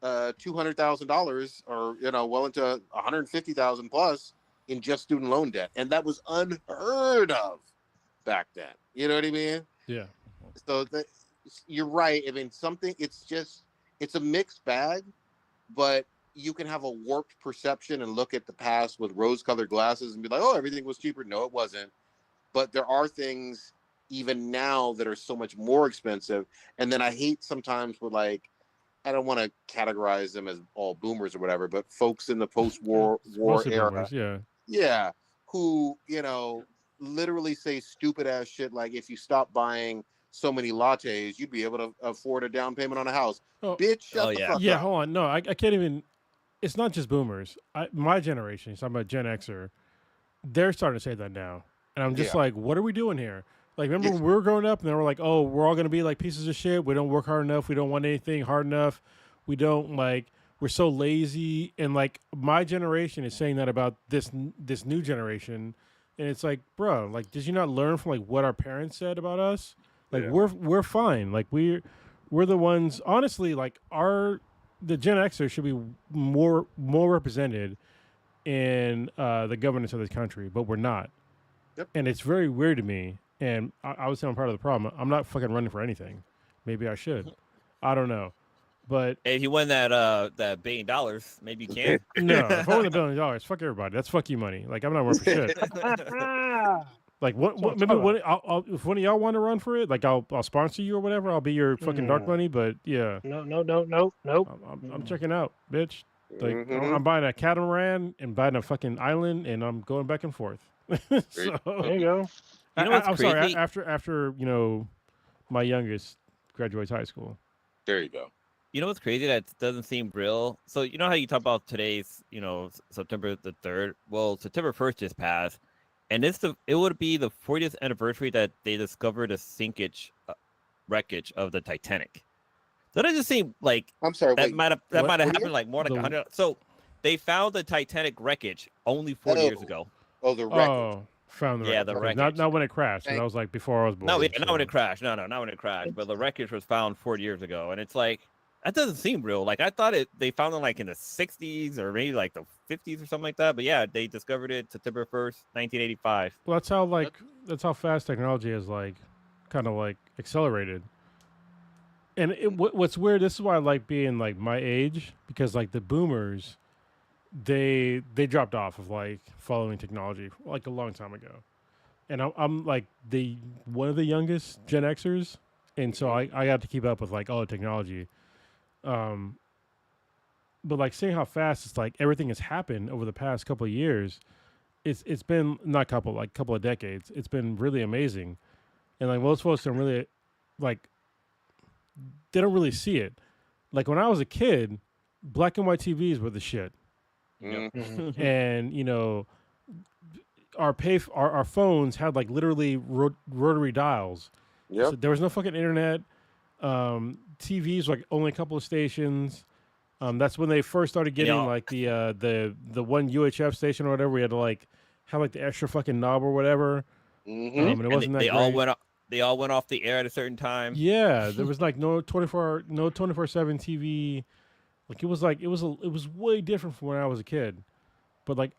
$200,000 or, well into $150,000 plus in just student loan debt. And that was unheard of back then. You know what I mean? Yeah. So you're right. I mean, it's a mixed bag, but you can have a warped perception and look at the past with rose-colored glasses and be like, oh, everything was cheaper. No, it wasn't. But there are things even now that are so much more expensive. And then I hate sometimes with like, I don't want to categorize them as all boomers or whatever, but folks in the post-war era. Boomers, yeah. Who, literally say stupid ass shit like, if you stop buying so many lattes, you'd be able to afford a down payment on a house. Oh, bitch, shut the fuck up. Yeah, hold on. No, I can't even. It's not just boomers. My generation, talking about Gen Xer, they're starting to say that now. And I'm just like, what are we doing here? Like, remember when we were growing up and they were like, oh, we're all going to be like pieces of shit. We don't work hard enough. We don't want anything hard enough. We don't we're so lazy, and like my generation is saying that about this new generation, and it's like, bro, like, did you not learn from like what our parents said about us? Like, Yeah. we're fine. Like we're the ones. Honestly, like the Gen Xers should be more represented in the governance of this country, but we're not. Yep. And it's very weird to me. And I would say I'm part of the problem. I'm not fucking running for anything. Maybe I should. I don't know. But Hey, if you win that $1 billion, maybe you can. no, if I win $1 billion, fuck everybody. That's fuck you money. Like, I'm not running for shit. Like, maybe if one of y'all want to run for it, like I'll sponsor you or whatever. I'll be your fucking dark money. But yeah, No. I'm checking out, bitch. Like, I'm buying a catamaran and buying a fucking island, and I'm going back and forth. So There you go. You know what's I'm crazy? sorry. After my youngest graduates high school. There you go. You know what's crazy? That doesn't seem real. So you know how you talk about today's, September the 3rd? Well, September 1st just passed, and it would be the 40th anniversary that they discovered the wreckage of the Titanic. So that just seemed like I'm sorry. that Wait. might have What happened year? like more like 100. So they found the Titanic wreckage only 40 years ago. Oh, the record. Oh, found the Yeah, wreckage. the Okay, wreckage. Not when it crashed. Thank That was like before I was born. No, not so- when it crashed. No, not when it crashed. But the wreckage was found 40 years ago, and it's like that doesn't seem real. Like I thought they found it like in the 60s or maybe like the 50s or something like that. But yeah, they discovered it September 1st, 1985. Well, that's how fast technology has like kind of like accelerated. And what's weird, this is why I like being like my age, because like the boomers, they dropped off of like following technology like a long time ago. And I'm like one of the youngest Gen Xers, and so I got to keep up with like all the technology. But like seeing how fast it's like everything has happened over the past couple of years, it's been not couple of decades. It's been really amazing, and like most folks don't really like. They don't really see it. Like when I was a kid, black and white TVs were the shit, and our phones had like literally rotary dials. Yep. So there was no fucking internet. TVs like only a couple of stations. That's when they first started getting like the one UHF station or whatever. We had to like have like the extra fucking knob or whatever. And it wasn't that great. They all went off the air at a certain time. Yeah, there was like no 24/7 TV. Like it was way different from when I was a kid. But like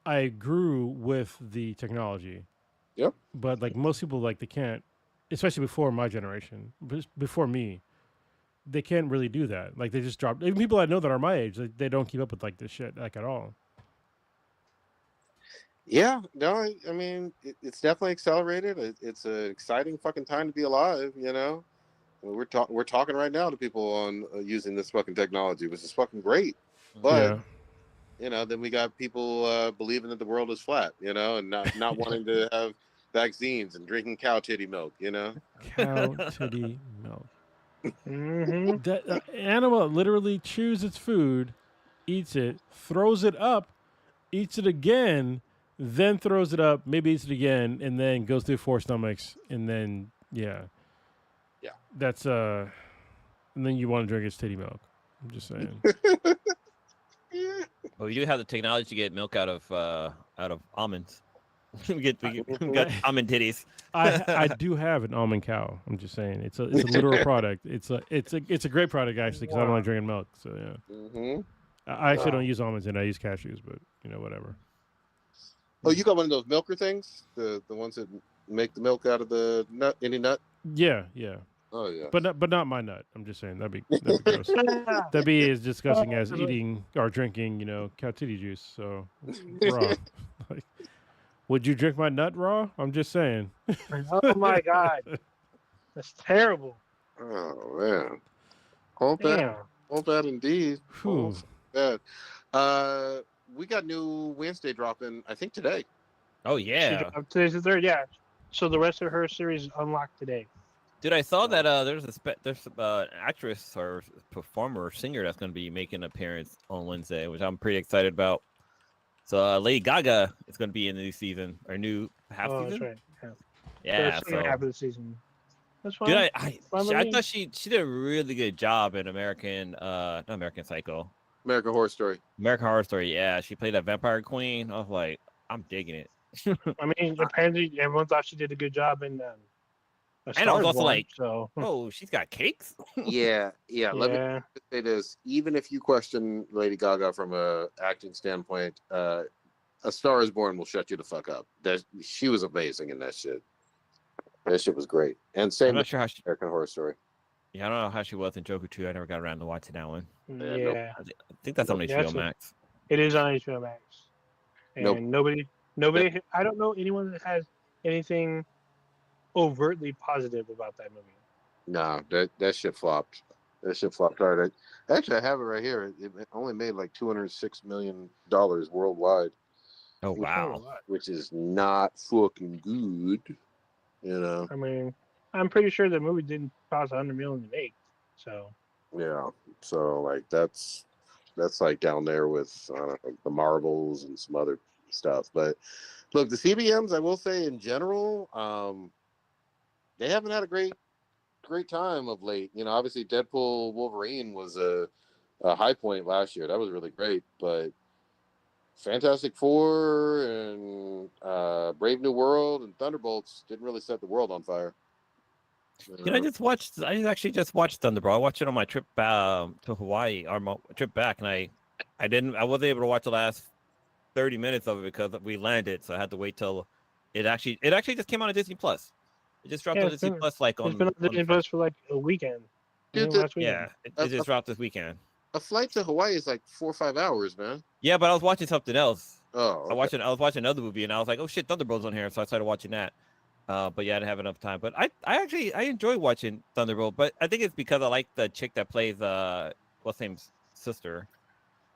I grew with the technology. Yep. But like most people, like they can't, especially before my generation, before me, they can't really do that. Like they just dropped. Even people I know that are my age, they don't keep up with like this shit like at all. Yeah, no, I mean, it's definitely accelerated. It's an exciting fucking time to be alive, We're talking right now to people on using this fucking technology, which is fucking great. But, then we got people believing that the world is flat, and not wanting to have vaccines and drinking cow titty milk, Cow titty milk. That animal literally chews its food, eats it, throws it up, eats it again, then throws it up, maybe eats it again, and then goes through 4 stomachs, and then that's and then you want to drink its titty milk. I'm just saying. Well, we do have the technology to get milk out of almonds. we got almond titties. I do have an almond cow. I'm just saying it's a literal product. It's a great product actually because I don't like drinking milk. So yeah. I actually don't use almonds and I use cashews, but whatever. Oh, you got one of those milker things? The ones that make the milk out of the nut, any nut? Yeah. Oh yeah. But not my nut. I'm just saying that'd be gross. That'd be as disgusting as eating or drinking, cow titty juice. So raw. Like, would you drink my nut raw? I'm just saying. Oh my god, that's terrible. Oh man. All bad indeed. Whew. Bad. We got new Wednesday dropping, I think today. Oh yeah. Today's the 3rd, yeah. So the rest of her series is unlocked today. Dude, I saw that there's an actress or performer or singer that's going to be making an appearance on Wednesday, which I'm pretty excited about. So Lady Gaga is going to be in the new season or new half season. That's right. Yeah. So half of the season. That's fine. Dude, Fine with I me. thought she did a really good job in not American Psycho, American Horror Story. American Horror Story. Yeah, she played that vampire queen. I was like, I'm digging it. I mean, apparently everyone thought she did a good job in A And Star I was is also Born. like, So oh, she's got cakes. Yeah. Let me yeah, say this: even if you question Lady Gaga from a acting standpoint, A Star Is Born will shut you the fuck up. She was amazing in that shit. That shit was great. And I'm same not with sure how she. American Horror Story. Yeah, I don't know how she was in Joker 2. I never got around to watching that one. Nope. yeah. I think that's on Nope, HBO that's it. Max. It is on HBO Max, Nope. and nobody. I don't know anyone that has anything overtly positive about that movie. Nah, that shit flopped. That shit flopped hard. Actually, I have it right here. It only made like $206 million worldwide, Oh Which wow. which is not fucking good. You know. I mean, I'm pretty sure the movie didn't cost $100 million to make. So Yeah. So like that's like down there with the Marvels and some other stuff. But look, the CBMs, I will say in general, they haven't had a great time of late. You know, obviously Deadpool Wolverine was a high point last year. That was really great, but Fantastic Four and Brave New World and Thunderbolts didn't really set the world on fire. You know, I actually just watched Thunderball. I watched it on my trip to Hawaii, or my trip back, and I wasn't able to watch the last 30 minutes of it because we landed, so I had to wait till it actually just came out on Disney Plus. It just dropped yeah, on Disney Plus like it's been on Disney Plus for like a weekend. Dude, Last weekend. yeah, it just dropped this weekend. a flight to Hawaii is like 4 or 5 hours, man. Yeah, but I was watching something else. Oh, okay. I was watching another movie, and I was like, oh shit, Thunderbolt's on here, so I started watching that. But yeah, I didn't have enough time. But I actually enjoy watching Thunderbolt, but I think it's because I like the chick that plays what's her name's sister.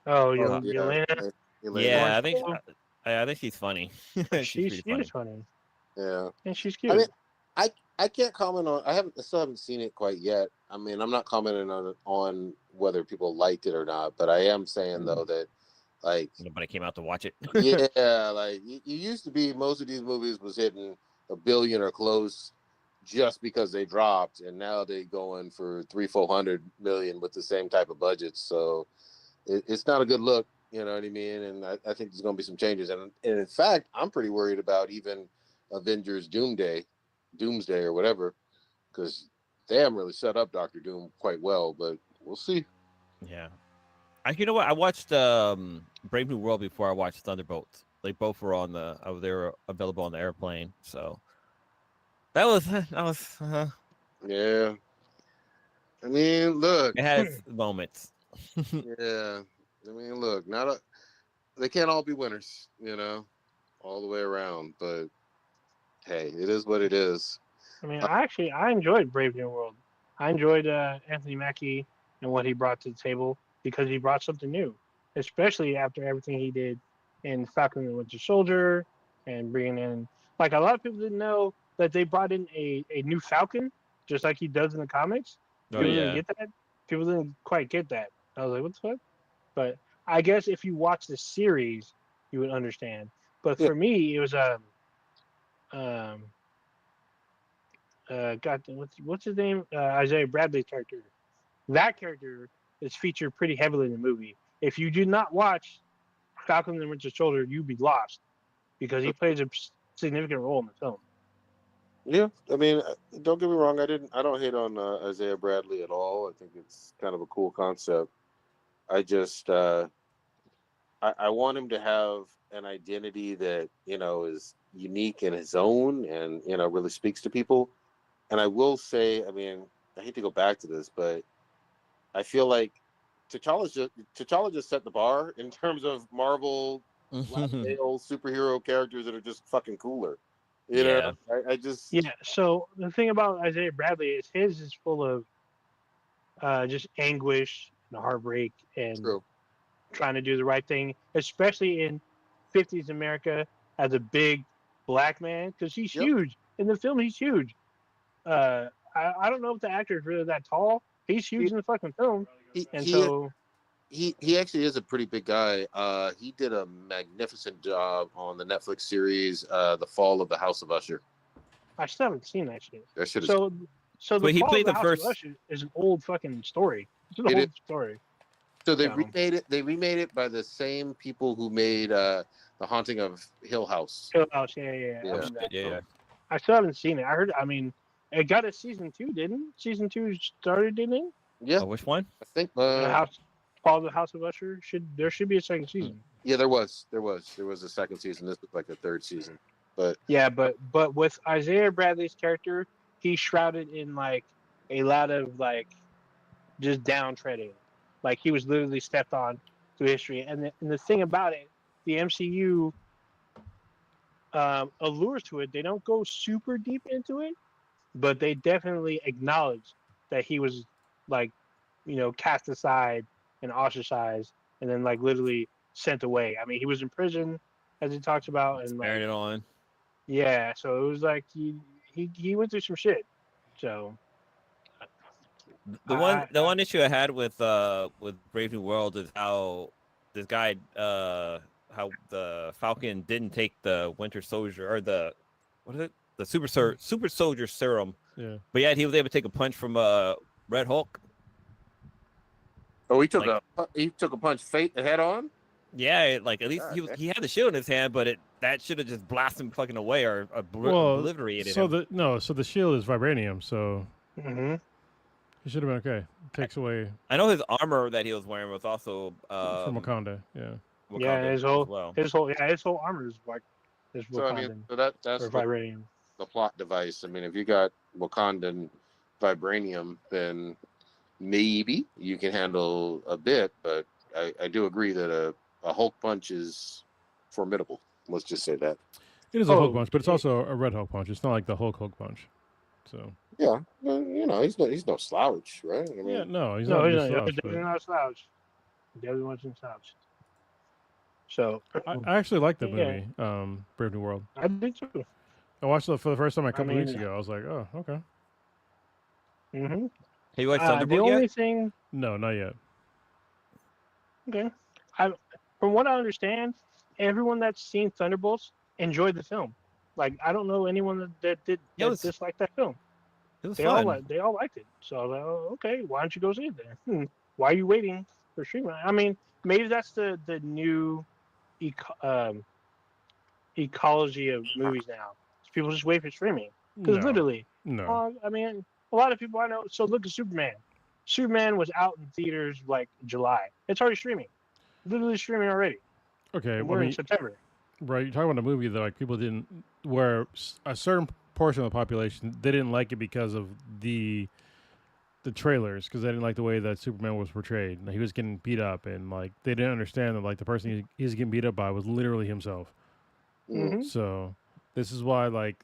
Oh, Yeah. Yelena. Yeah, I think Marshall. I think she's funny. She's pretty funny. funny. Yeah. And she's cute. I mean, I can't comment on. I still haven't seen it quite yet. I mean, I'm not commenting on whether people liked it or not, but I am saying though that like Nobody came out to watch it. yeah, like you used to be most of these movies was hitting $1 billion or close just because they dropped, and now they going for 300-400 million with the same type of budgets. So it's not a good look, you know what I mean? And I think there's going to be some changes, and in fact, I'm pretty worried about even Avengers Doomsday or whatever, because they haven't really set up Doctor Doom quite well, but we'll see. Yeah. You know what? I watched Brave New World before I watched Thunderbolts. They both were they were available on the airplane. So that was Yeah. I mean, look. it has moments. Yeah. I mean, look, they can't all be winners, you know, all the way around, but hey, it is what it is. I mean, I enjoyed Brave New World. I enjoyed Anthony Mackie and what he brought to the table because he brought something new, especially after everything he did in Falcon and Winter Soldier and bringing in, like, a lot of people didn't know that they brought in a new Falcon, just like he does in the comics. Oh People yeah. didn't get that. People didn't quite get that. I was like, what the fuck? But I guess if you watch the series, you would understand. But for me, it was God, what's his name? Isaiah Bradley's character. That character is featured pretty heavily in the movie. If you do not watch Falcon and Winter Soldier, you'd be lost because he plays a significant role in the film. Yeah, I mean, don't get me wrong. I don't hate on Isaiah Bradley at all. I think it's kind of a cool concept. I just, I want him to have an identity that, you know, is unique in his own and, you know, really speaks to people. And I will say, I mean, I hate to go back to this, but I feel like T'Challa just set the bar in terms of Marvel black male superhero characters that are just fucking cooler. You know, I just So the thing about Isaiah Bradley is his is full of just anguish and heartbreak and trying to do the right thing, especially in 50s America as a big black man because he's huge in the film. He's huge. I don't know if the actor is really that tall. He's huge in the fucking film, he actually is a pretty big guy. He did a magnificent job on the Netflix series, The Fall of the House of Usher. I still haven't seen that shit. That shit is So So the But he fall played of the the House first- of Usher is an old fucking story. It's an It old story. So they So- remade it. They remade it by the same people who made The Haunting of Hill House. Hill House, yeah. Yeah. I've seen that. Yeah. I still haven't seen it. I heard. I mean, it got a season 2, didn't it? Season 2 started, didn't it? Yeah, Oh, which one? I think. The House, Fall of the House of Usher. There should be a second season. Yeah, there was a second season. This was like the third season. But Yeah, but with Isaiah Bradley's character, he's shrouded in like a lot of like just downtreading. Like he was literally stepped on through history. And the thing about it, the MCU allures to it. They don't go super deep into it, but they definitely acknowledge that he was like, cast aside and ostracized, and then like literally sent away. I mean, he was in prison, as he talks about, and Married like, it on. yeah. So it was like he went through some shit. So The one issue I had with Brave New World is how this guy how the Falcon didn't take the Winter Soldier or the super soldier serum, Yeah. but yet he was able to take a punch from Red Hulk. he took a punch head on. Yeah, like at least God, he had the shield in his hand, but that should have just blasted him fucking away or obliterated so him. the shield is vibranium, so mhm. he should have been okay. It takes away I know his armor that he was wearing was also from Wakanda. Yeah. Wakanda his as well. his whole armor is like is So I Wakandan mean, that's or vibranium. the plot device. I mean, if you got Wakandan vibranium, then maybe you can handle a bit. But I do agree that a Hulk punch is formidable. Let's just say that. It is a Hulk Oh, punch, but it's also a red Hulk punch. It's not like the Hulk punch. So Yeah, he's no slouch, right? I mean, yeah, no, he's No, not. he's a not, slouch, he's not a slouch. He definitely wasn't a slouch. So I actually like that Yeah. movie, Brave New World. I did too. I watched it for the first time a couple mean- weeks ago. I was like, oh, okay. Mm-hmm. Have you watched The Thunderbolt only yet? thing, No, not yet. okay, from what I understand, everyone that's seen Thunderbolts enjoyed the film. Like I don't know anyone that disliked that film. It was They fun. they all liked it. So I was like, oh, okay, why don't you go see it then? Why are you waiting for streaming? I mean, maybe that's the new ecology of movies now. People just wait for streaming because No, literally, no. I mean, a lot of people I know. So look at Superman. Superman was out in theaters like July. It's already streaming, literally streaming already. Okay, We're well, in September. right. You're talking about a movie that like people didn't, where a certain portion of the population they didn't like it because of the trailers, because they didn't like the way that Superman was portrayed. He was getting beat up, and like they didn't understand that like the person he's getting beat up by was literally himself. Mhm. So this is why, like,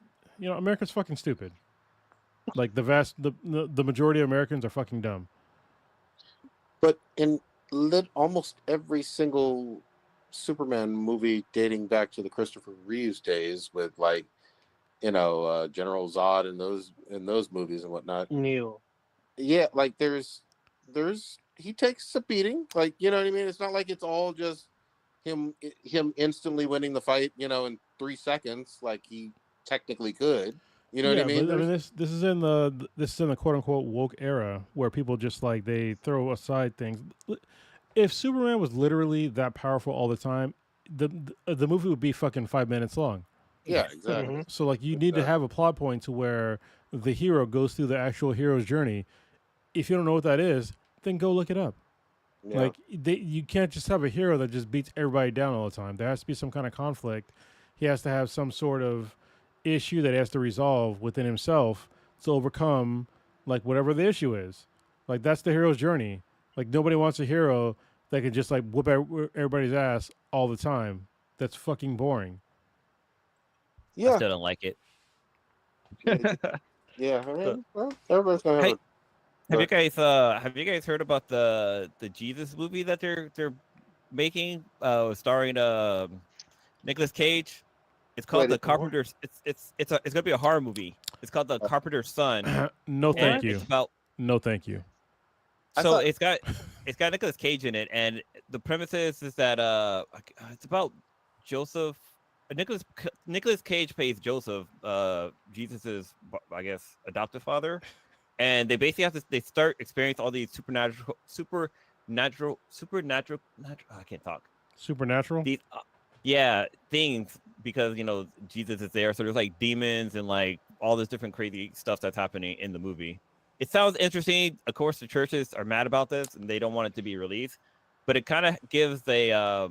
America's fucking stupid. Like the majority of Americans are fucking dumb. But in almost every single Superman movie dating back to the Christopher Reeves days, with like, General Zod and those movies and whatnot. Neil. Yeah, like there's he takes a beating, like, you know what I mean. It's not like it's all just him instantly winning the fight, in 3 seconds, like he technically could. You know what I mean? But, I mean, this is in the quote unquote woke era where people just like they throw aside things. If Superman was literally that powerful all the time, the movie would be fucking 5 minutes long. Yeah, exactly. Mhm. So like you need to have a plot point to where the hero goes through the actual hero's journey. If you don't know what that is, then go look it up. Yeah. Like you can't just have a hero that just beats everybody down all the time. There has to be some kind of conflict. He has to have some sort of issue that he has to resolve within himself to overcome like whatever the issue is. Like that's the hero's journey. Like nobody wants a hero that can just like whoop everybody's ass all the time. That's fucking boring. I yeah, still don't like it. yeah. I mean, well, everybody's gonna have Hey, have you guys heard about the Jesus movie that they're making, starring Nicolas Cage? It's called Wait, The it's what? Carpenter's. It's gonna be a horror movie. It's called The Carpenter's Son. No, thank and you. It's about No, thank you. I so thought- it's got Nicolas Cage in it, and the premise is that it's about Joseph. Nicolas Cage plays Joseph, Jesus's, I guess, adoptive father, and they basically have to they start experience all these supernatural. I can't talk. Supernatural. These things because Jesus is there, so there's like demons and like all this different crazy stuff that's happening in the movie. It sounds interesting. Of course, the churches are mad about this and they don't want it to be released, but it kind of gives a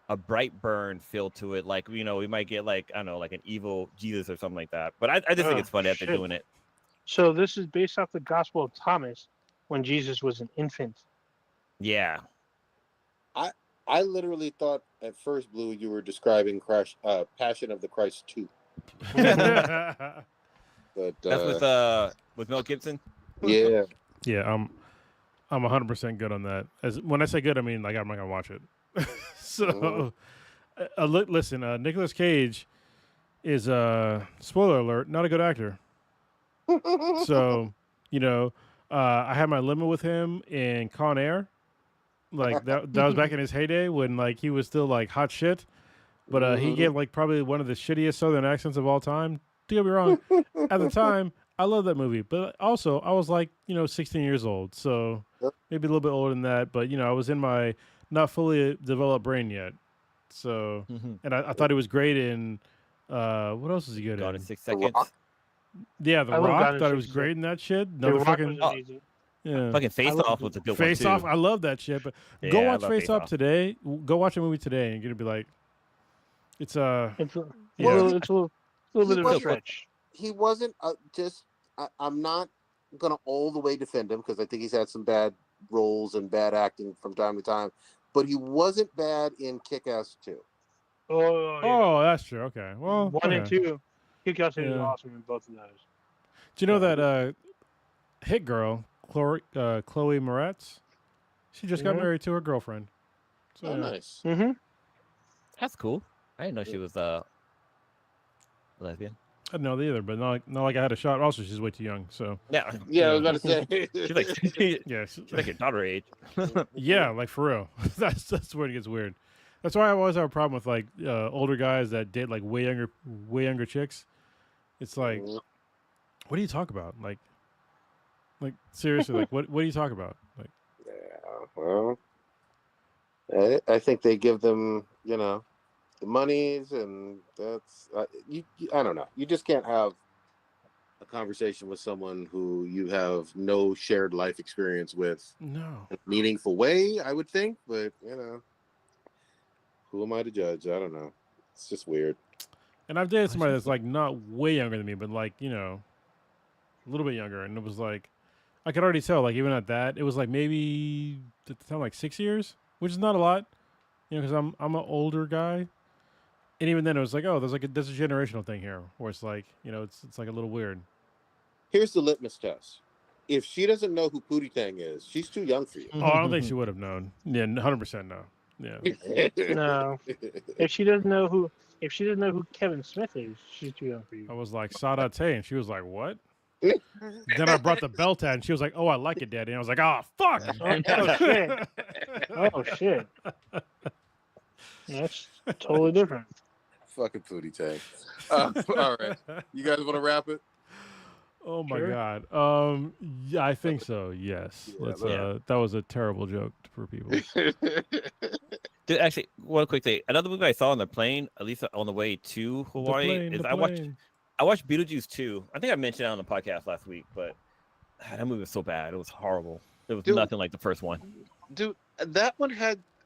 Brightburn feel to it. Like we might get like I don't know, like an evil Jesus or something like that. But I just think it's funny that they're doing it. So this is based off the Gospel of Thomas when Jesus was an infant. Yeah. I literally thought at first, Blue, you were describing Passion of the Christ 2. But That's with Mel Gibson. Yeah. Yeah, I'm 100% good on that. As when I say good, I mean like I'm not gonna watch it. So, listen, Nicolas Cage is spoiler alert, not a good actor. So, I had my limit with him in Con Air. Like that was back in his heyday when like he was still like hot shit. But he gave like probably one of the shittiest Southern accents of all time. Don't get me wrong. At the time, I love that movie. But also, I was like, 16 years old. So maybe a little bit older than that. But, I was in my not fully developed brain yet. So, and I thought he was great in, what else is he good Gone in? in 6 seconds. Yeah, The I love Rock. Gone in Thought he 6 was great in that shit. The Another Rock fucking, was amazing. yeah. Fucking Face Off was a good one Face too. Off. I love that shit. But Yeah, go I watch love Face Off Off. today. Go watch a movie today and you're going to be like, it's It's a, yeah. it's a little bit of a stretch. He wasn't I'm not going to all the way defend him because I think he's had some bad roles and bad acting from time to time. But he wasn't bad in Kick-Ass 2. Oh, yeah. Oh, that's true. Okay. Well, 1 and okay. 2. Kick-Ass is Yeah. awesome in both of those. Do you know that hit girl, Chloe Moretz? She just got married to her girlfriend. So, Oh, nice. Mm-hmm. That's cool. I didn't know she was lesbian. I didn't know that either, but not like I had a shot. Also, she's way too young. So Yeah. Yeah, I was about to say. She's like yeah, she's like your daughter age. yeah, like for real. that's where it gets weird. That's why I always have a problem with like older guys that date like way younger chicks. It's like, what do you talk about? Like seriously, like what do you talk about? Like, Yeah, well, I think they give them, the monies, and that's I don't know. You just can't have a conversation with someone who you have no shared life experience with no. in a meaningful way, I would think. But who am I to judge? I don't know. It's just weird. And I've dated somebody that's like not way younger than me, but like a little bit younger, and it was like I could already tell. Like even at that, it was like maybe at the time like 6 years, which is not a lot, because I'm an older guy. And even then, it was like, oh, there's a generational thing here, where it's like, it's like a little weird. Here's the litmus test. If she doesn't know who Pootie Tang is, she's too young for you. Oh, I don't think she would have known. Yeah, 100% no. Yeah. No. If she doesn't know who Kevin Smith is, she's too young for you. I was like, Sadate, and she was like, what? Then I brought the belt out, and she was like, oh, I like it, Daddy. And I was like, oh, fuck. Oh, shit. Oh, shit. That's totally different. Fucking Pootie Tang. All right. You guys want to wrap it? Oh my Sure. God. Yeah, I think so. Yes. Yeah, That was a terrible joke for people. Dude, actually, one quick thing. Another movie I saw on the plane, at least on the way to Hawaii, is I watched Beetlejuice 2. I think I mentioned it on the podcast last week, but that movie was so bad. It was horrible. It was nothing like the first one. Dude, that one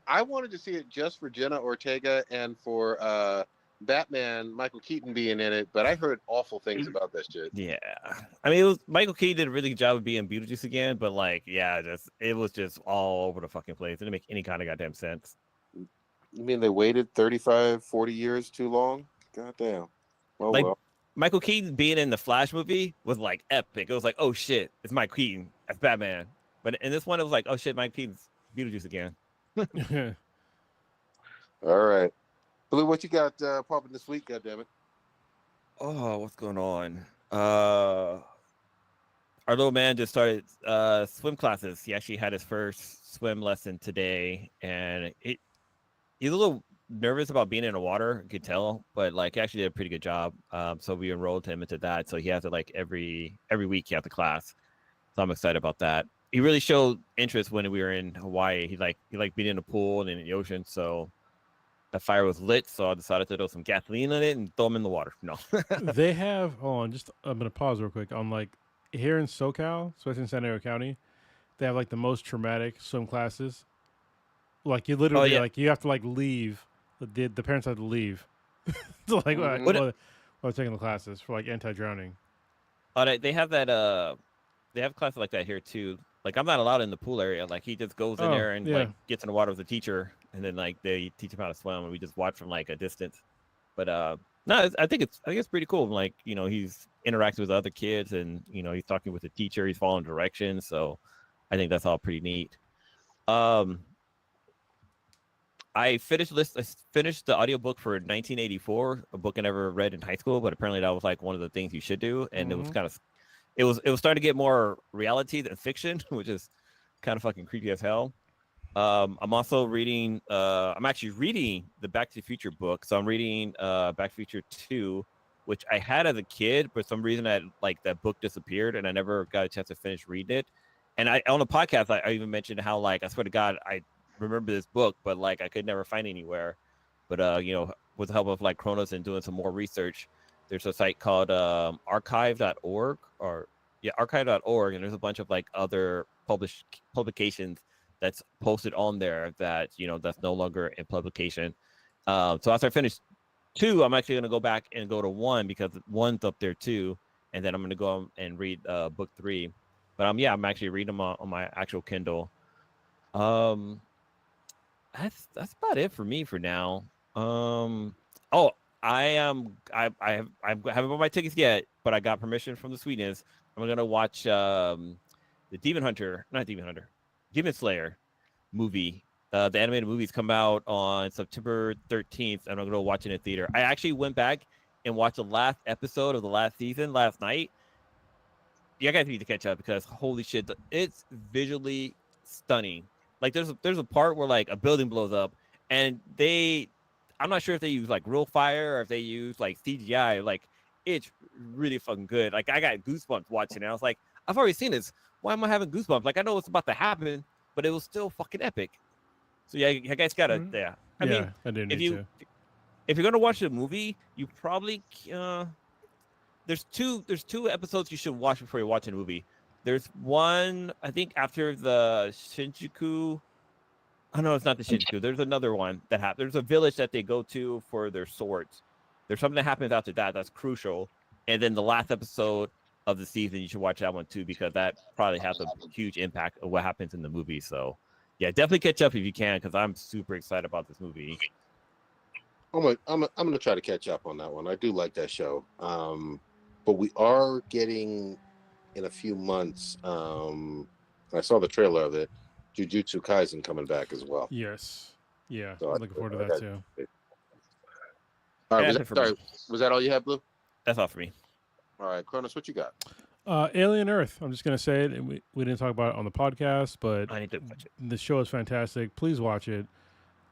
I wanted to see it just for Jenna Ortega and for Batman, Michael Keaton being in it, but I heard awful things about that shit. Yeah. I mean, Michael Keaton did a really good job of being Beetlejuice again, but like, yeah, it was just all over the fucking place. It didn't make any kind of goddamn sense. You mean they waited 35, 40 years too long? Goddamn. Oh, Like, well. Michael Keaton being in the Flash movie was like epic. It was like, oh shit, it's Michael Keaton as Batman. But in this one, it was like, oh shit, Michael Keaton's Beetlejuice again. All right. Blue, what you got popping this week, goddammit? Oh, what's going on? Our little man just started swim classes. He actually had his first swim lesson today, and he's a little nervous about being in the water. You could tell, but like he actually did a pretty good job. So we enrolled him into that. So he has to like every week he has to class. So I'm excited about that. He really showed interest when we were in Hawaii. He liked being in the pool and in the ocean. So the fire was lit. So I decided to throw some gasoline in it and throw him in the water. No. They have. Hold on, just I'm gonna pause real quick. On like here in SoCal, especially in San Diego County, they have like the most traumatic swim classes. Like you literally yeah. like you have to like leave. The parents have to leave. So like while taking the classes for like anti-drowning. They have that. They have classes like that here too. Like I'm not allowed in the pool area. Like he just goes in there and like gets in the water with the teacher, and then like they teach him how to swim, and we just watch from like a distance. But no, I think it's pretty cool. Like he's interacting with other kids, and he's talking with the teacher. He's following directions, so I think that's all pretty neat. I finished the audiobook for 1984, a book I never read in high school, but apparently that was like one of the things you should do, and it was kind of. It was starting to get more reality than fiction, which is kind of fucking creepy as hell. I'm also reading. I'm actually reading the Back to the Future book. So I'm reading Back to the Future 2, which I had as a kid, but for some reason that book disappeared, and I never got a chance to finish reading it. And on the podcast, I even mentioned how like I swear to God I remember this book, but like I could never find it anywhere. But with the help of like Kronos and doing some more research. There's a site called archive.org archive.org, and there's a bunch of like other publications that's posted on there that that's no longer in publication. So after I finish 2, I'm actually going to go back and go to 1 because 1's up there too, and then I'm going to go and read book 3. But I'm actually reading them on my actual Kindle. That's about it for me for now. I haven't bought my tickets yet, but I got permission from the Sweetness. I'm gonna watch the Demon Slayer movie. The animated movies come out on September 13th, and I'm gonna watch it in a theater. I actually went back and watched the last episode of the last season last night. You guys need to catch up because holy shit, it's visually stunning. Like there's a part where like a building blows up, and I'm not sure if they use like real fire or if they use like CGI. Like it's really fucking good. Like I got goosebumps watching it. I was like, I've already seen this. Why am I having goosebumps? Like I know what's about to happen, but it was still fucking epic. So yeah, you guys gotta. Yeah, I mean, I do need to. If you're gonna watch the movie, you probably there's two episodes you should watch before you're watching the movie. There's one I think after the Shinjuku. Oh, no, it's not the Shinjuku. There's another one that happens. There's a village that they go to for their swords. There's something that happens after that that's crucial. And then the last episode of the season, you should watch that one too, because that probably has a huge impact of what happens in the movie. So, yeah, definitely catch up if you can, because I'm super excited about this movie. I'm gonna try to catch up on that one. I do like that show. But we are getting in a few months. I saw the trailer of it. Jujutsu Kaisen coming back as well. Yes. Yeah. So I'm looking forward to that too. All right. Was that all you had, Blue? That's all for me. All right, Cronus, what you got? Alien Earth. I'm just gonna say it. We didn't talk about it on the podcast, but I need to watch it. The show is fantastic. Please watch it.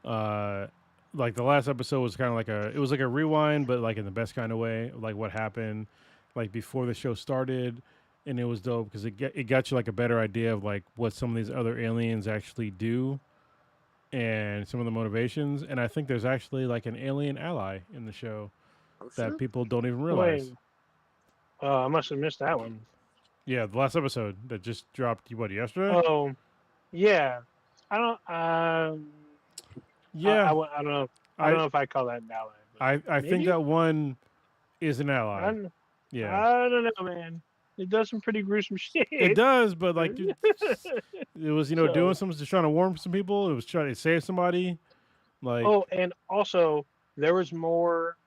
Like the last episode was kind of like it was like a rewind, but like in the best kind of way, like what happened, like before the show started. And it was dope because it got you like a better idea of like what some of these other aliens actually do and some of the motivations. And I think there's actually like an alien ally in the show that people don't even realize. Wait. I must have missed that one. Yeah, the last episode that just dropped, yesterday? Oh, yeah. I don't. Yeah. I don't know. I don't know if I call that an ally. I think that one is an ally. I don't know, man. It does some pretty gruesome shit. It does, but like it was, doing something, just trying to warn some people. It was trying to save somebody. Like, and also there was more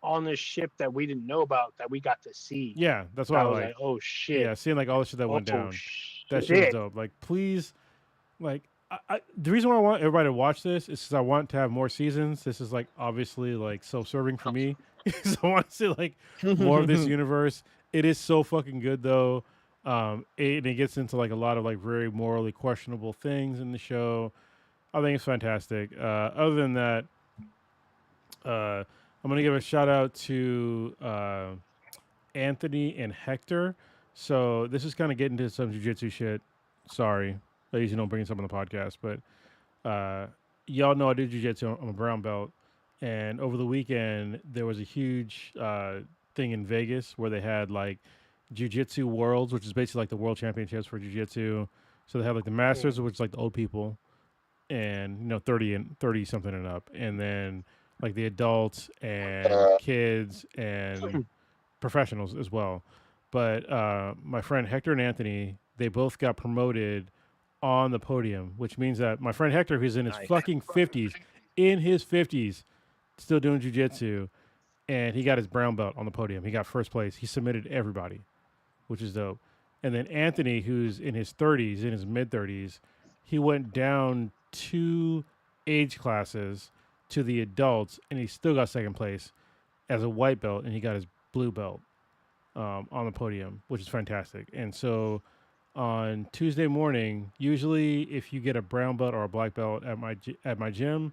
on this ship that we didn't know about that we got to see. Yeah, that's what I was like. Oh shit! Yeah, seeing like all the shit that went down. That shit was dope. Like, please, like, the reason why I want everybody to watch this is because I want to have more seasons. This is like obviously like self-serving for me, so I want to see like more of this universe. It is so fucking good though. It gets into like a lot of like very morally questionable things in the show. I think it's fantastic. Other than that, I'm gonna give a shout out to Anthony and Hector. So this is kind of getting into some jujitsu shit. Sorry, I usually don't bring this up on the podcast, but y'all know I do jujitsu. I'm a brown belt, and over the weekend there was a huge thing in Vegas where they had like jujitsu worlds, which is basically like the world championships for jujitsu. So they have like the masters, which is like the old people, and 30 something and up, and then like the adults and kids and professionals as well. But my friend Hector and Anthony, they both got promoted on the podium, which means that my friend Hector, who's in his fucking 50s, still doing jujitsu, and he got his brown belt on the podium. He got first place. He submitted everybody, which is dope. And then Anthony, who's in his 30s, in his mid 30s, he went down 2 age classes to the adults, and he still got second place as a white belt, and he got his blue belt on the podium, which is fantastic. And so on Tuesday morning, usually if you get a brown belt or a black belt at my gym,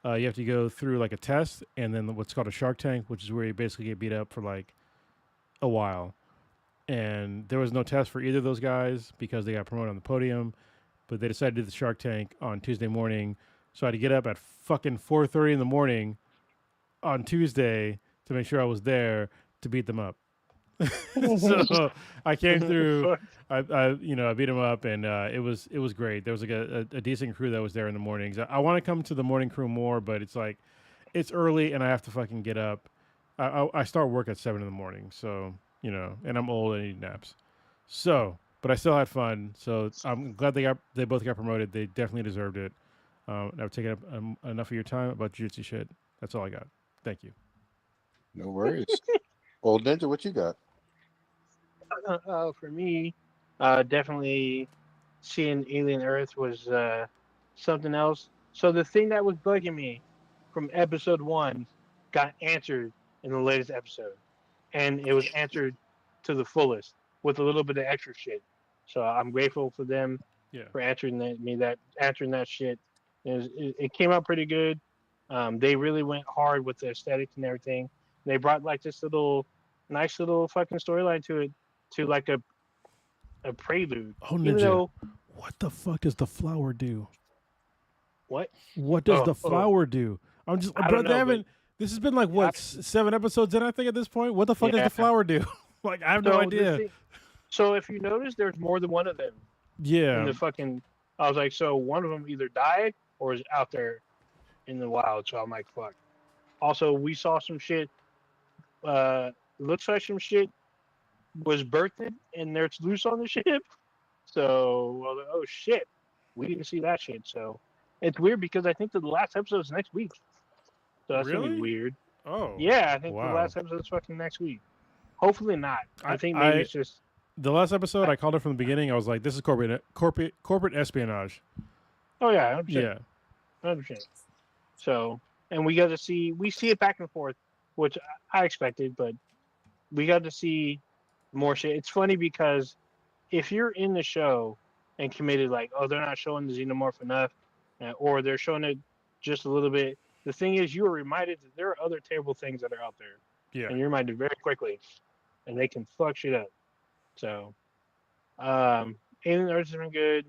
you have to go through like a test and then what's called a Shark Tank, which is where you basically get beat up for like a while. And there was no test for either of those guys because they got promoted on the podium, but they decided to do the Shark Tank on Tuesday morning. So I had to get up at fucking 4:30 in the morning on Tuesday to make sure I was there to beat them up. So I came through. I beat him up, and it was great. There was like a decent crew that was there in the mornings. I want to come to the morning crew more, but it's like it's early, and I have to fucking get up. I start work at 7 in the morning, so and I'm old and need naps. So, but I still had fun. So I'm glad they both got promoted. They definitely deserved it. I've taken up enough of your time about jiu-jitsu shit. That's all I got. Thank you. No worries. Old Ninja, what you got? For me, definitely seeing Alien Earth was something else. So the thing that was bugging me from episode 1 got answered in the latest episode, and it was answered to the fullest with a little bit of extra shit. So I'm grateful for them for answering that shit. It came out pretty good. They really went hard with the aesthetics and everything. They brought like this nice little fucking storyline to it, to like a prelude. Oh, Ninja, what the fuck does the flower do? What? What does the flower do? I'm just, bro, they haven't. This has been like what 7 episodes in, I think, at this point. What the fuck does the flower do? Like, I have no idea. So if you notice, there's more than one of them. Yeah. In the fucking, I was like, so one of them either died or is out there in the wild. So I'm like, fuck. Also, we saw some shit. Looks like some shit was birthed and it's loose on the ship. So, well, oh shit, we didn't see that shit. So it's weird because I think the last episode is next week. So that's gonna be weird. Oh, yeah, I think the last episode is fucking next week. Hopefully not. I think maybe it's just the last episode. I called it from the beginning. I was like, this is corporate espionage. Oh yeah, 100%. Yeah, 100%. So, and we see it back and forth, which I expected, but we got to see more shit. It's funny because if you're in the show and committed, like, oh, they're not showing the xenomorph enough, or they're showing it just a little bit. The thing is, you are reminded that there are other terrible things that are out there. Yeah. And you're reminded very quickly, and they can fuck shit up. So, Alien Earth has been good.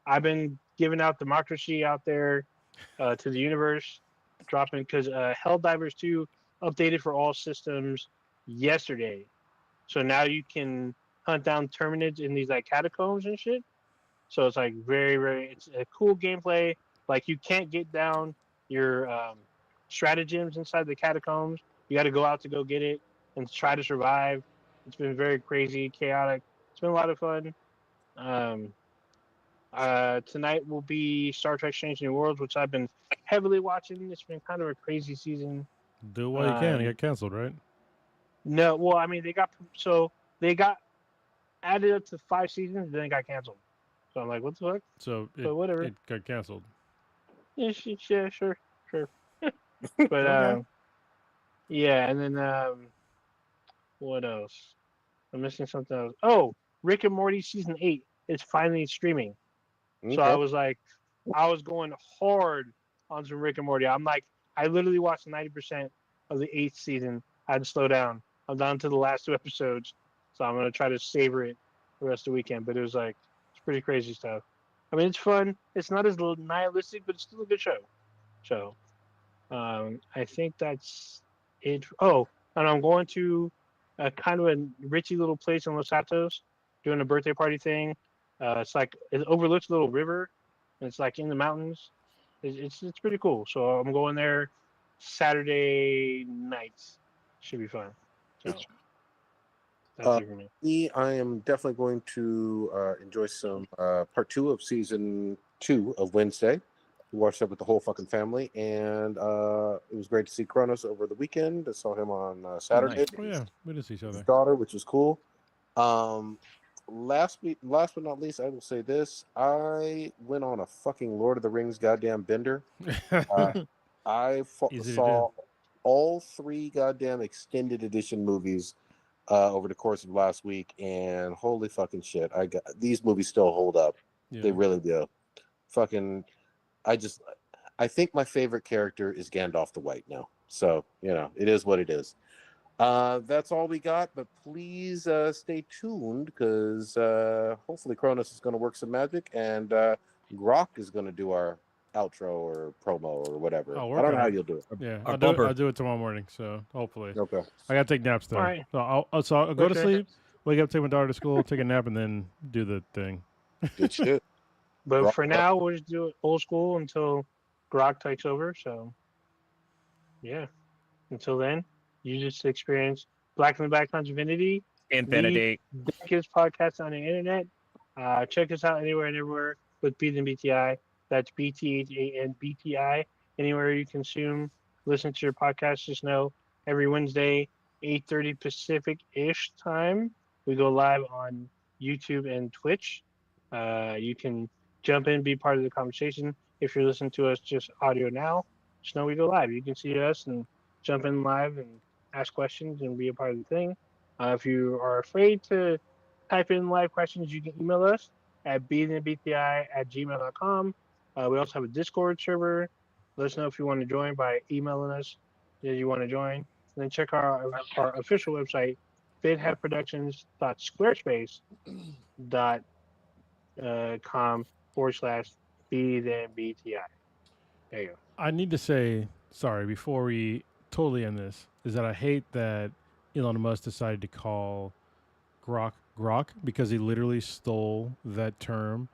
I've been giving out democracy out there to the universe, dropping because Helldivers 2 updated for all systems yesterday. So now you can hunt down Terminids in these like catacombs and shit. So it's like very, it's a cool gameplay. Like you can't get down your stratagems inside the catacombs. You got to go out to go get it and try to survive. It's been very crazy, chaotic. It's been a lot of fun. Tonight will be Star Trek Strange New Worlds, which I've been heavily watching. It's been kind of a crazy season. Do what you can. It got canceled, right? No, well, I mean, they got added up to 5 seasons, then it got canceled. So I'm like, what the fuck? So whatever. It got canceled. Yeah, sure. But yeah, and then what else? I'm missing something else. Oh, Rick and Morty season 8 is finally streaming. Okay. So I was going hard on some Rick and Morty. I'm like, I literally watched 90% of the 8th season. I had to slow down. I'm down to the last 2 episodes, so I'm gonna try to savor it the rest of the weekend. But it was like it's pretty crazy stuff. I mean, it's fun. It's not as nihilistic, but it's still a good show. So I think that's it. Oh, and I'm going to a kind of a ritzy little place in Los Santos, doing a birthday party thing. It's like it overlooks a little river, and it's like in the mountains. It's pretty cool. So I'm going there Saturday nights. Should be fun. So that's it for me. I am definitely going to enjoy some part 2 of season 2 of Wednesday. We watched that with the whole fucking family, and it was great to see Kronos over the weekend. I saw him on Saturday. Oh yeah, we did see each His other. daughter, which was cool. Last but not least, I will say this: I went on a fucking Lord of the Rings goddamn bender. I Easy to saw all 3 goddamn extended edition movies over the course of last week, and holy fucking shit, these movies still hold up. Yeah. They really do. Fucking, I think my favorite character is Gandalf the White now. So it is what it is. That's all we got, but please stay tuned because hopefully Cronus is going to work some magic, and Grok is going to do our outro or promo or whatever. I'll I work don't know on how it. you'll do it. Yeah, Our I'll do it. bumper. I'll do it tomorrow morning. So hopefully, Okay. I gotta take naps though. All right. So I'll go to Okay. sleep, wake up, take my daughter to school, take a nap, and then do the thing. Good shit. But Grok, for now, we'll just do it old school until Grok takes over. So yeah. Until then, you just experience Black and the Background Divinity. Infinity. The biggest podcast on the internet. Check us out anywhere and everywhere with BthanBTI. That's BthanBTI. Anywhere you consume, listen to your podcast, just know every Wednesday, 8:30 Pacific-ish time, we go live on YouTube and Twitch. You can jump in, be part of the conversation. If you're listening to us just audio now, just know we go live. You can see us and jump in live and ask questions and be a part of the thing. If you are afraid to type in live questions, you can email us at bthanbti@gmail.com. We also have a Discord server. Let us know if you want to join by emailing us that you want to join. And then check our official website, bidheadproductions.squarespace.com/bthanbti. There you go. I need to say sorry before we totally end this. Is that I hate that Elon Musk decided to call Grok because he literally stole that term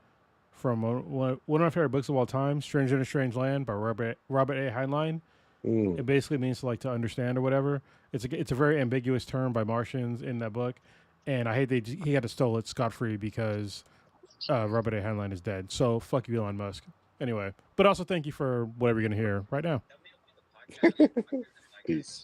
from one of my favorite books of all time, "Stranger in a Strange Land" by Robert A. Heinlein. It basically means to understand or whatever. It's a very ambiguous term by Martians in that book, and I hate he had to steal it scot-free because Robert A. Heinlein is dead. So fuck you, Elon Musk. Anyway, but also thank you for whatever you're gonna hear right now. Peace.